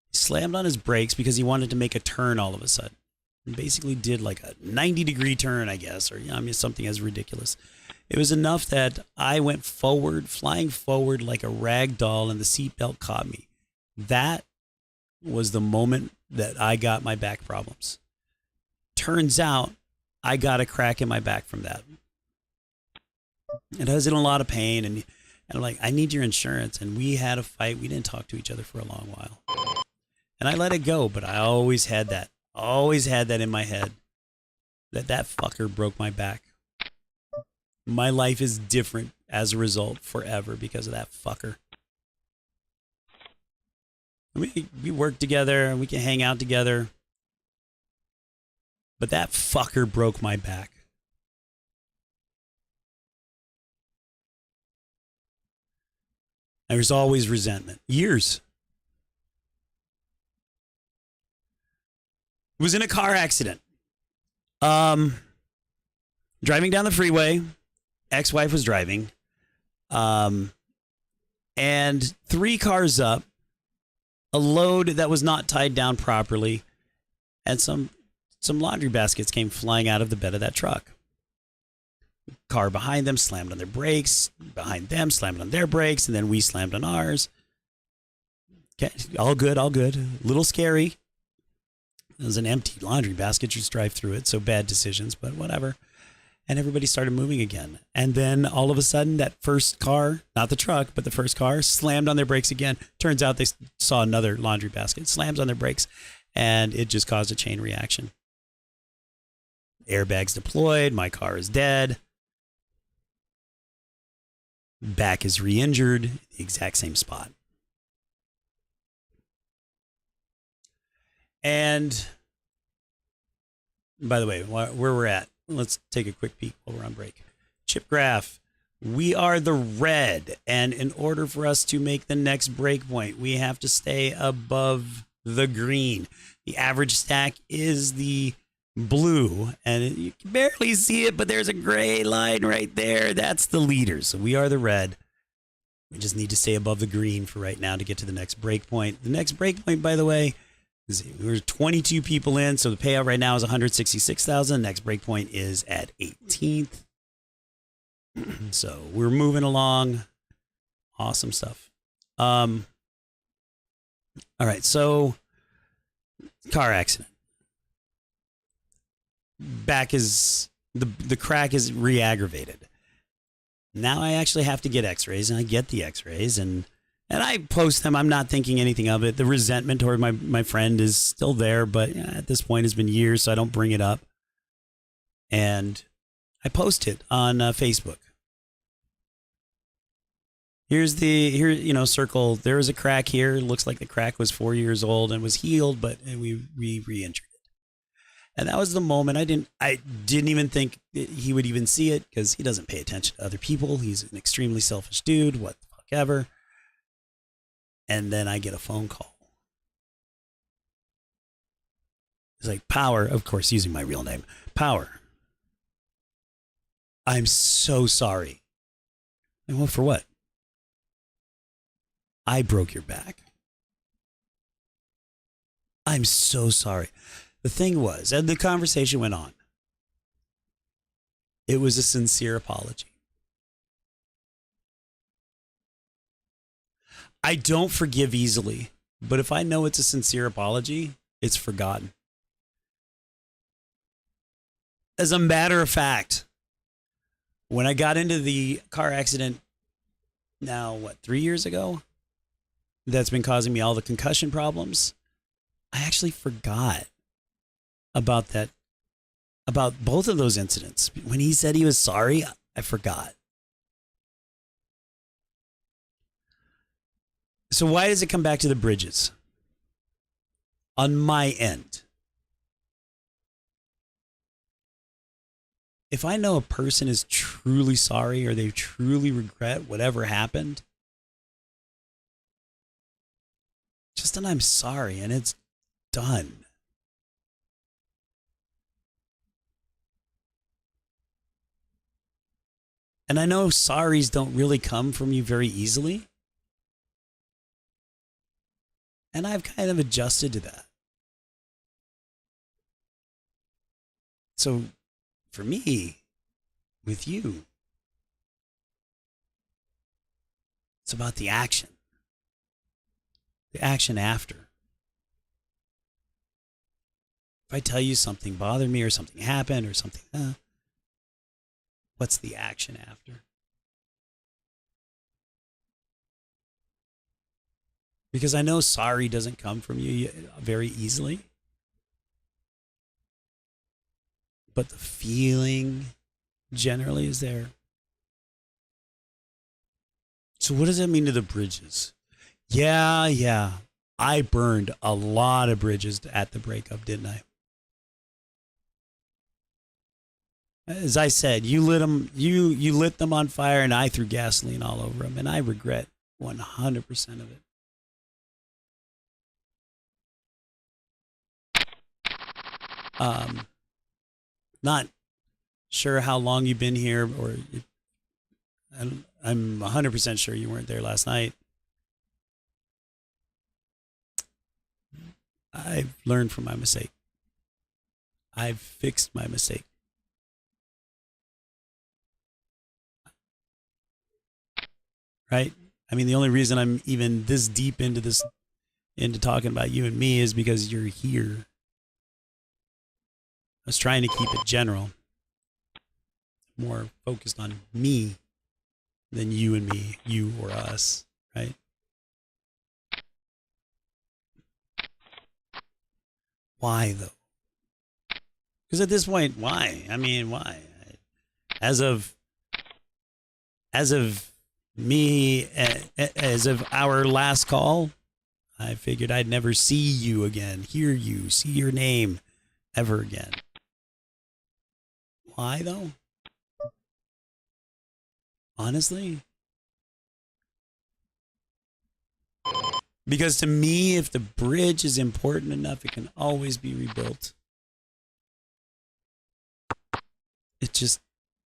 He slammed on his brakes because he wanted to make a turn all of a sudden. And basically did like a 90-degree turn, I guess, or something as ridiculous. It was enough that I went forward, flying forward like a rag doll, and the seatbelt caught me. That was the moment that I got my back problems. Turns out I got a crack in my back from that. And I was in a lot of pain, and I'm like, I need your insurance. And we had a fight. We didn't talk to each other for a long while. And I let it go, but I always had that in my head, that fucker broke my back. My life is different as a result forever because of that fucker. We work together and we can hang out together, but that fucker broke my back. There's always resentment. Years. Was in a car accident. Driving down the freeway. Ex-wife was driving. And 3 cars up. A load that was not tied down properly. And some laundry baskets came flying out of the bed of that truck. Car behind them slammed on their brakes. Behind them slammed on their brakes. And then we slammed on ours. Okay, all good, all good. A little scary. It was an empty laundry basket. Just drive through it. So bad decisions, but whatever. And everybody started moving again. And then all of a sudden, that first car, not the truck, but the first car, slammed on their brakes again. Turns out they saw another laundry basket, slams on their brakes, and it just caused a chain reaction. Airbags deployed. My car is dead. Back is re-injured, the exact same spot. And by the way, where we're at, let's take a quick peek while we're on break. Chip Graph, we are the red. And in order for us to make the next break point, we have to stay above the green. The average stack is the blue. And you can barely see it, but there's a gray line right there. That's the leader. So we are the red. We just need to stay above the green for right now to get to the next break point. The next break point, by the way, we're 22 people in, so the payout right now is 166,000. Next break point is at 18th. So we're moving along. Awesome stuff. All right, so car accident. Back is the crack is re-aggravated. Now I actually have to get x-rays, and I get the x-rays, and I post them. I'm not thinking anything of it. The resentment toward my friend is still there, but at this point it's been years, so I don't bring it up. And I post it on Facebook. Circle. There was a crack here. It looks like the crack was 4 years old and was healed, but we re-injured it. And that was the moment I didn't even think he would even see it, because he doesn't pay attention to other people. He's an extremely selfish dude. What the fuck ever. And then I get a phone call. It's like, Power, of course, using my real name. Power, I'm so sorry. And well, for what? I broke your back. I'm so sorry. The thing was, and the conversation went on, it was a sincere apology. I don't forgive easily, but if I know it's a sincere apology, it's forgotten. As a matter of fact, when I got into the car accident now, 3 years ago? that's been causing me all the concussion problems, I actually forgot about that, about both of those incidents. When he said he was sorry, I forgot. So why does it come back to the bridges? On my end, if I know a person is truly sorry or they truly regret whatever happened, just that I'm sorry and it's done. And I know sorries don't really come from you very easily. And I've kind of adjusted to that. So for me, with you, it's about the action after. If I tell you something bothered me or something happened or something, what's the action after? Because I know sorry doesn't come from you very easily. But the feeling generally is there. So what does that mean to the bridges? Yeah. I burned a lot of bridges at the breakup, didn't I? As I said, you lit them on fire, and I threw gasoline all over them, and I regret 100% of it. Not sure how long you've been here, or I'm 100% sure you weren't there last night. I've learned from my mistake. I've fixed my mistake. Right? I mean, the only reason I'm even this deep into talking about you and me is because you're here. I was trying to keep it general, more focused on me than you and me, you or us, right? Why though? Because at this point, why? I mean, why? As of me, as of our last call, I figured I'd never see you again, hear you, see your name ever again. Why though? Honestly? Because to me, if the bridge is important enough, it can always be rebuilt. It just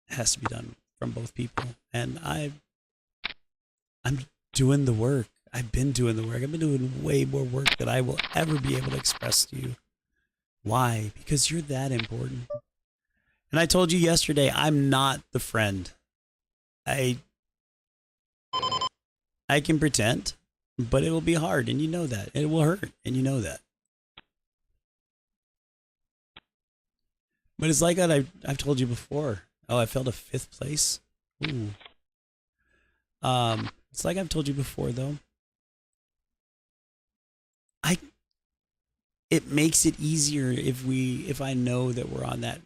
has to be done from both people. And I'm doing the work. I've been doing the work. I've been doing way more work than I will ever be able to express to you. Why? Because you're that important. And I told you yesterday, I'm not the friend. I can pretend, but it will be hard, and you know that. It will hurt, and you know that. But it's like I've told you before. Oh, I felt a 5th place. Ooh. It's like I've told you before, though. It makes it easier if I know that we're on that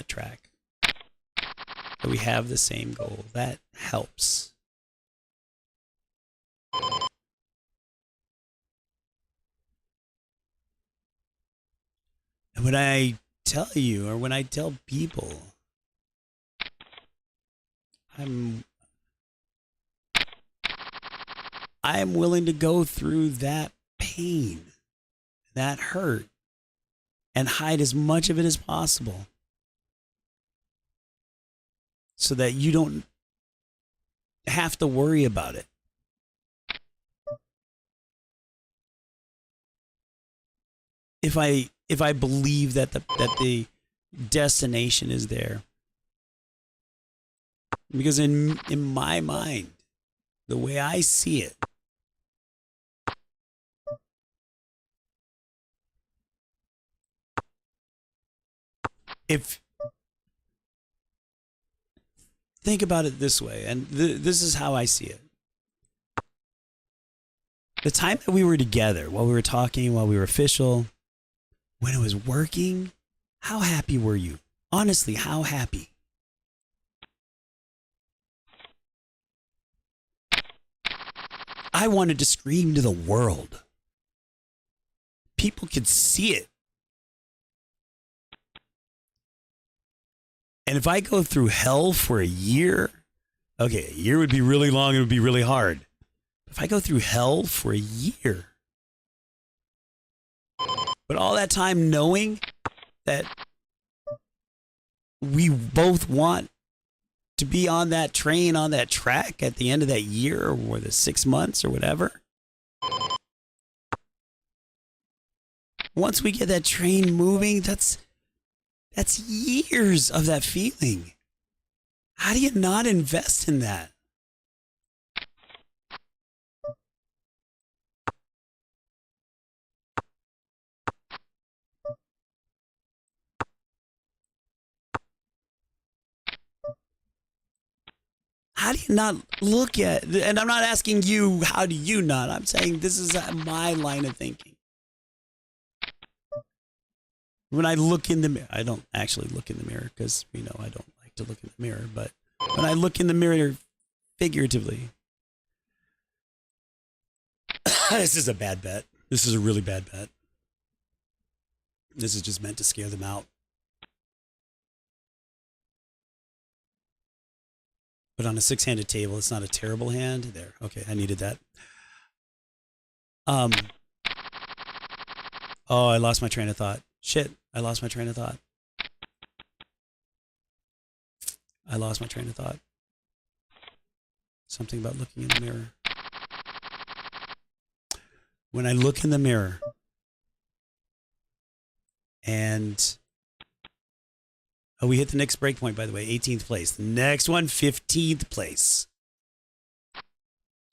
track, that we have the same goal. That helps. And when I tell you, or when I tell people, I'm willing to go through that pain, that hurt, and hide as much of it as possible so that you don't have to worry about it. If I believe that the destination is there. Because in my mind, the way I see it, think about it this way, and this is how I see it. The time that we were together, while we were talking, while we were official, when it was working, how happy were you? Honestly, how happy? I wanted to scream to the world. People could see it. And if I go through hell for a year, okay, a year would be really long, it would be really hard. If I go through hell for a year, but all that time knowing that we both want to be on that train, on that track at the end of that year or the 6 months or whatever. Once we get that train moving, that's years of that feeling. How do you not invest in that? How do you not look at, and I'm not asking you, how do you not? I'm saying this is my line of thinking. When I look in the mirror, I don't actually look in the mirror because, I don't like to look in the mirror, but when I look in the mirror figuratively, this is a bad bet. This is a really bad bet. This is just meant to scare them out. But on a 6-handed table, it's not a terrible hand. There. Okay, I needed that. Oh, I lost my train of thought. Shit, I lost my train of thought. I lost my train of thought. Something about looking in the mirror. When I look in the mirror and we hit the next breakpoint, by the way, 18th place. The next one, 15th place.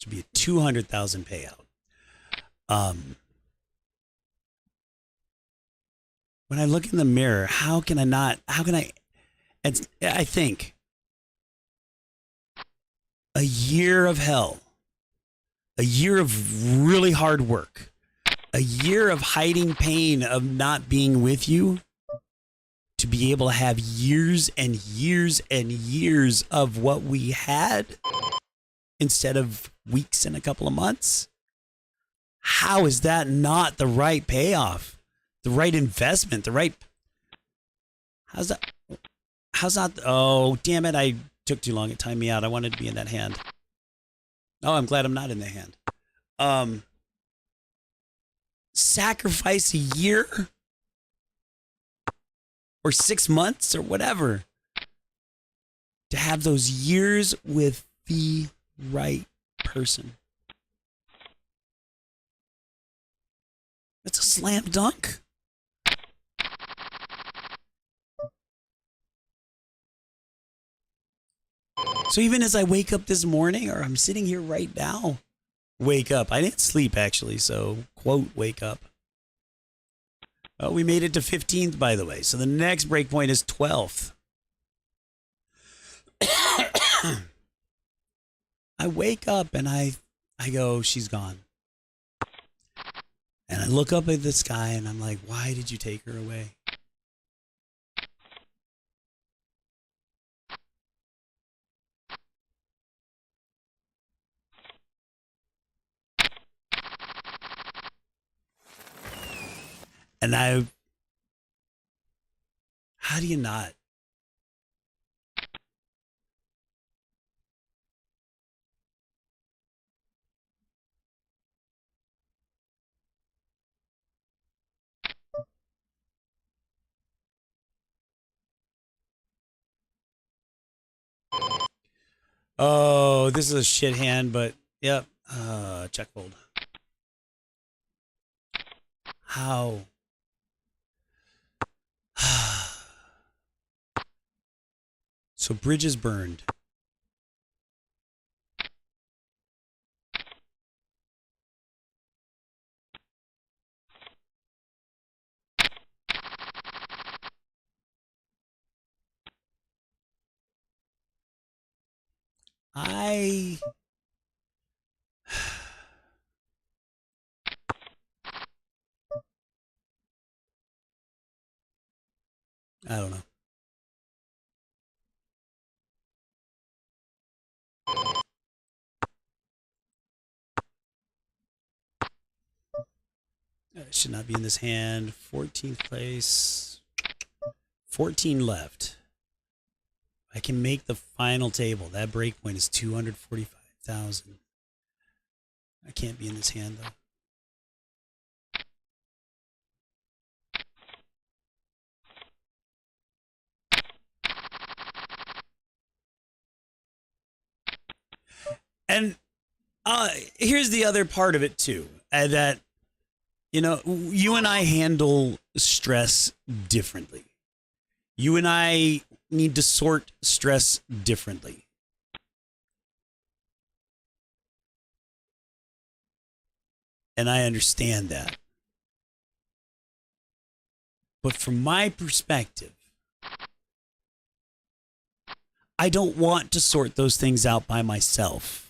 Should be a 200,000 payout. When I look in the mirror, how can I, I think a year of hell, a year of really hard work, a year of hiding pain of not being with you, to be able to have years and years and years of what we had instead of weeks and a couple of months. How is that not the right payoff? The right investment, how's that? Oh, damn it. I took too long. It timed me out. I wanted to be in that hand. Oh, I'm glad I'm not in the hand. Sacrifice a year or 6 months or whatever to have those years with the right person. That's a slam dunk. So even as I wake up this morning, or I'm sitting here right now, wake up. I didn't sleep actually, so quote, wake up. Oh, we made it to 15th, by the way. So the next breakpoint is 12th. I wake up and I go, she's gone. And I look up at the sky and I'm like, why did you take her away? And how do you not? Oh, this is a shit hand, but yep. Check fold. How? So bridges burned. I don't know. Should not be in this hand. 14th place. 14 left. I can make the final table. That break point is 245,000. I can't be in this hand, though. And here's the other part of it, too. That, you know, you and I handle stress differently. You and I need to sort stress differently. And I understand that. But from my perspective, I don't want to sort those things out by myself.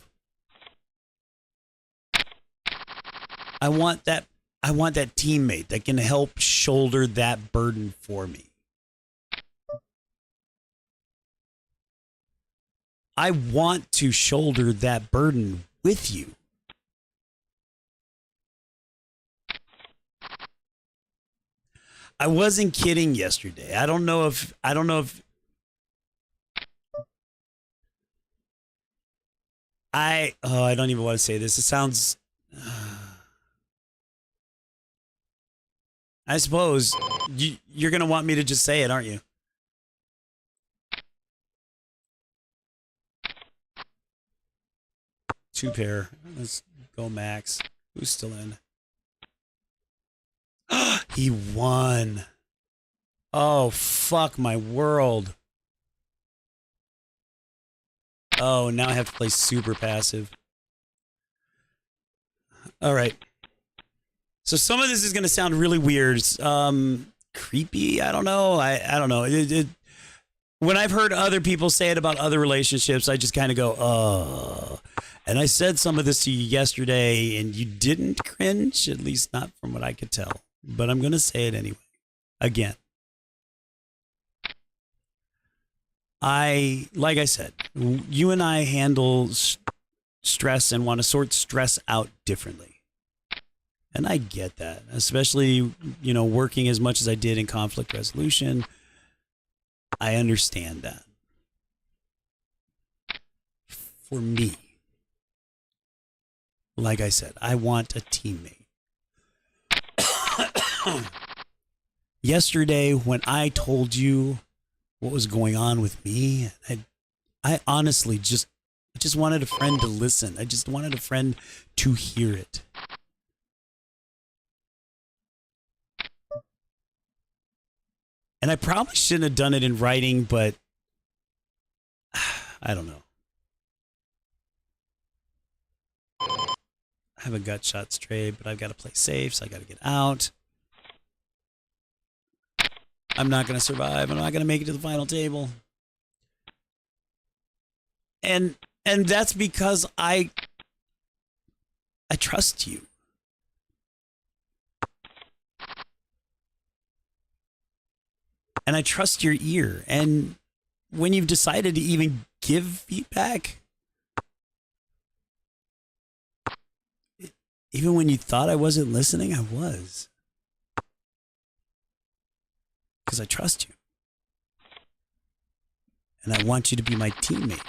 I want that teammate that can help shoulder that burden for me. I want to shoulder that burden with you. I wasn't kidding yesterday. I don't know if I don't even want to say this. It sounds I suppose you're going to want me to just say it, aren't you? Two pair. Let's go max. Who's still in? He won. Oh, fuck my world. Oh, now I have to play super passive. All right. So some of this is going to sound really weird. Creepy? I don't know. I don't know. When I've heard other people say it about other relationships, I just kind of go, oh. And I said some of this to you yesterday, and you didn't cringe, at least not from what I could tell. But I'm going to say it anyway. Again. Like I said, you and I handle stress and want to sort stress out differently. And I get that, especially, you know, working as much as I did in conflict resolution. I understand that. For me, like I said, I want a teammate. Yesterday, when I told you what was going on with me, I honestly just wanted a friend to listen. I just wanted a friend to hear it. And I probably shouldn't have done it in writing, but I don't know. I have a gut shot straight, but I've got to play safe, so I got to get out. I'm not going to survive. I'm not going to make it to the final table. And that's because I trust you. And I trust your ear. And when you've decided to even give feedback, even when you thought I wasn't listening, I was. Because I trust you. And I want you to be my teammate.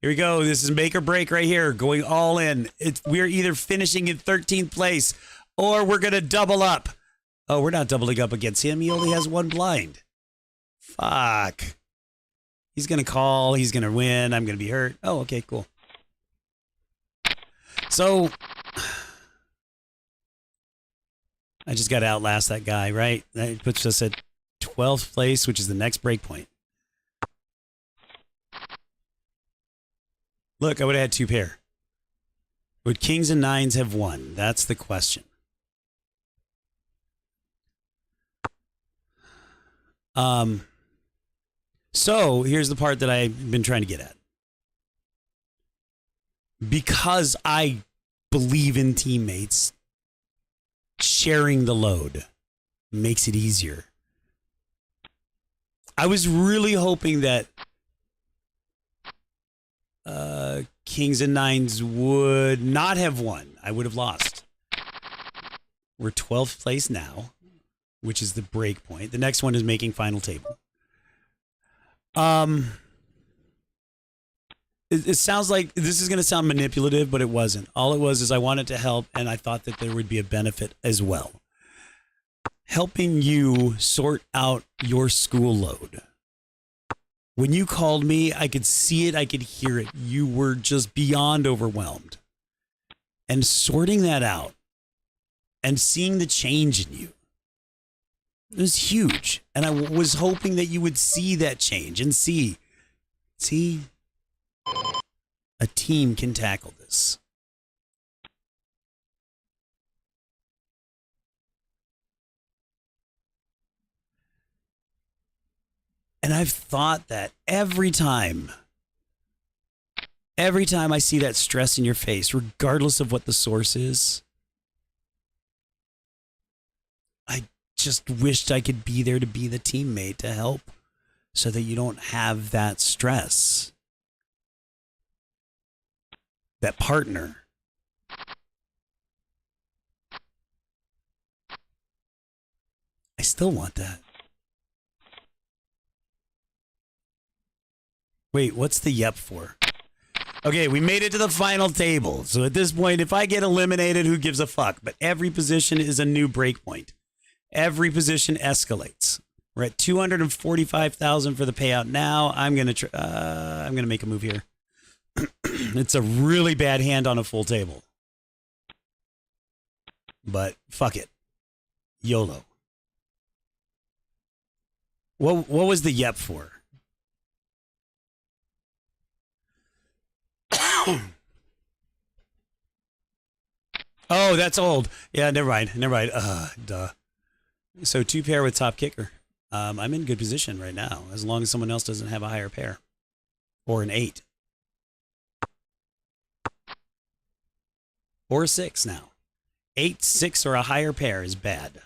Here we go. This is make or break right here. Going all in. We're either finishing in 13th place or we're going to double up. Oh, we're not doubling up against him. He only has one blind. Fuck. He's going to call. He's going to win. I'm going to be hurt. Oh, okay, cool. So, I just got to outlast that guy, right? That puts us at 12th place, which is the next break point. Look, I would have had two pair. Would kings and nines have won? That's the question. So here's the part that I've been trying to get at. Because I believe in teammates sharing the load. makes it easier. I was really hoping that Kings and Nines would not have won. I would have lost. We're 12th place now, which is the break point. The next one is making final table. It sounds like this is going to sound manipulative, but it wasn't. All it was is I wanted to help, and I thought that there would be a benefit as well. Helping you sort out your school load. When you called me, I could see it, I could hear it. You were just beyond overwhelmed. And sorting that out and seeing the change in you, it was huge. And I was hoping that you would see that change and see, a team can tackle this. And I've thought that every time I see that stress in your face, regardless of what the source is, I just wished I could be there to be the teammate to help so that you don't have that stress. That partner. I still want that. Wait, what's the yep for? Okay, we made it to the final table. So at this point, if I get eliminated, who gives a fuck? But every position is a new break point. Every position escalates. We're at 245,000 for the payout now. I'm gonna make a move here. It's a really bad hand on a full table. But fuck it. YOLO. What was the yep for? Oh, that's old. Yeah, never mind. Duh. So 2 pair with top kicker. I'm in good position right now, as long as someone else doesn't have a higher pair. Or an 8. Or a 6 now. 8, 6, or a higher pair is bad.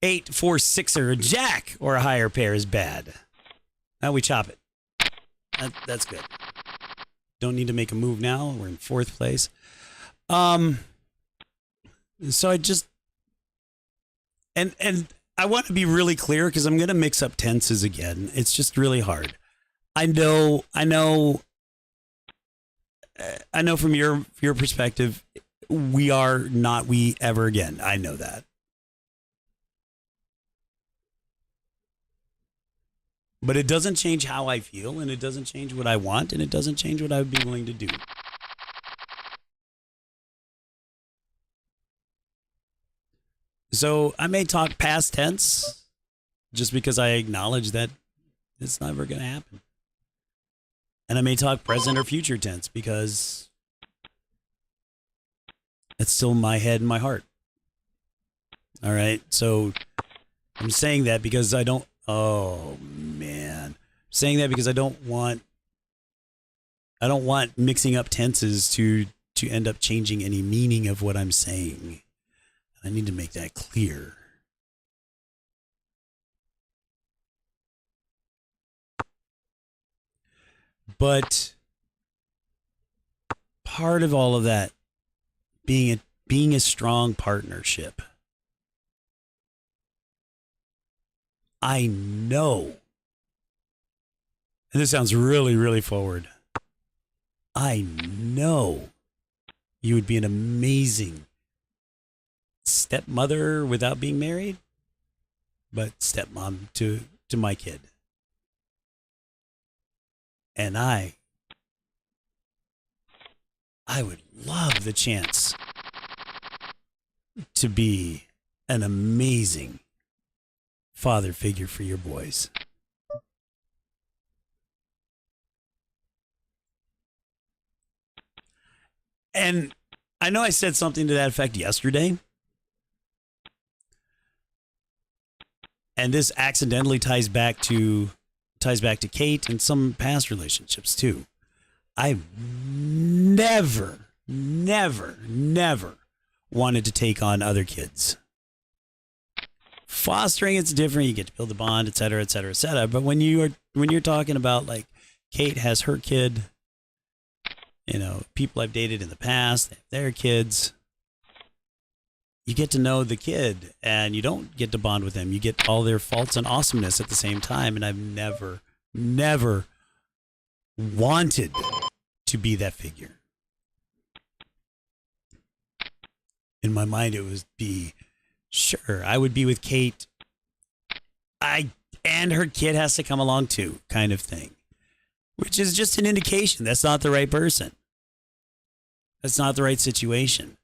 8, 4, 6, or a jack or a higher pair is bad. Now we chop it. That's good. Don't need to make a move now. We're in 4th place. So I just and I want to be really clear because I'm going to mix up tenses again. It's just really hard. I know from your perspective, we are not we ever again. I know that. But it doesn't change how I feel, and it doesn't change what I want, and it doesn't change what I would be willing to do. So I may talk past tense just because I acknowledge that it's never going to happen. And I may talk present or future tense because it's still my head and my heart. All right. So I'm saying that because I don't. Oh man, I'm saying that because I don't want mixing up tenses to end up changing any meaning of what I'm saying. I need to make that clear. But part of all of that being a strong partnership, I know, and this sounds really, really forward, I know you would be an amazing stepmother without being married, but stepmom to my kid. And I would love the chance to be an amazing father figure for your boys. And I know I said something to that effect yesterday. And this accidentally ties back to Kate and some past relationships too. I've never wanted to take on other kids. Fostering, it's different. You get to build a bond, et cetera, et cetera, et cetera. But when you're talking about, like, Kate has her kid, people I've dated in the past, they have their kids. You get to know the kid, and you don't get to bond with them. You get all their faults and awesomeness at the same time. And I've never wanted to be that figure. In my mind, it would be, sure, I would be with Kate. And her kid has to come along too, kind of thing. Which is just an indication that's not the right person. That's not the right situation.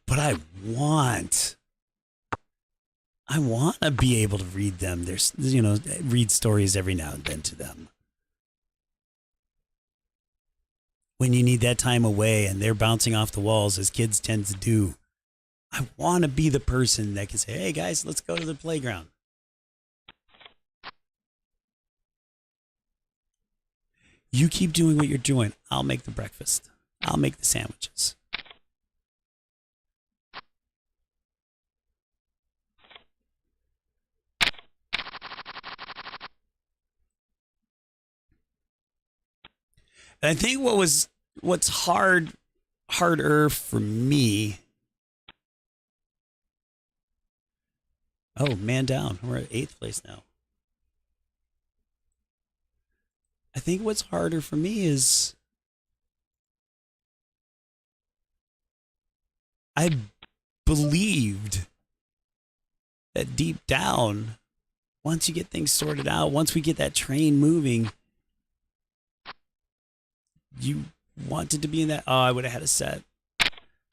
But I want to be able to read them. There's, read stories every now and then to them. When you need that time away and they're bouncing off the walls as kids tend to do, I want to be the person that can say, hey guys, let's go to the playground. You keep doing what you're doing. I'll make the breakfast. I'll make the sandwiches. And I think what's harder for me. Oh, man down. We're at 8th place now. I think what's harder for me is I believed that deep down, once you get things sorted out, once we get that train moving, you wanted to be in that. Oh, I would have had a set.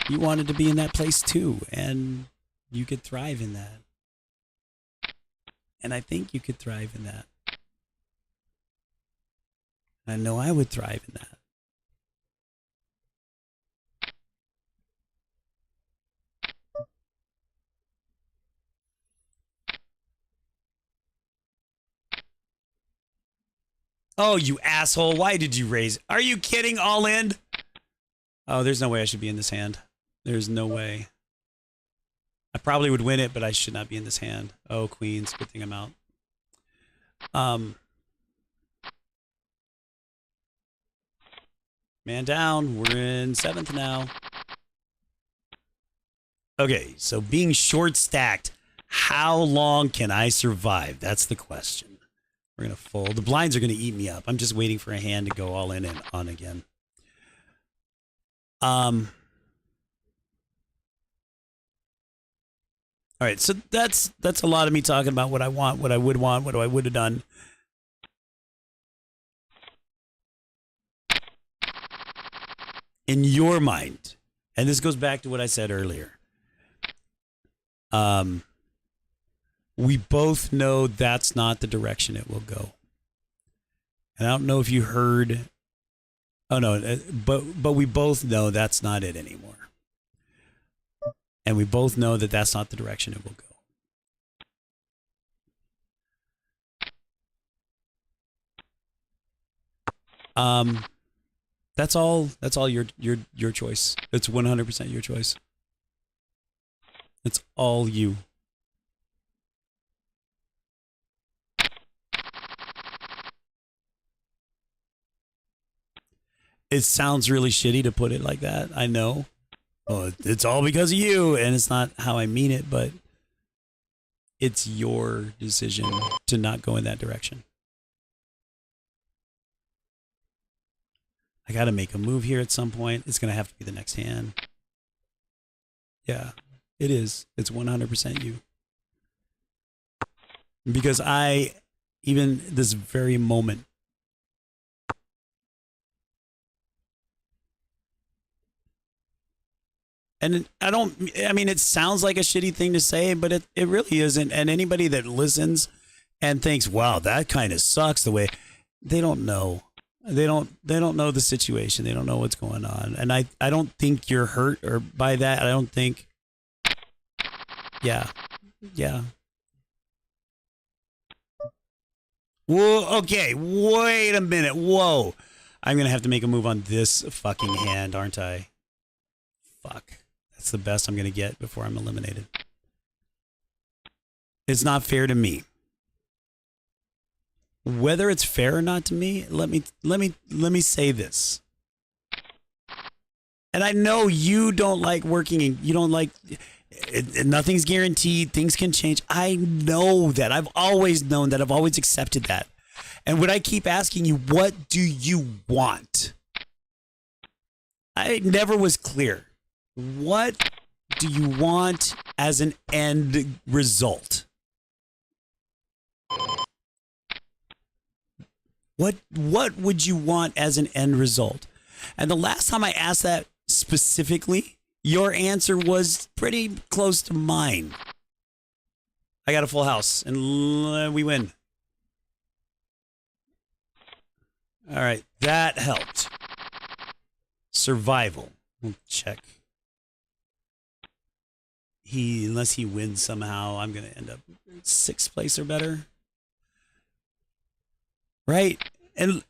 You wanted to be in that place too, and you could thrive in that. And I think you could thrive in that. I know I would thrive in that. Oh, you asshole. Why did you raise? Are you kidding? All in? Oh, there's no way I should be in this hand. There's no way. I probably would win it, but I should not be in this hand. Oh, queens. Good thing I'm out. Man down. We're in 7th now. Okay, so being short stacked, how long can I survive? That's the question. We're going to fold. The blinds are going to eat me up. I'm just waiting for a hand to go all in and on again. All right, so that's a lot of me talking about what I want, what I would want, what I would have done. In your mind, and this goes back to what I said earlier, we both know that's not the direction it will go. And I don't know if you heard. Oh no, but we both know that's not it anymore. And we both know that that's not the direction it will go. That's all your choice. It's 100% your choice. It's all you. It sounds really shitty to put it like that. I know. Oh, it's all because of you, and it's not how I mean it, but it's your decision to not go in that direction. I got to make a move here at some point. It's going to have to be the next hand. Yeah, it is. It's 100% you. Because even this very moment, and it sounds like a shitty thing to say, but it really isn't. And anybody that listens and thinks, wow, that kind of sucks the way, they don't know. They don't know the situation. They don't know what's going on. And I don't think you're hurt or by that. I don't think. Yeah. Whoa, okay, wait a minute. Whoa. I'm going to have to make a move on this fucking hand, aren't I? Fuck. That's the best I'm going to get before I'm eliminated. It's not fair to me. Whether it's fair or not to me, let me say this. And I know you don't like working and you don't like nothing's guaranteed, things can change. I know that. I've always known that. I've always accepted that. And when I keep asking you, what do you want? I never was clear. What do you want as an end result? What would you want as an end result? And the last time I asked that specifically, your answer was pretty close to mine. I got a full house and we win. All right, that helped. Survival. We'll check. Unless he wins somehow, I'm going to end up 6th place or better. Right? And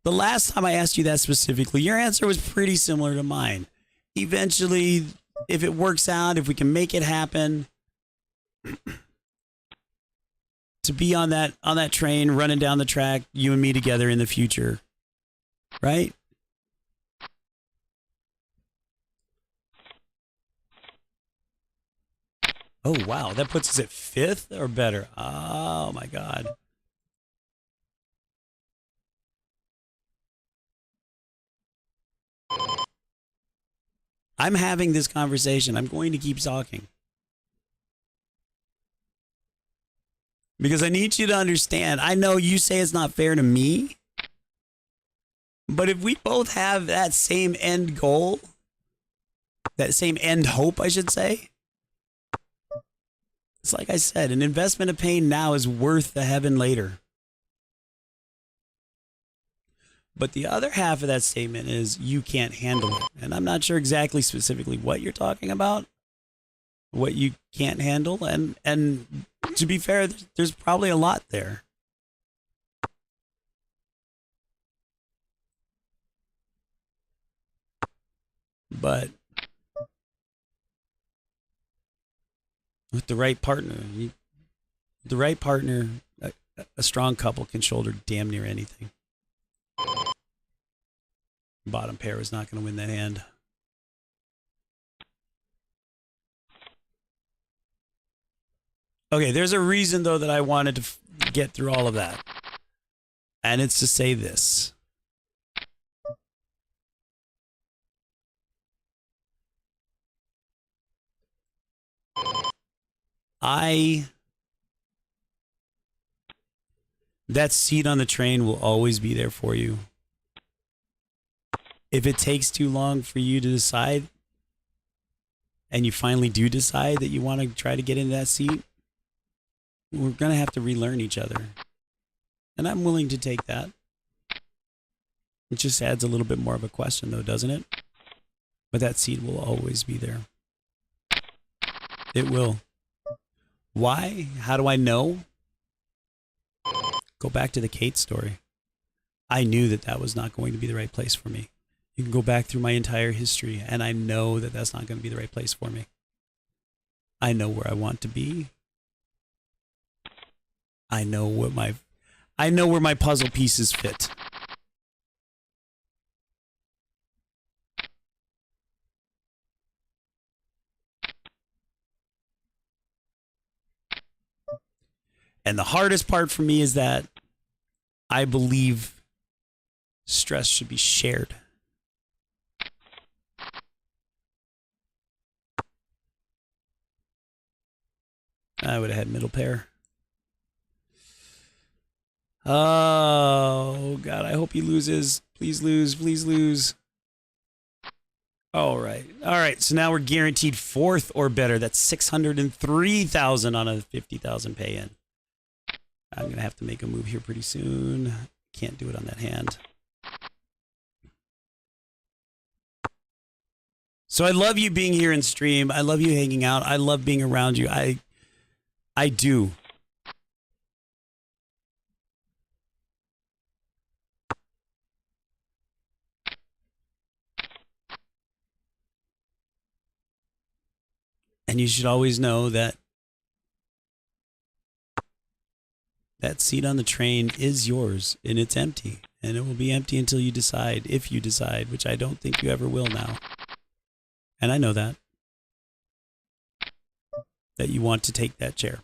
the last time I asked you that specifically, your answer was pretty similar to mine. Eventually, if it works out, if we can make it happen, to be on that train running down the track, you and me together in the future. Right? Oh, wow. That puts us at 5th or better. Oh, my God. I'm having this conversation. I'm going to keep talking. Because I need you to understand. I know you say it's not fair to me. But if we both have that same end goal, that same end hope, I should say. It's like I said, an investment of pain now is worth the heaven later. But the other half of that statement is you can't handle it. And I'm not sure exactly specifically what you're talking about, what you can't handle. And to be fair, there's probably a lot there. But with the right partner, a strong couple can shoulder damn near anything. Bottom pair was not going to win that hand. Okay, there's a reason, though, that I wanted to get through all of that. And it's to say this. That seat on the train will always be there for you. If it takes too long for you to decide, and you finally do decide that you want to try to get into that seat, we're going to have to relearn each other. And I'm willing to take that. It just adds a little bit more of a question, though, doesn't it? But that seat will always be there. It will. Why? How do I know? Go back to the Kate story. I knew that that was not going to be the right place for me. You can go back through my entire history, and I know that that's not going to be the right place for me. I know where I want to be. I know where my puzzle pieces fit. And the hardest part for me is that I believe stress should be shared. I would have had middle pair. Oh, God, I hope he loses. Please lose. Please lose. All right. All right. So now we're guaranteed 4th or better. That's 603,000 on a 50,000 pay in. I'm going to have to make a move here pretty soon. Can't do it on that hand. So I love you being here in stream. I love you hanging out. I love being around you. I do. And you should always know that that seat on the train is yours and it's empty. And it will be empty until you decide, if you decide, which I don't think you ever will now. And I know that you want to take that chair.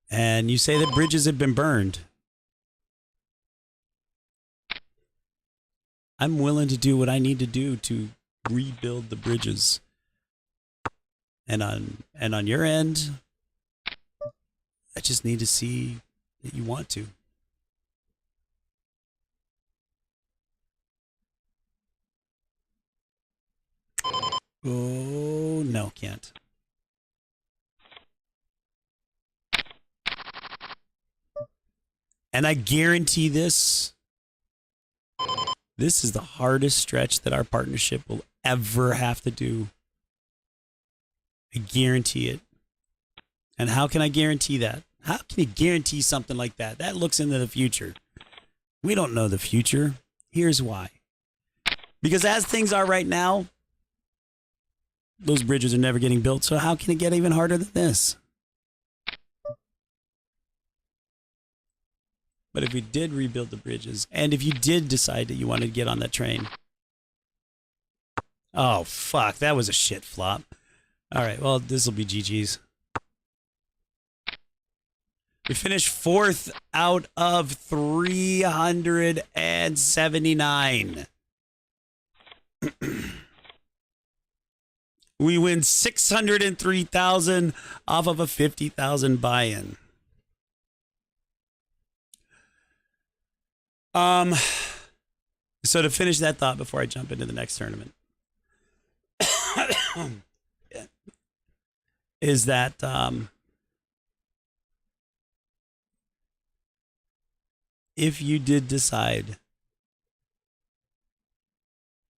And you say that bridges have been burned. I'm willing to do what I need to do to rebuild the bridges. And on your end, I just need to see that you want to. Oh, no, can't. And I guarantee this is the hardest stretch that our partnership will ever have to do. I guarantee it. And how can I guarantee that? How can you guarantee something like that? That looks into the future. We don't know the future. Here's why. Because as things are right now, those bridges are never getting built. So how can it get even harder than this? But if we did rebuild the bridges, and if you did decide that you wanted to get on that train. Oh, fuck. That was a shit flop. All right. Well, this will be GG's. We finished 4th out of 379. We win 603,000 off of a 50,000 buy-in. So to finish that thought before I jump into the next tournament, is that if you did decide,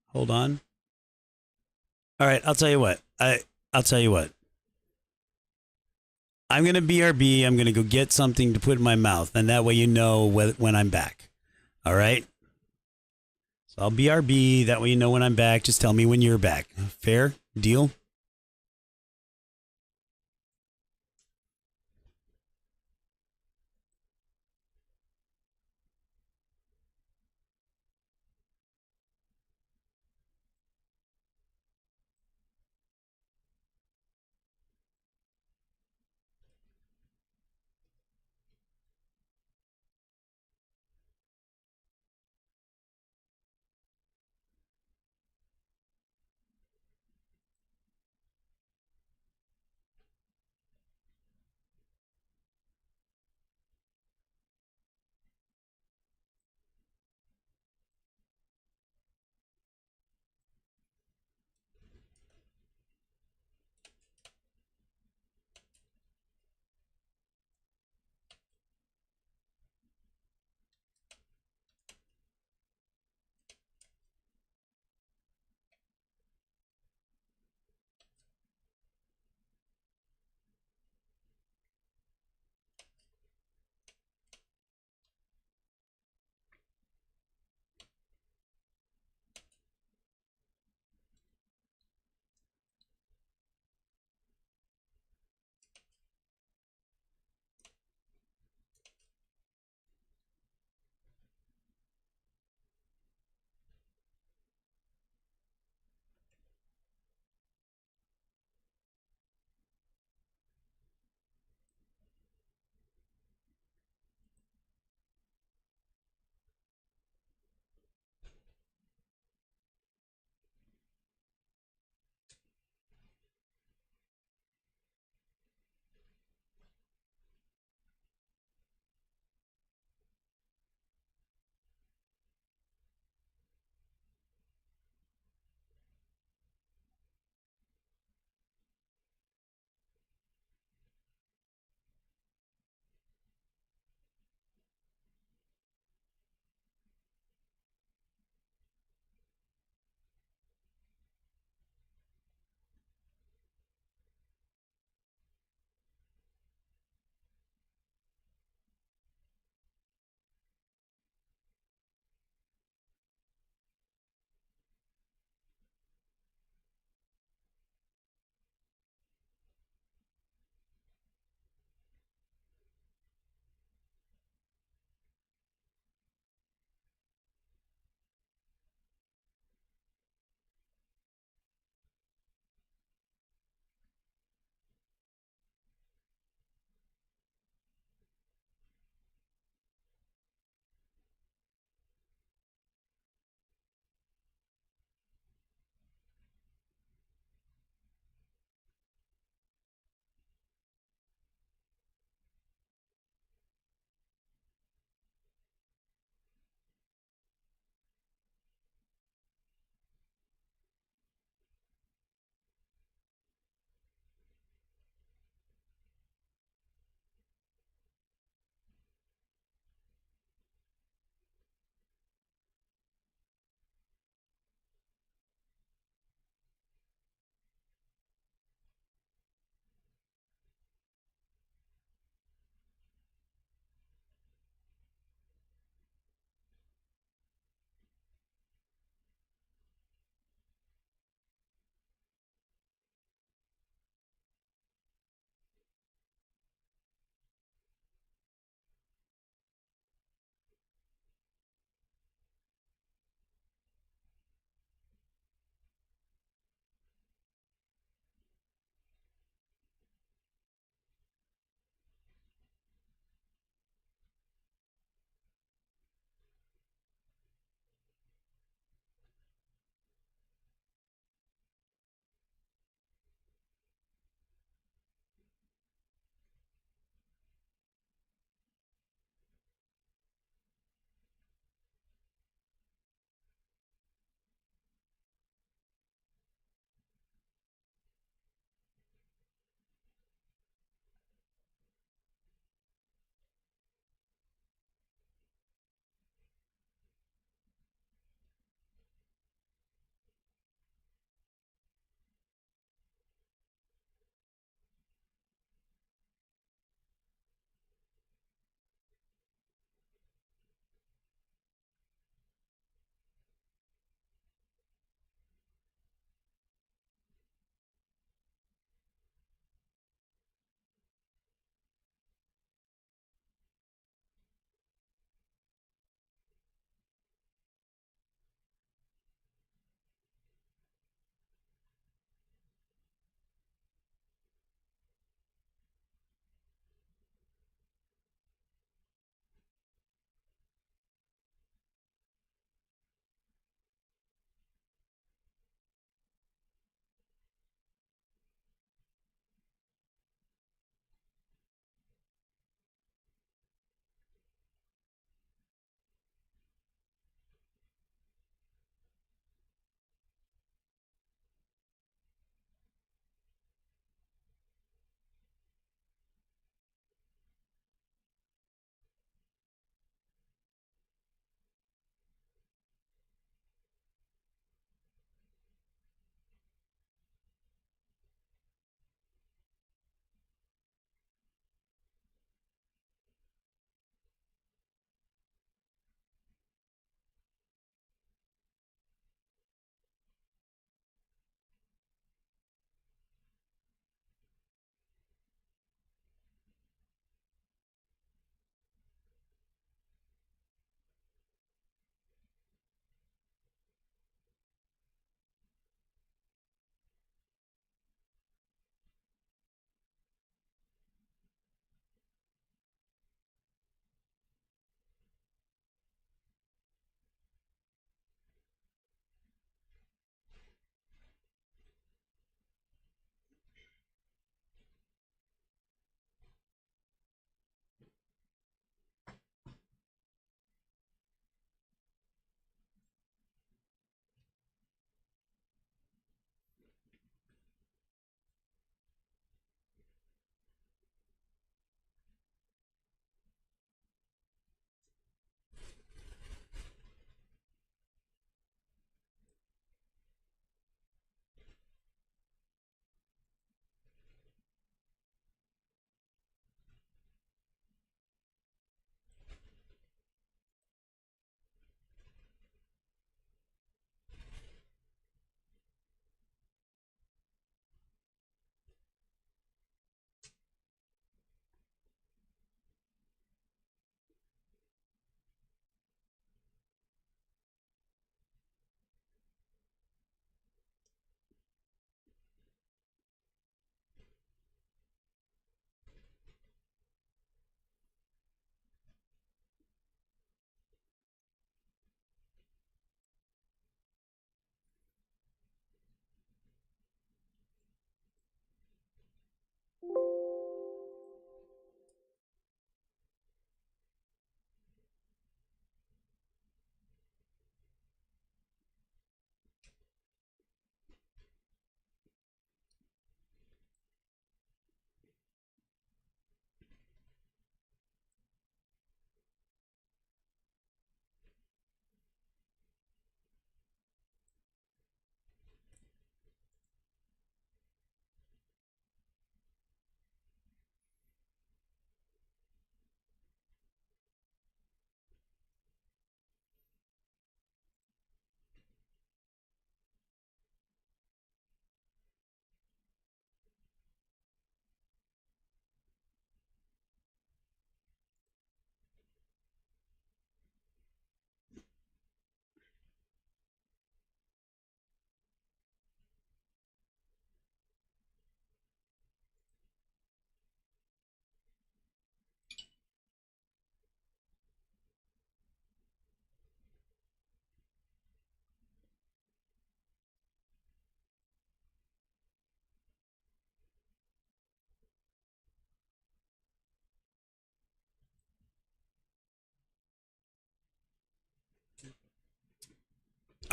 hold on. All right, I'll tell you what. I'll tell you what. I'm going to BRB. I'm going to go get something to put in my mouth, and that way you know when I'm back. All right? So I'll BRB. That way you know when I'm back. Just tell me when you're back. Fair? Deal?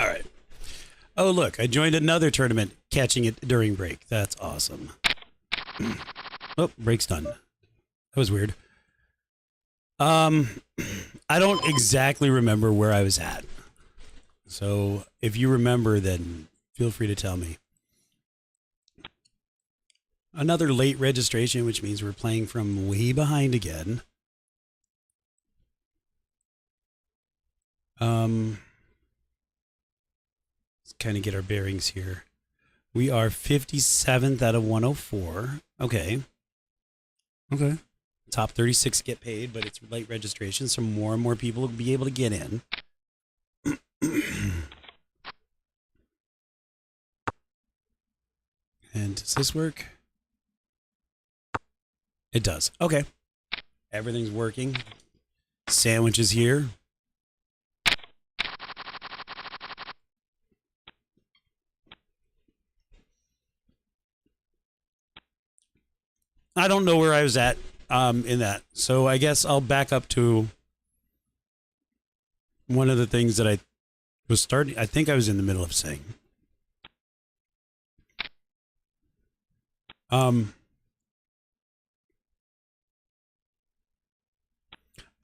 All right. Oh, look, I joined another tournament, catching it during break. That's awesome. Oh, break's done. That was weird. I don't exactly remember where I was at. So if you remember, then feel free to tell me. Another late registration, which means we're playing from way behind again. Let's kind of get our bearings here. We are 57th out of 104. Okay. Okay. Top 36 get paid, but it's late registration, so more and more people will be able to get in. And does this work? It does. Okay. Everything's working. Sandwich is here. I don't know where I was at in that. So I guess I'll back up to one of the things that I was starting. I think I was in the middle of saying. I'm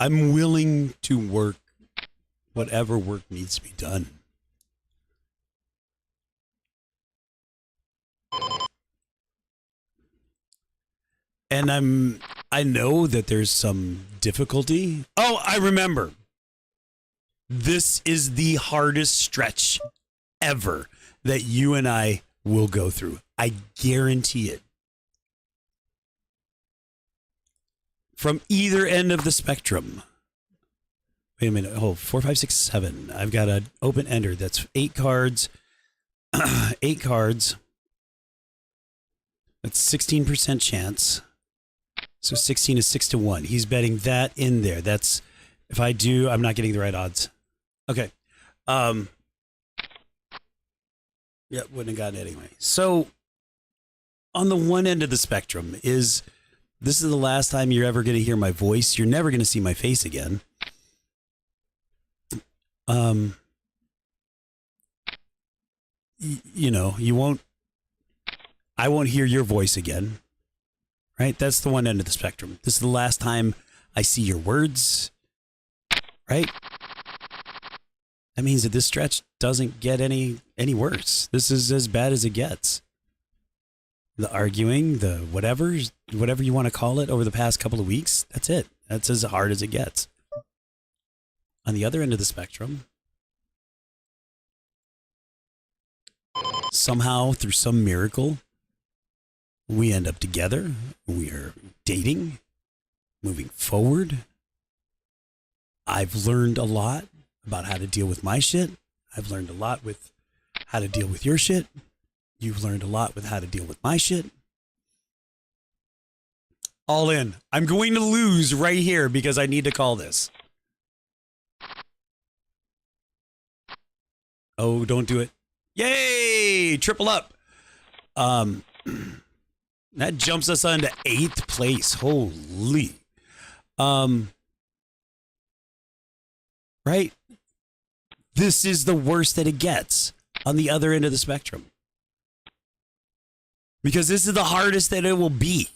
willing to work whatever work needs to be done. And I know that there's some difficulty. Oh, I remember. This is the hardest stretch ever that you and I will go through. I guarantee it. From either end of the spectrum. Wait a minute. Hold 4, 5, 6, 7. I've got an open ender that's 8 cards. 8 cards. That's 16% chance. So 16 is 6 to 1. He's betting that in there. That's if I do, I'm not getting the right odds. Okay. Yeah, wouldn't have gotten it anyway. So on the one end of the spectrum is this is the last time you're ever going to hear my voice. You're never going to see my face again. You know, I won't hear your voice again. Right? That's the one end of the spectrum. This is the last time I see your words. Right? That means that this stretch doesn't get any worse. This is as bad as it gets. The arguing, the whatever you want to call it over the past couple of weeks, that's it. That's as hard as it gets. On the other end of the spectrum, somehow through some miracle, we end up together. We are dating, moving forward. I've learned a lot about how to deal with my shit. I've learned a lot with how to deal with your shit. You've learned a lot with how to deal with my shit. All in. I'm going to lose right here because I need to call this. Oh, don't do it. Yay! Triple up. That jumps us onto 8th place. Holy. Right? This is the worst that it gets on the other end of the spectrum. Because this is the hardest that it will be.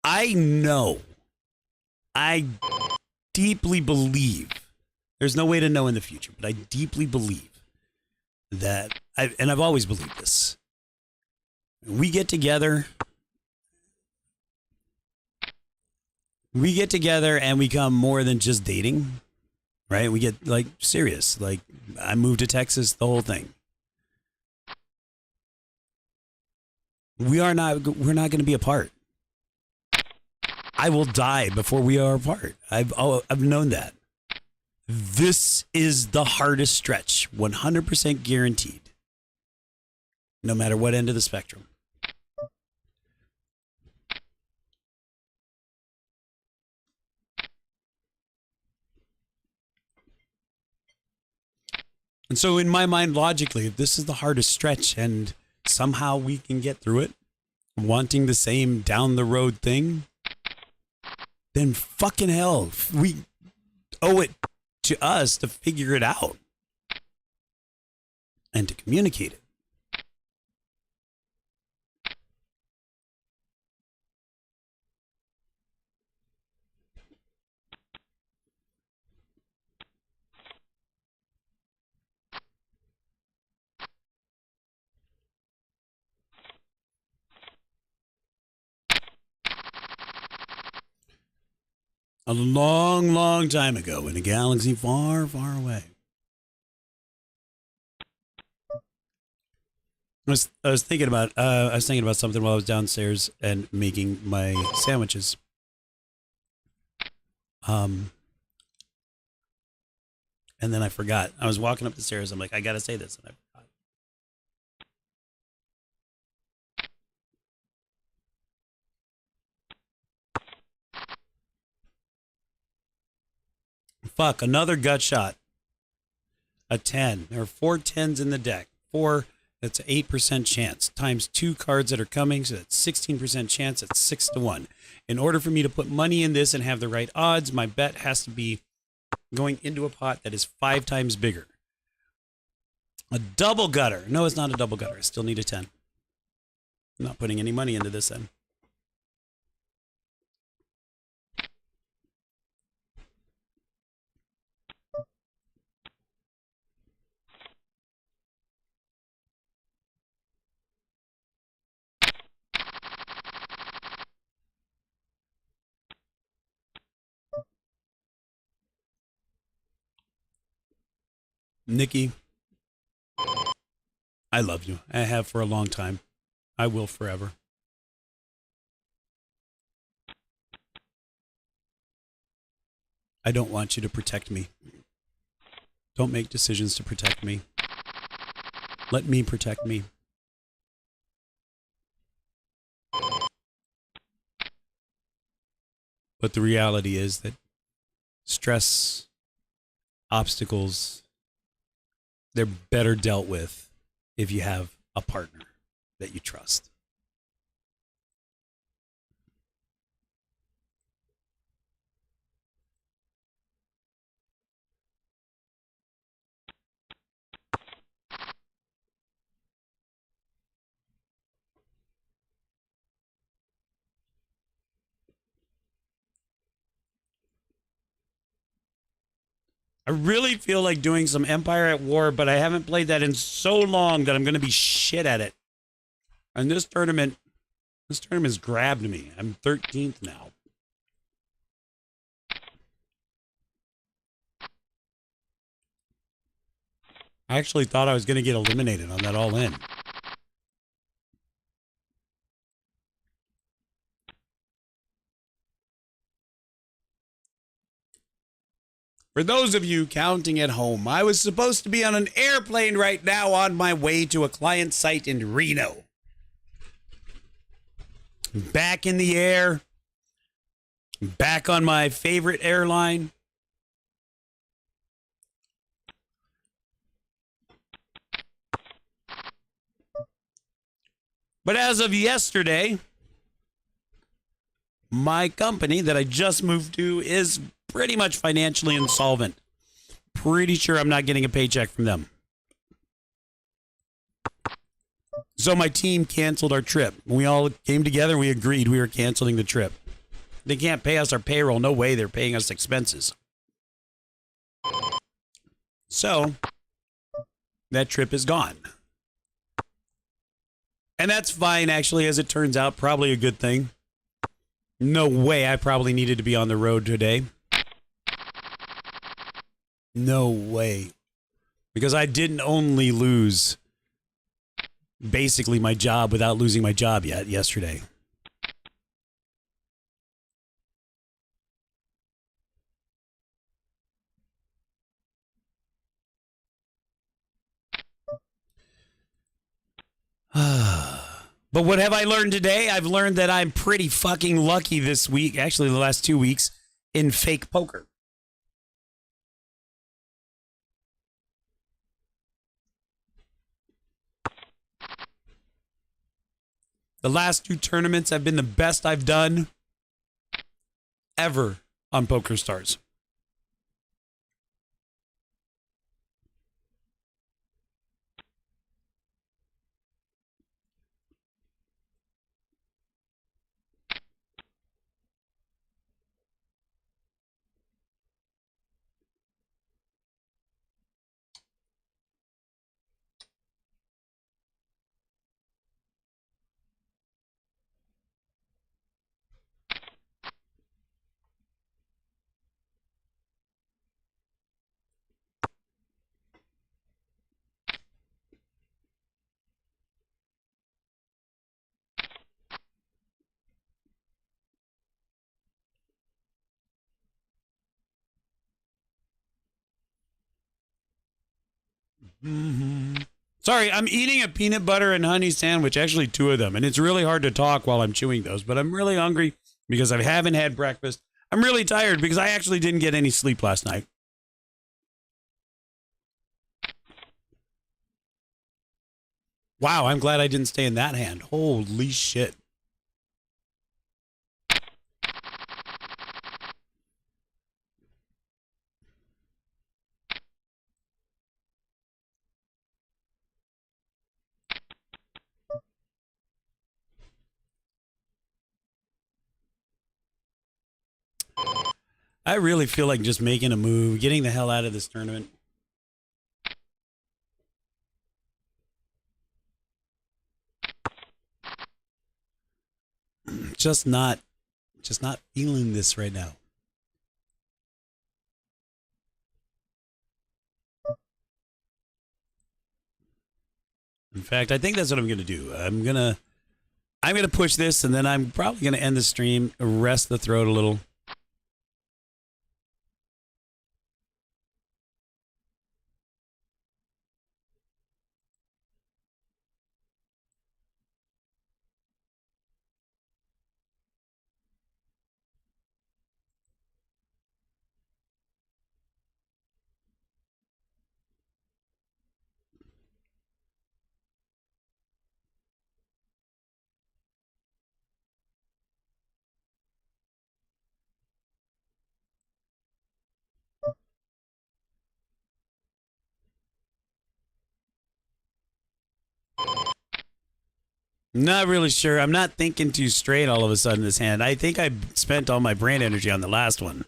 I know. I deeply believe. There's no way to know in the future, but I deeply believe that, and I've always believed this. We get together and we become more than just dating, right? We get like serious. Like I moved to Texas, the whole thing. We're not going to be apart. I will die before we are apart. I've known that. This is the hardest stretch, 100% guaranteed. No matter what end of the spectrum. And so in my mind, logically, if this is the hardest stretch and somehow we can get through it, wanting the same down the road thing, then fucking hell, we owe it to us to figure it out and to communicate it. A long, long time ago in a galaxy far, far away. I was thinking about something while I was downstairs and making my sandwiches. And then I forgot. I was walking up the stairs. I'm like, I gotta say this, and I forgot. Fuck, another gut shot. A 10. There are 4 10s in the deck. 4, that's an 8% chance. Times 2 cards that are coming, so that's 16% chance. That's 6 to 1. In order for me to put money in this and have the right odds, my bet has to be going into a pot that is 5 times bigger. A double gutter. No, it's not a double gutter. I still need a 10. I'm not putting any money into this then. Nikki, I love you. I have for a long time. I will forever. I don't want you to protect me. Don't make decisions to protect me. Let me protect me. But the reality is that stress, obstacles, they're better dealt with if you have a partner that you trust. I really feel like doing some Empire at War, but I haven't played that in so long that I'm going to be shit at it. And this tournament's grabbed me. I'm 13th now. I actually thought I was going to get eliminated on that all in. For those of you counting at home, I was supposed to be on an airplane right now on my way to a client site in Reno. Back in the air. Back on my favorite airline. But as of yesterday, my company that I just moved to is pretty much financially insolvent. Pretty sure I'm not getting a paycheck from them. So my team canceled our trip. We all came together and we agreed we were canceling the trip. They can't pay us our payroll. No way they're paying us expenses. So that trip is gone. And that's fine, actually, as it turns out. Probably a good thing. No way I probably needed to be on the road today. No way. Because I didn't only lose basically my job without losing my job yet yesterday. But what have I learned today? I've learned that I'm pretty fucking lucky this week, actually the last 2 weeks, in fake poker. The last 2 tournaments have been the best I've done ever on PokerStars. Sorry, I'm eating a peanut butter and honey sandwich, actually two of them, and it's really hard to talk while I'm chewing those, but I'm really hungry because I haven't had breakfast. I'm really tired because I actually didn't get any sleep last night. Wow, I'm glad I didn't stay in that hand. Holy shit. I really feel like just making a move, getting the hell out of this tournament. Just not feeling this right now. In fact, I think that's what I'm going to do. I'm going to push this, and then I'm probably going to end the stream, rest the throat a little. Not really sure. I'm not thinking too straight all of a sudden this hand. I think I spent all my brain energy on the last one.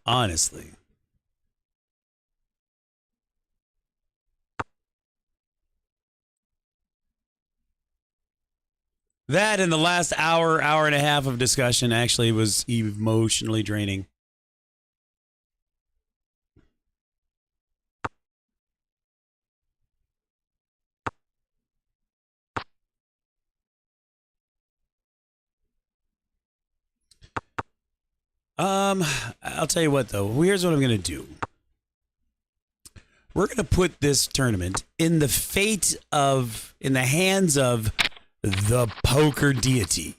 Honestly. That and the last hour and a half of discussion actually was emotionally draining. I'll tell you what though. Here's what I'm gonna do. We're gonna put this tournament in the hands of the poker deity.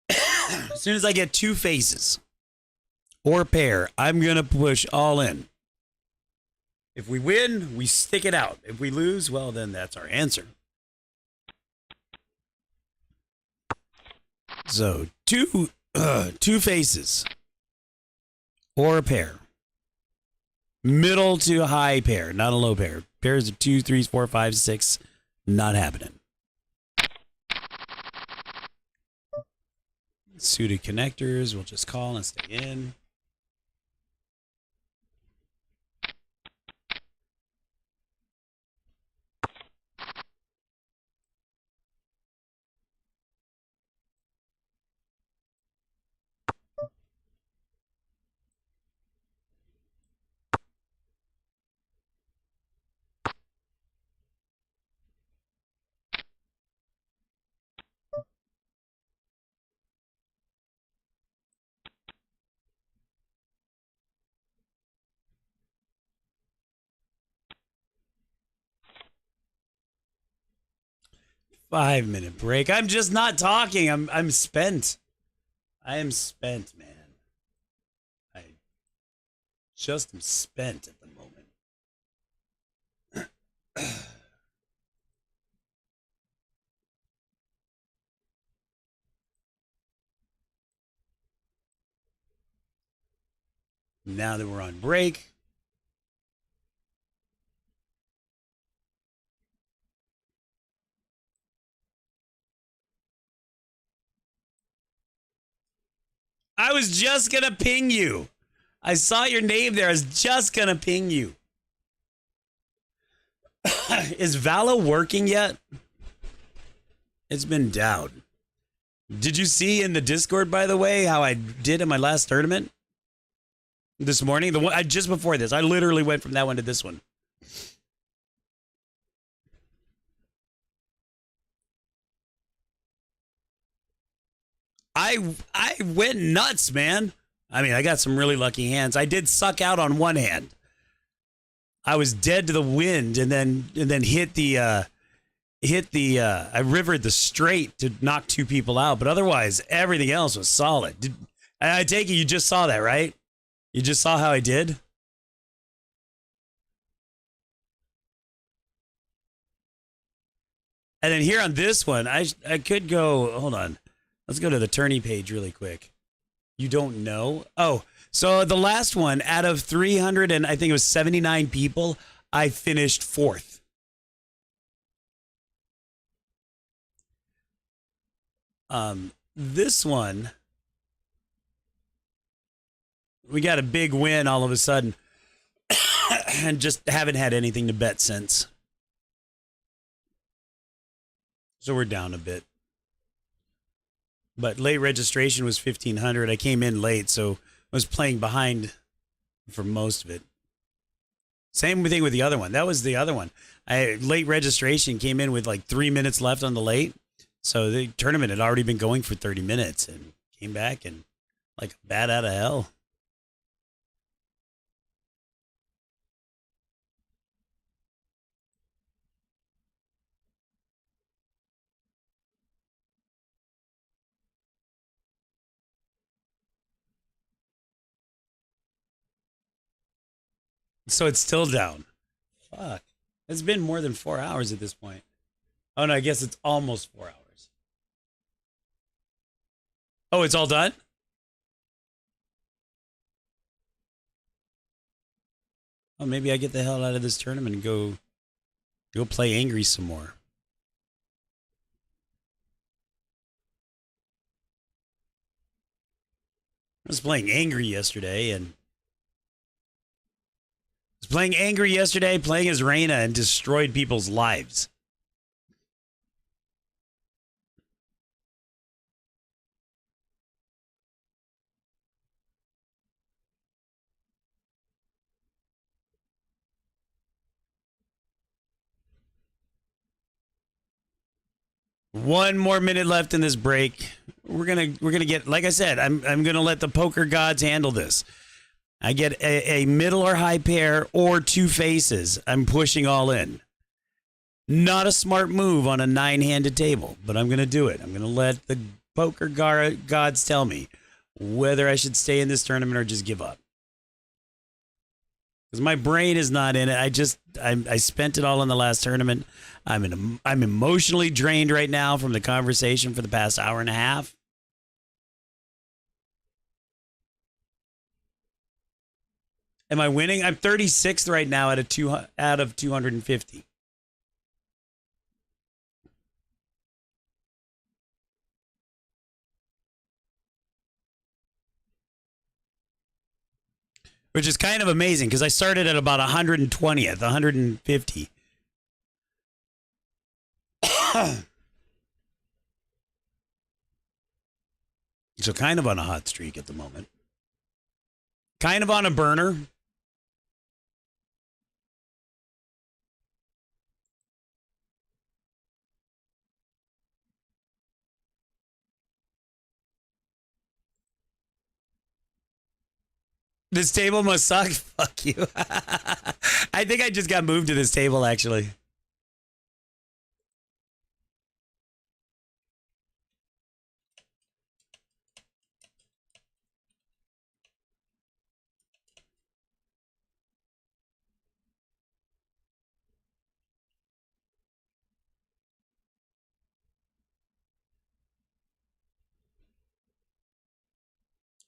As soon as I get two faces or pair, I'm gonna push all in. If we win, we stick it out. If we lose, well, then that's our answer. So two faces or a pair. Middle to high pair, not a low pair. Pairs of 2, 3, 4, 5, 6, not happening. Suited connectors, we'll just call and stay in. Five-minute break. I'm just not talking. I'm spent. I am spent, man. I just am spent at the moment. Now that we're on break, I was just going to ping you. I saw your name there. I was just going to ping you. Is Vala working yet? It's been down. Did you see in the Discord, by the way, how I did in my last tournament? This morning? The one just before this. I literally went from that one to this one. I went nuts, man. I mean, I got some really lucky hands. I did suck out on one hand. I was dead to the wind, and then hit the I rivered the straight to knock two people out, but otherwise everything else was solid. I take it you just saw that, right? You just saw how I did? And then here on this one, I could go, hold on. Let's go to the tourney page really quick. You don't know? Oh, so the last one out of 300 and I think it was 79 people, I finished fourth. This one, we got a big win all of a sudden and just haven't had anything to bet since. So we're down a bit. But late registration was 1,500. I came in late, so I was playing behind for most of it. Same thing with the other one. That was the other one. Late registration came in with like 3 minutes left on the late. So the tournament had already been going for 30 minutes and came back and like a bat out of hell. So it's still down. Fuck. It's been more than 4 hours at this point. Oh, no, I guess it's almost 4 hours. Oh, it's all done? Oh, maybe I get the hell out of this tournament and go play Angry some more. I was playing Angry yesterday and playing as Reyna and destroyed people's lives. One more minute left in this break. We're gonna get, like I said, I'm gonna let the poker gods handle this. I get a middle or high pair or two faces. I'm pushing all in. Not a smart move on a 9-handed table, but I'm gonna do it. I'm gonna let the poker gods tell me whether I should stay in this tournament or just give up. Because my brain is not in it. I spent it all in the last tournament. I'm emotionally drained right now from the conversation for the past hour and a half. Am I winning? I'm 36th right now out of 250. Which is kind of amazing because I started at about 120th, 150. So kind of on a hot streak at the moment. Kind of on a burner. This table must suck. Fuck you. I think I just got moved to this table, actually.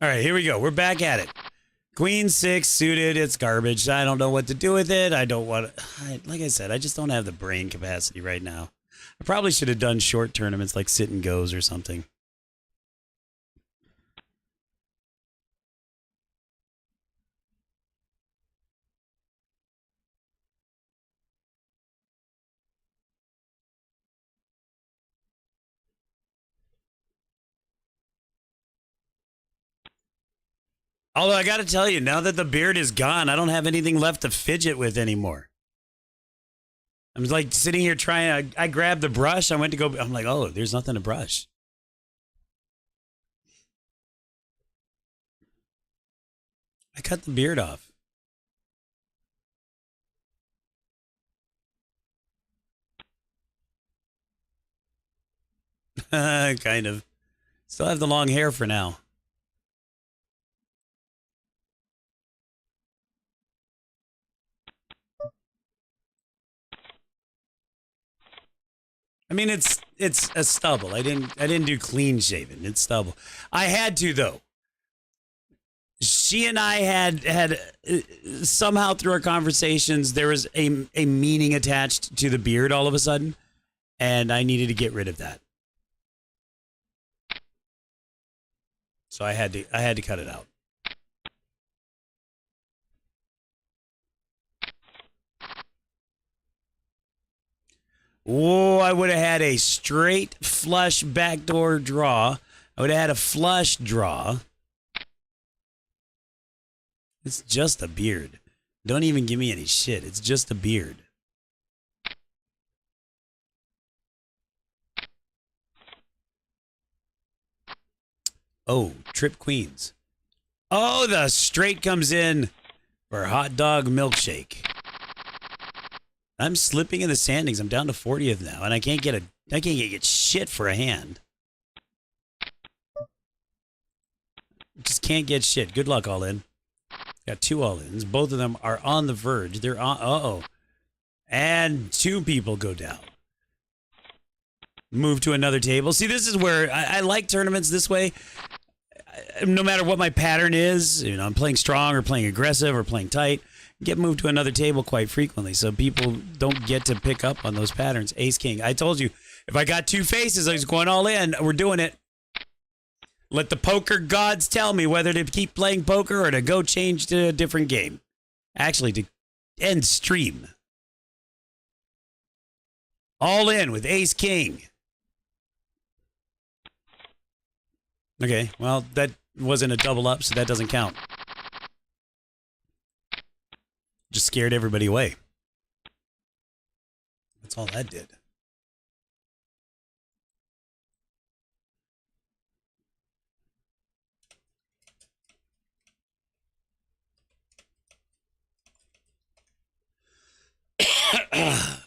All right, here we go. We're back at it. Queen 6 suited. It's garbage. I don't know what to do with it. I don't want to, like I said, I just don't have the brain capacity right now. I probably should have done short tournaments like sit and goes or something. Although I got to tell you, now that the beard is gone, I don't have anything left to fidget with anymore. I'm like sitting here trying. I grabbed the brush. I went to go. I'm like, oh, there's nothing to brush. I cut the beard off. Kind of. Still have the long hair for now. I mean, it's a stubble. I didn't do clean shaven. It's stubble. I had to though. She and I had somehow through our conversations there was a meaning attached to the beard all of a sudden, and I needed to get rid of that. So I had to cut it out. Oh, I would have had a straight flush backdoor draw. I would have had a flush draw. It's just a beard. Don't even give me any shit. It's just a beard. Oh, Trip Queens. Oh, the straight comes in for hot dog milkshake. I'm slipping in the standings. I'm down to 40th now, and I can't get shit for a hand. Just can't get shit. Good luck, all in. Got 2 all-ins. Both of them are on the verge. They're on. Uh-oh. And 2 people go down. Move to another table. See, this is where I like tournaments this way. No matter what my pattern is, you know, I'm playing strong or playing aggressive or playing tight, get moved to another table quite frequently. So people don't get to pick up on those patterns. Ace King. I told you, if I got 2 faces, I was going all in. We're doing it. Let the poker gods tell me whether to keep playing poker or to go change to a different game. Actually, to end stream. All in with Ace King. Okay, well, that wasn't a double up, so that doesn't count. Just scared everybody away. That's all that did.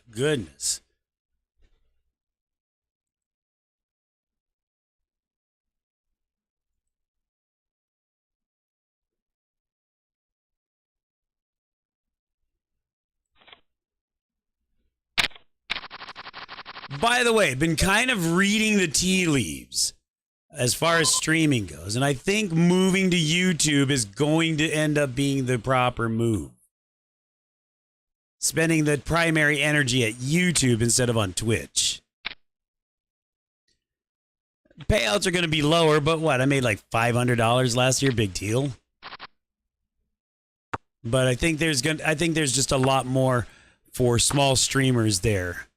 Goodness. By the way, been kind of reading the tea leaves as far as streaming goes, and I think moving to YouTube is going to end up being the proper move. Spending the primary energy at YouTube instead of on Twitch. Payouts are going to be lower, but what? I made like $500 last year. Big deal. But I think there's just a lot more for small streamers there.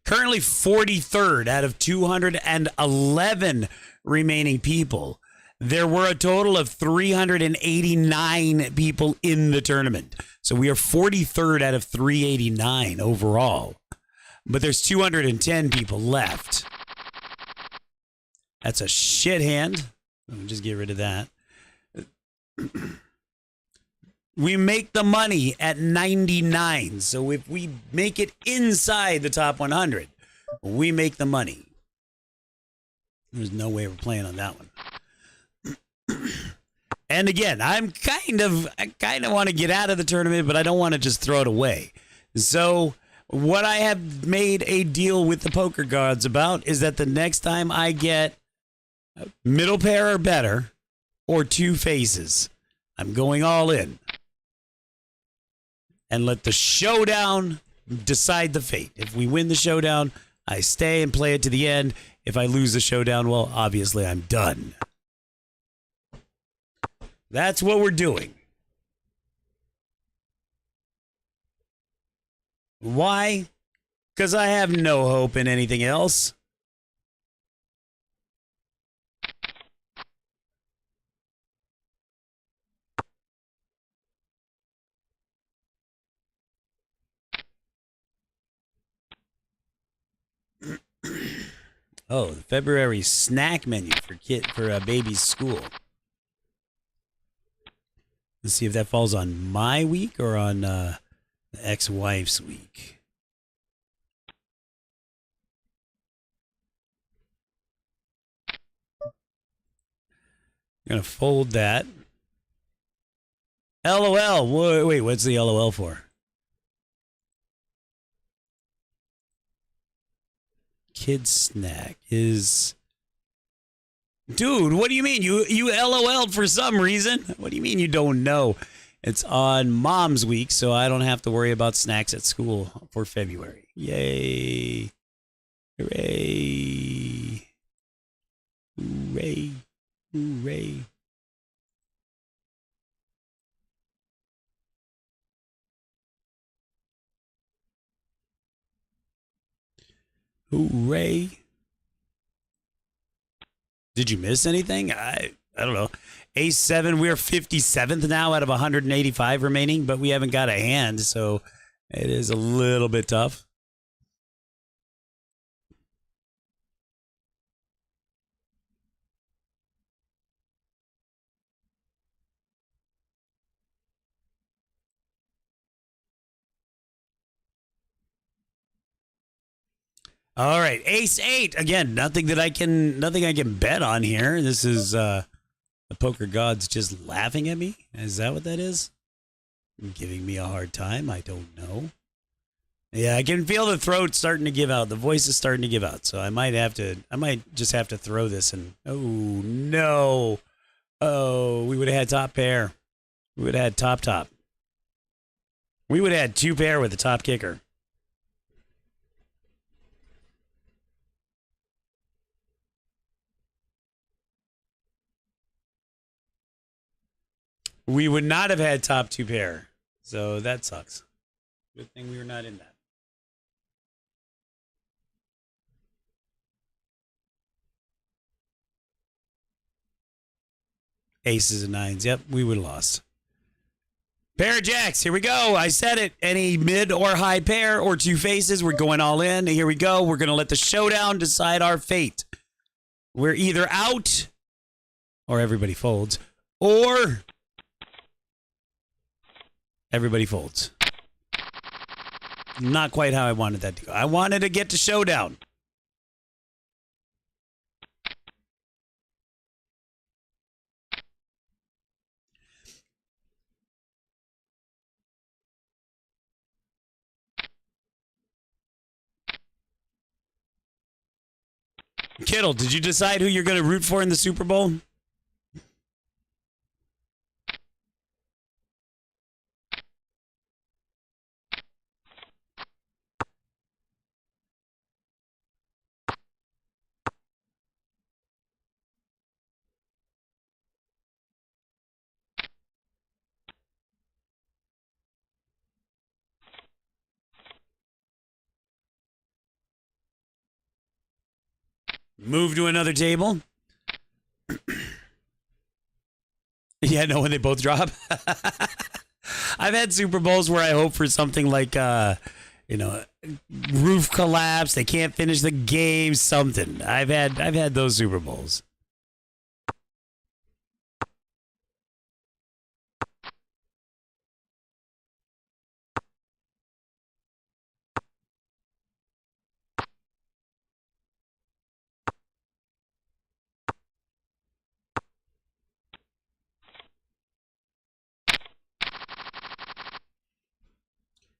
Currently 43rd out of 211 remaining people. There were a total of 389 people in the tournament. So we are 43rd out of 389 overall. But there's 210 people left. That's a shit hand. Let me just get rid of that. We make the money at 99. So if we make it inside the top 100, we make the money. There's no way we're playing on that one. And again, I kind of want to get out of the tournament, but I don't want to just throw it away. So what I have made a deal with the poker gods about is that the next time I get middle pair or better or 2 faces, I'm going all in. And let the showdown decide the fate. If we win the showdown, I stay and play it to the end. If I lose the showdown, well, obviously I'm done. That's what we're doing. Why? Because I have no hope in anything else. Oh, the February snack menu for baby's school. Let's see if that falls on my week or on the ex-wife's week. I'm going to fold that. LOL. Wait, what's the LOL for? Kid snack is... Dude, what do you mean? You LOL'd for some reason? What do you mean you don't know? It's on Mom's week, so I don't have to worry about snacks at school for February. Yay. Hooray. Hooray. Hooray. Hooray. Did you miss anything? I don't know. Ace 7, we're 57th now out of 185 remaining, but we haven't got a hand, so it is a little bit tough. All right, Ace 8 again. Nothing I can bet on here. This is the poker gods just laughing at me. Is that what that is? Giving me a hard time. I don't know. Yeah, I can feel the throat starting to give out. The voice is starting to give out. So I might just have to throw this. And oh no, oh, we would have had top pair. We would have had top. We would have had 2 pair with the top kicker. We would not have had top 2 pair. So that sucks. Good thing we were not in that. Aces and 9s. Yep, we would have lost. Pair of jacks. Here we go. I said it. Any mid or high pair or 2 faces. We're going all in. Here we go. We're going to let the showdown decide our fate. We're either out or everybody folds or everybody folds. Not quite how I wanted that to go. I wanted to get to showdown. Kittle, did you decide who you're going to root for in the Super Bowl? Move to another table. Yeah, no, when they both drop. I've had Super Bowls where I hope for something like, roof collapse. They can't finish the game. Something. I've had those Super Bowls.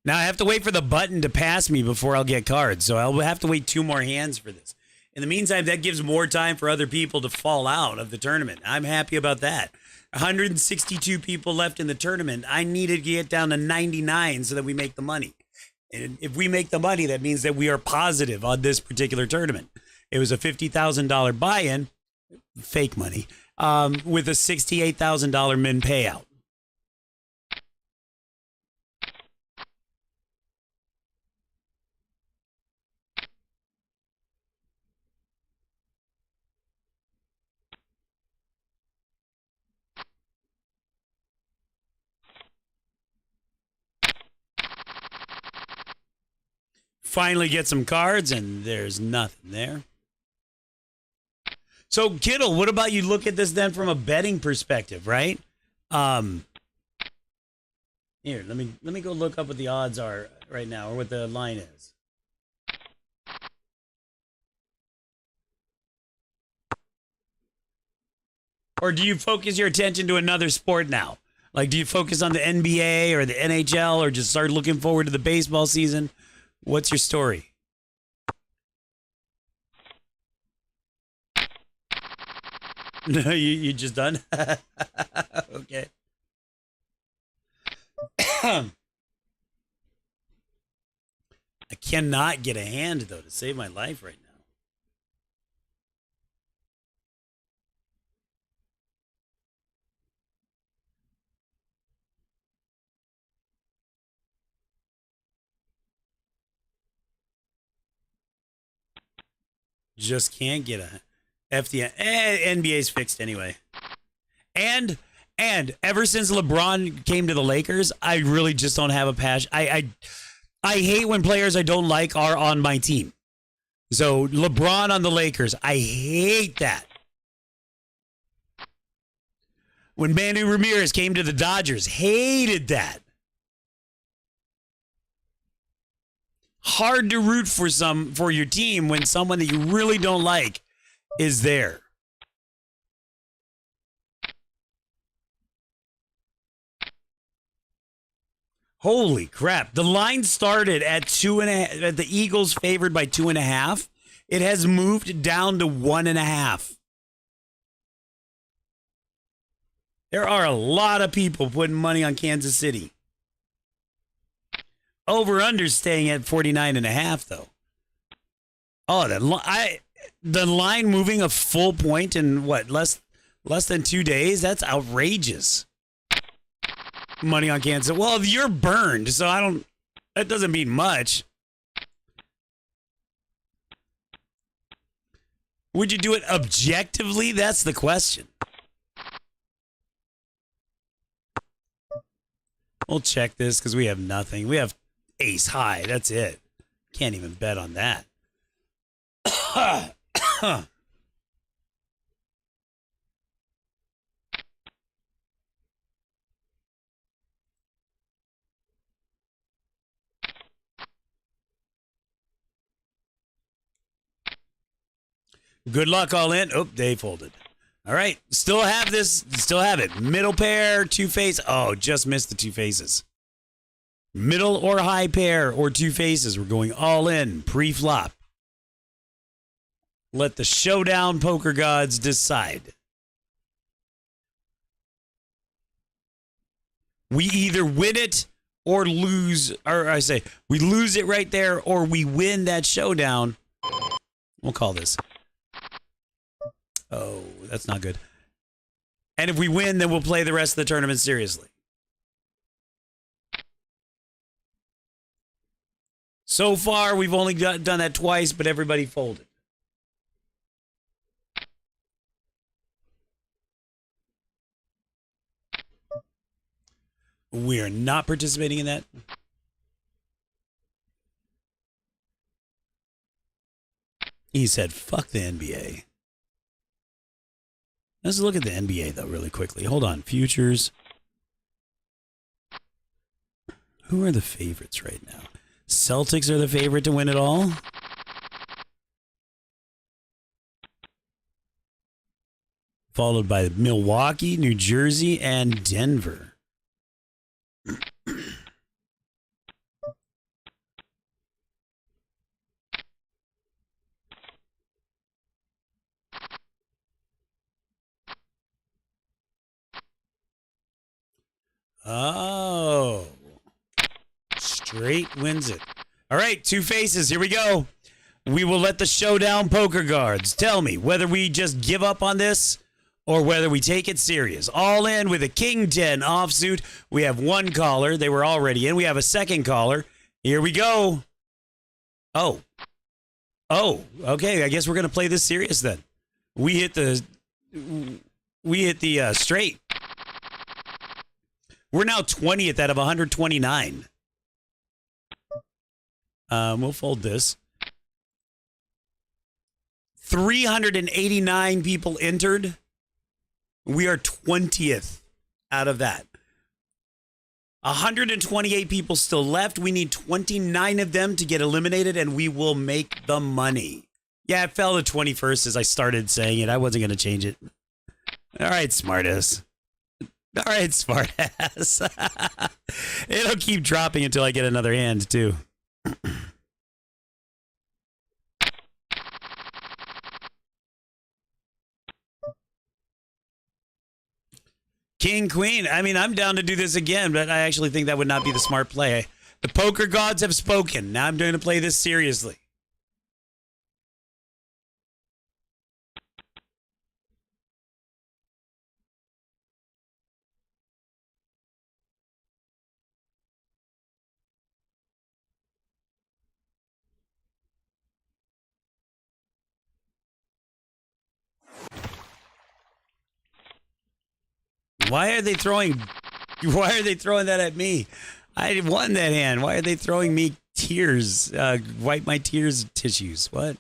Now I have to wait for the button to pass me before I'll get cards. So I'll have to wait 2 more hands for this. In the meantime, that gives more time for other people to fall out of the tournament. I'm happy about that. 162 people left in the tournament. I needed to get down to 99 so that we make the money. And if we make the money, that means that we are positive on this particular tournament. It was a $50,000 buy-in, fake money, with a $68,000 min payout. Finally get some cards, and there's nothing there. So, Kittle, what about you look at this then from a betting perspective, right? Here, let me go look up what the odds are right now, or what the line is. Or do you focus your attention to another sport now? Like, do you focus on the NBA or the NHL, or just start looking forward to the baseball season? What's your story? No, you just done? Okay. I cannot get a hand, though, to save my life right now. Just can't get a FDN. NBA's fixed anyway. And ever since LeBron came to the Lakers, I really just don't have a passion. I hate when players I don't like are on my team. So LeBron on the Lakers, I hate that. When Manny Ramirez came to the Dodgers, hated that. Hard to root for your team when someone that you really don't like is there. Holy crap. The line started at 2.5, at the Eagles favored by 2.5. It has moved down to 1.5. There are a lot of people putting money on Kansas City. Over-under staying at 49.5, though. Oh, the line moving a full point in what, less than 2 days? That's outrageous. Money on Kansas. Well, you're burned, so that doesn't mean much. Would you do it objectively? That's the question. We'll check this because we have nothing. We have ace high. That's it. Can't even bet on that. Good luck all in. Oh, they folded. All right. Still have this. Still have it. Middle pair, two face. Oh, just missed the two faces. Middle or high pair or two faces. We're going all in pre-flop. Let the showdown poker gods decide. We either win it or lose, or I say we lose it right there, or we win that showdown. We'll call this. Oh, that's not good. And if we win, then we'll play the rest of the tournament seriously. So far, we've only done that twice, but everybody folded. We are not participating in that. He said, fuck the NBA. Let's look at the NBA, though, really quickly. Hold on. Futures. Who are the favorites right now? Celtics are the favorite to win it all. Followed by Milwaukee, New Jersey, and Denver. Oh. Straight wins it. All right, two faces. Here we go. We will let the showdown poker guards tell me whether we just give up on this or whether we take it serious. All in with a King 10 offsuit. We have one caller. They were already in. We have a second caller. Here we go. Oh. Oh, okay. I guess we're going to play this serious then. We hit the straight. We're now 20th out of 129. We'll fold this. 389 people entered. We are 20th out of that. 128 people still left. We need 29 of them to get eliminated, and we will make the money. Yeah, it fell to 21st as I started saying it. I wasn't going to change it. All right, smartass. All right, smartass. It'll keep dropping until I get another hand, too. King, queen. I mean, I'm down to do this again, but I actually think that would not be the smart play. The poker gods have spoken. Now I'm going to play this seriously. Why are they throwing that at me? I won that hand. Why are they throwing me tears? Wipe my tears tissues. What?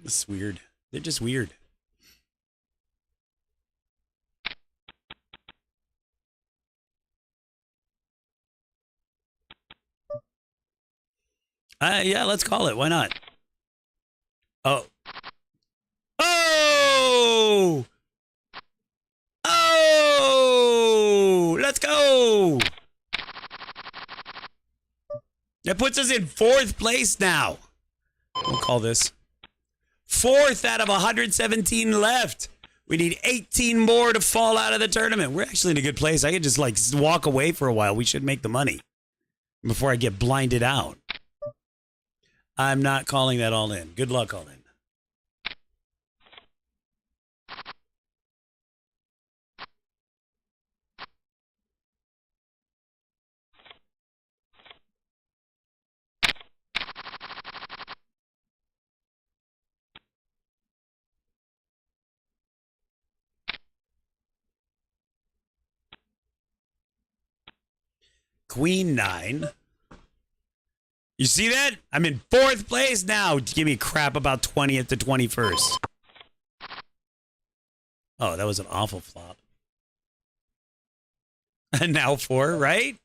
It's weird. They're just weird. Yeah, let's call it. Why not? Oh. Oh! Oh! Let's go! That puts us in 4th place now. We'll call this 4th out of 117 left. We need 18 more to fall out of the tournament. We're actually in a good place. I could just like walk away for a while. We should make the money before I get blinded out. I'm not calling that all in. Good luck, all in. Queen 9. You see that? I'm in 4th place now. Give me crap about 20th to 21st. Oh, that was an awful flop. And now 4, right?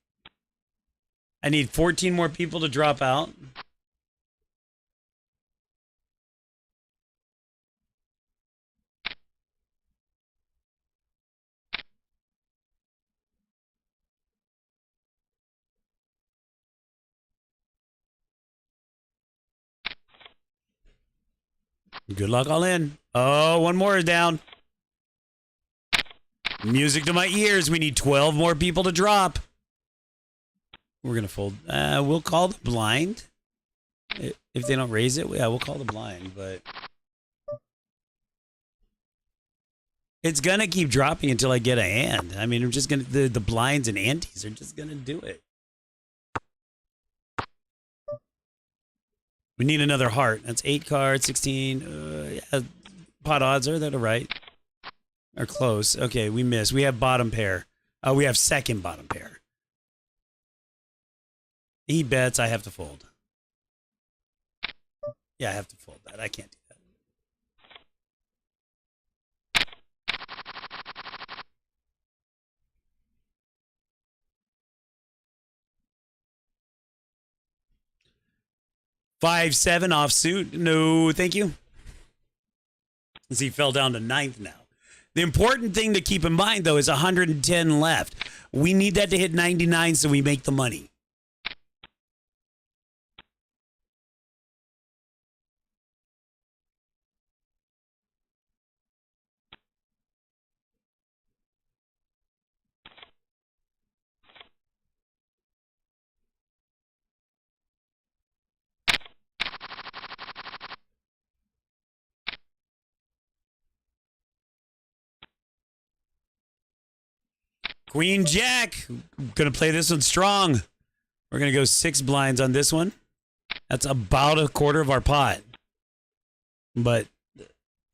I need 14 more people to drop out. Good luck, all in. Oh, one more is down. Music to my ears. We need 12 more people to drop. We're going to fold. We'll call the blind. If they don't raise it, yeah, we'll call the blind, but it's going to keep dropping until I get a hand. I mean, I'm just going to, the blinds and antes are just going to do it. We need another heart. That's 8 cards, 16. Yeah, pot odds are that right? Are close. Okay, we missed. We have bottom pair. We have second bottom pair. He bets. I have to fold. Yeah, I have to fold that. I can't do that. Five, 7 offsuit. No, thank you. As he fell down to 9th now. The important thing to keep in mind, though, is 110 left. We need that to hit 99 so we make the money. Queen Jack. Gonna play this one strong. We're gonna go 6 blinds on this one. That's about a quarter of our pot. But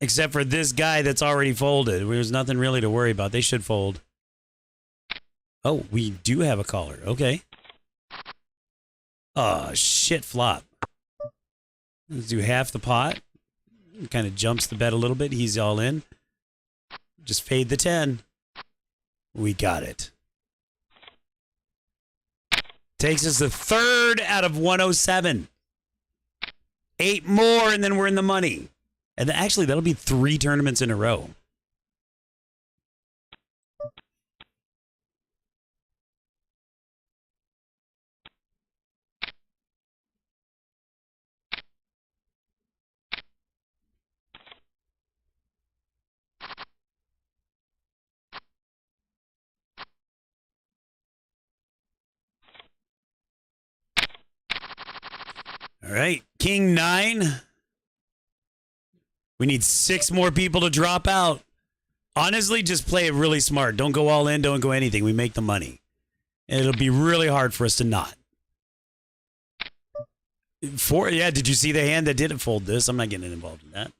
except for this guy that's already folded, there's nothing really to worry about. They should fold. Oh, we do have a caller. Okay. Oh, shit flop. Let's do half the pot. Kind of jumps the bet a little bit. He's all in. Just fade the 10. We got it. Takes us the third out of 107. 8 more, and then we're in the money. And actually, that'll be 3 tournaments in a row. All right, King 9. We need 6 more people to drop out. Honestly, just play it really smart. Don't go all in. Don't go anything. We make the money. And it'll be really hard for us to not. 4, yeah, did you see the hand that didn't fold this? I'm not getting involved in that.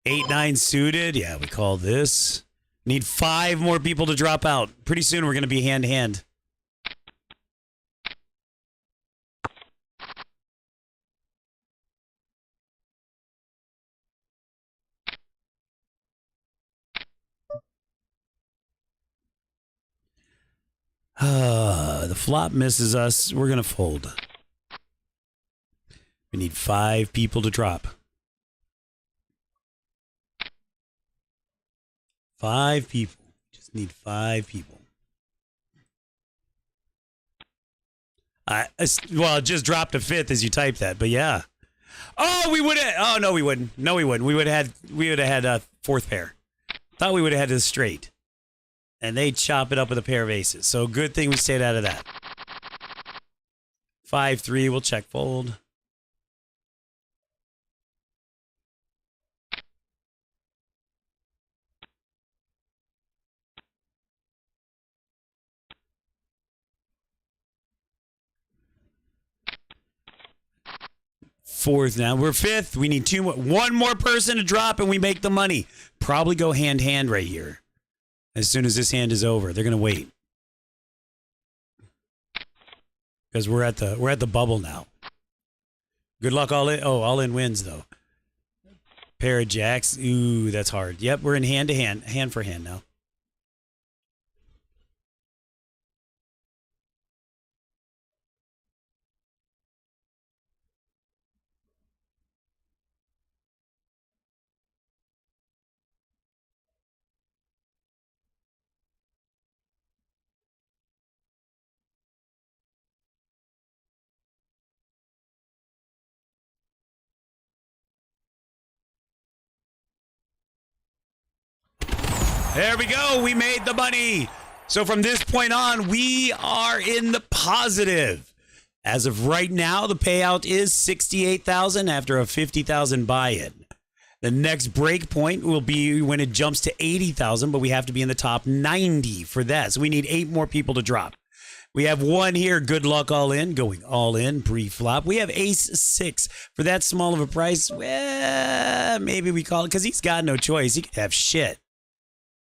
Eight, 9 suited. Yeah, we call this. Need 5 more people to drop out. Pretty soon we're going to be hand-to-hand. The flop misses us. We're going to fold. We need 5 people to drop. 5 people. Just need 5 people. Well, it just dropped a 5th as you type that, but yeah. Oh, we would have. Oh no, we wouldn't. No, we wouldn't. We would have had a 4th pair. Thought we would have had a straight, and they chop it up with a pair of aces. So good thing we stayed out of that. 5-3. We'll check fold. Fourth now. We're 5th. We need 2 more. 1 more person to drop and we make the money. Probably go hand-hand right here. As soon as this hand is over. They're going to wait. Because we're at the bubble now. Good luck all in. Oh, all in wins though. Pair of jacks. Ooh, that's hard. Yep, we're in hand-to-hand. Hand for hand now. There we go. We made the money. So from this point on, we are in the positive. As of right now, the payout is $68,000 after a $50,000 buy-in. The next break point will be when it jumps to $80,000, but we have to be in the top 90 for that. So we need 8 more people to drop. We have 1 here, good luck all in, going all in pre-flop. We have ace 6 for that small of a price. Well, maybe we call it because he's got no choice. He could have shit.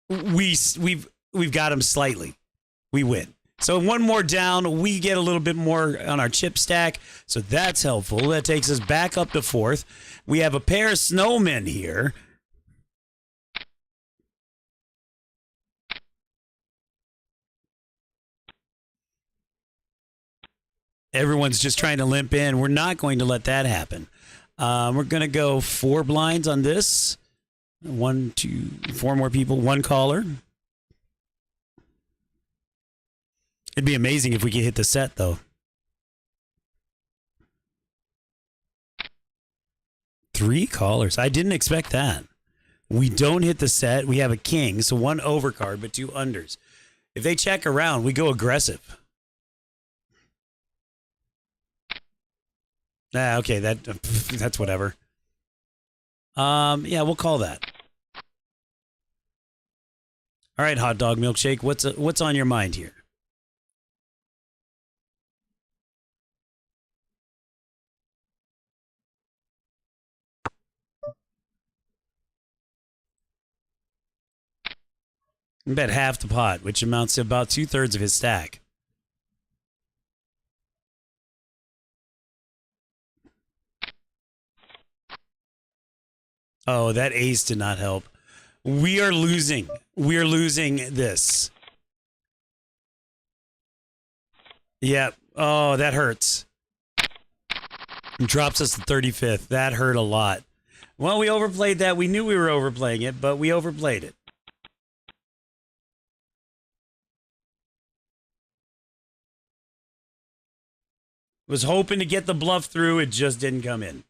We've got him slightly. We win. So 1 more down, we get a little bit more on our chip stack. So that's helpful. That takes us back up to 4th. We have a pair of snowmen here. Everyone's just trying to limp in. We're not going to let that happen. We're going to go 4 blinds on this. 1, 2, 4 more people. 1 caller. It'd be amazing if we could hit the set, though. 3 callers. I didn't expect that. We don't hit the set. We have a king, so 1 overcard, but 2 unders. If they check around, we go aggressive. Okay, that's whatever. Yeah, we'll call that. All right, hot dog milkshake. What's on your mind here? I bet half the pot, which amounts to about 2/3 of his stack. Oh, that ace did not help. We are losing. We are losing this. Yep. Oh, that hurts. Drops us to 35th. That hurt a lot. Well, we overplayed that. We knew we were overplaying it, but we overplayed it. Was hoping to get the bluff through. It just didn't come in.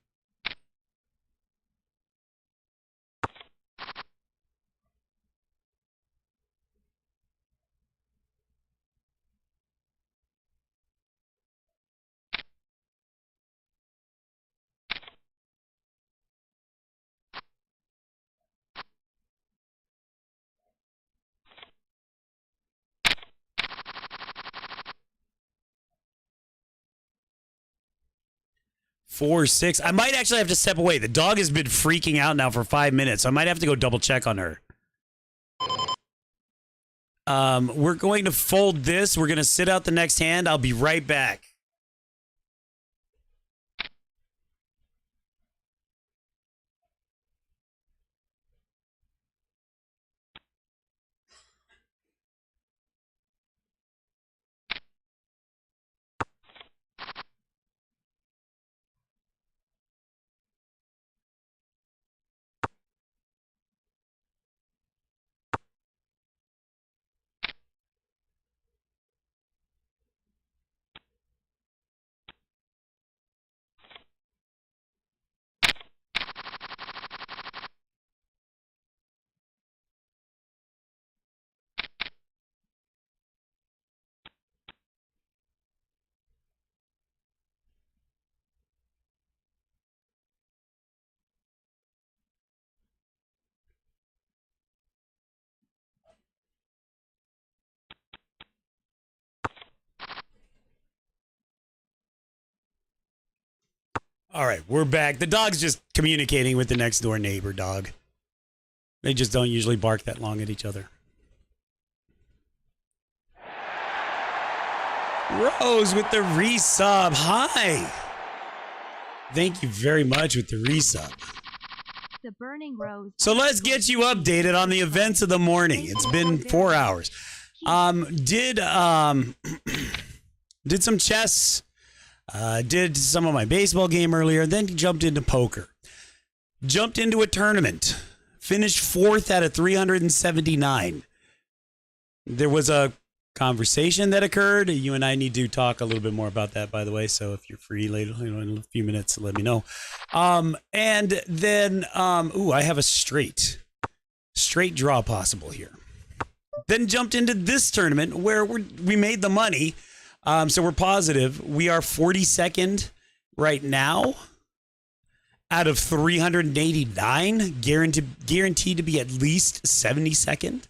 Four, six. I might actually have to step away. The dog has been freaking out now for 5 minutes. So I might have to go double check on her. We're going to fold this. We're going to sit out the next hand. I'll be right back. All right, we're back. The dog's just communicating with the next door neighbor dog. They just don't usually bark that long at each other. Rose with the resub. Hi. Thank you very much with the resub. The Burning Rose. So let's get you updated on the events of the morning. It's been 4 hours. Did some chess. Did some of my baseball game earlier, then jumped into poker. Jumped into a tournament. Finished 4th out of 379. There was a conversation that occurred. You and I need to talk a little bit more about that, by the way. So if you're free later, in a few minutes, let me know. And then, I have a straight draw possible here. Then jumped into this tournament where we made the money. So we're positive. We are 42nd right now out of 389, guaranteed to be at least 72nd.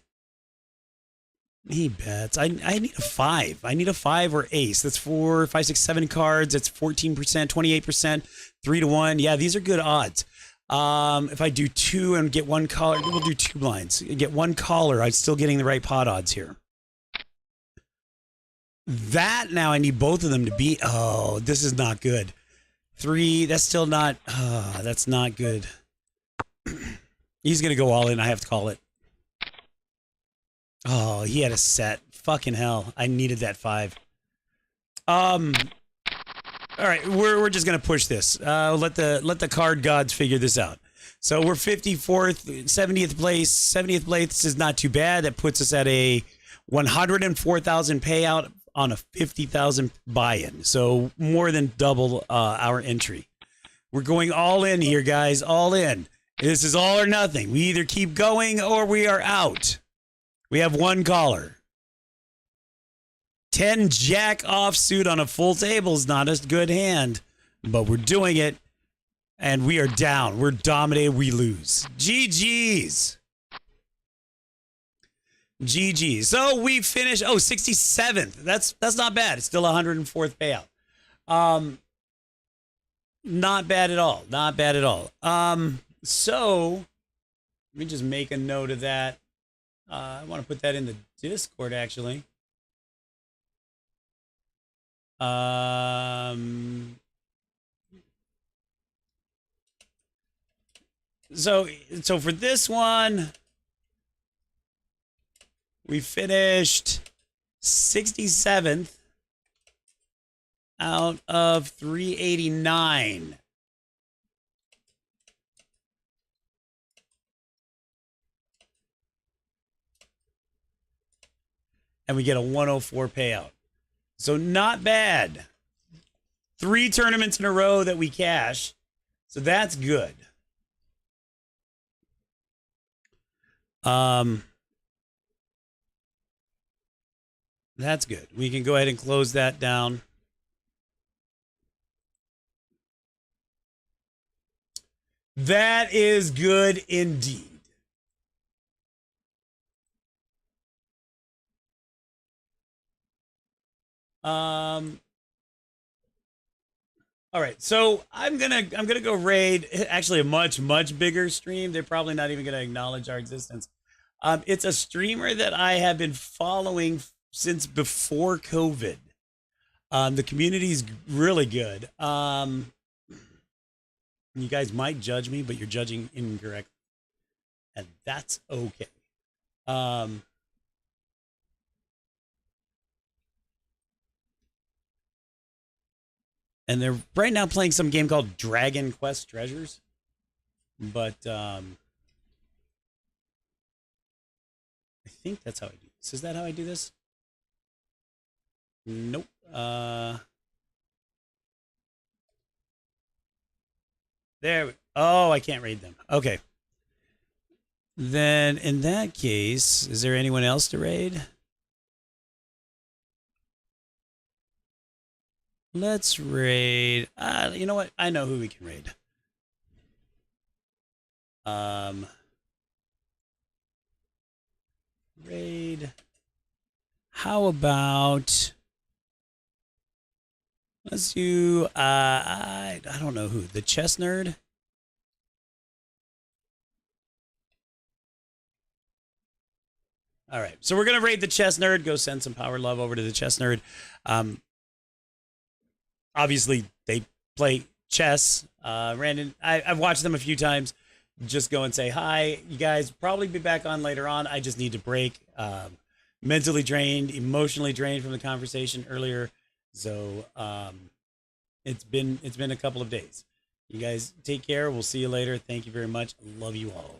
He bets. I need a 5. I need a 5 or ace. That's 4, 5, 6, 7 cards. That's 14%, 28%, 3-1. Yeah, these are good odds. If I do 2 and get 1 caller, we'll do 2 blinds. Get 1 caller. I'm still getting the right pot odds here. That now I need both of them to beat. Oh, this is not good. 3, that's still not, that's not good. He's going to go all in. I have to call it. Oh, he had a set. Fucking hell. I needed that 5. All right, we're just going to push this. Let the card gods figure this out. So we're 54th, 70th place. 70th place is not too bad. That puts us at a 104,000 payout on a 50,000 buy-in. So more than double our entry. We're going all in here, guys. All in. This is all or nothing. We either keep going or we are out. We have 1 caller. 10 jack offsuit on a full table is not a good hand, but we're doing it. And we are down. We're dominated. We lose. GG's. GG. So we finished 67th. That's not bad. It's still 104th payout. Not bad at all. Not bad at all. So let me just make a note of that. I want to put that in the Discord actually. so for this one, we finished 67th out of 389. And we get a 104 payout. So not bad. 3 tournaments in a row that we cash. So that's good. That's good. We can go ahead and close that down. That is good indeed. All right, so I'm gonna go raid actually a much bigger stream. They're probably not even gonna acknowledge our existence. It's a streamer that I have been following since before COVID. The community's really good. You guys might judge me, but you're judging incorrectly, and that's okay. And they're right now playing some game called Dragon Quest Treasures. But I think that's how I do this. Is that how I do this? Nope. There. Oh, I can't raid them. Okay. Then in that case, is there anyone else to raid? Let's raid. You know what? I know who we can raid. Raid. How about? Let's do. I don't know who. The chess nerd. All right, so we're gonna raid the chess nerd. Go send some power love over to the chess nerd. Obviously, they play chess. Randon, I've watched them a few times. Just go and say hi. You guys probably be back on later on. I just need to break. Mentally drained, emotionally drained from the conversation earlier. So it's been a couple of days. You guys take care. We'll see you later. Thank you very much. Love you all.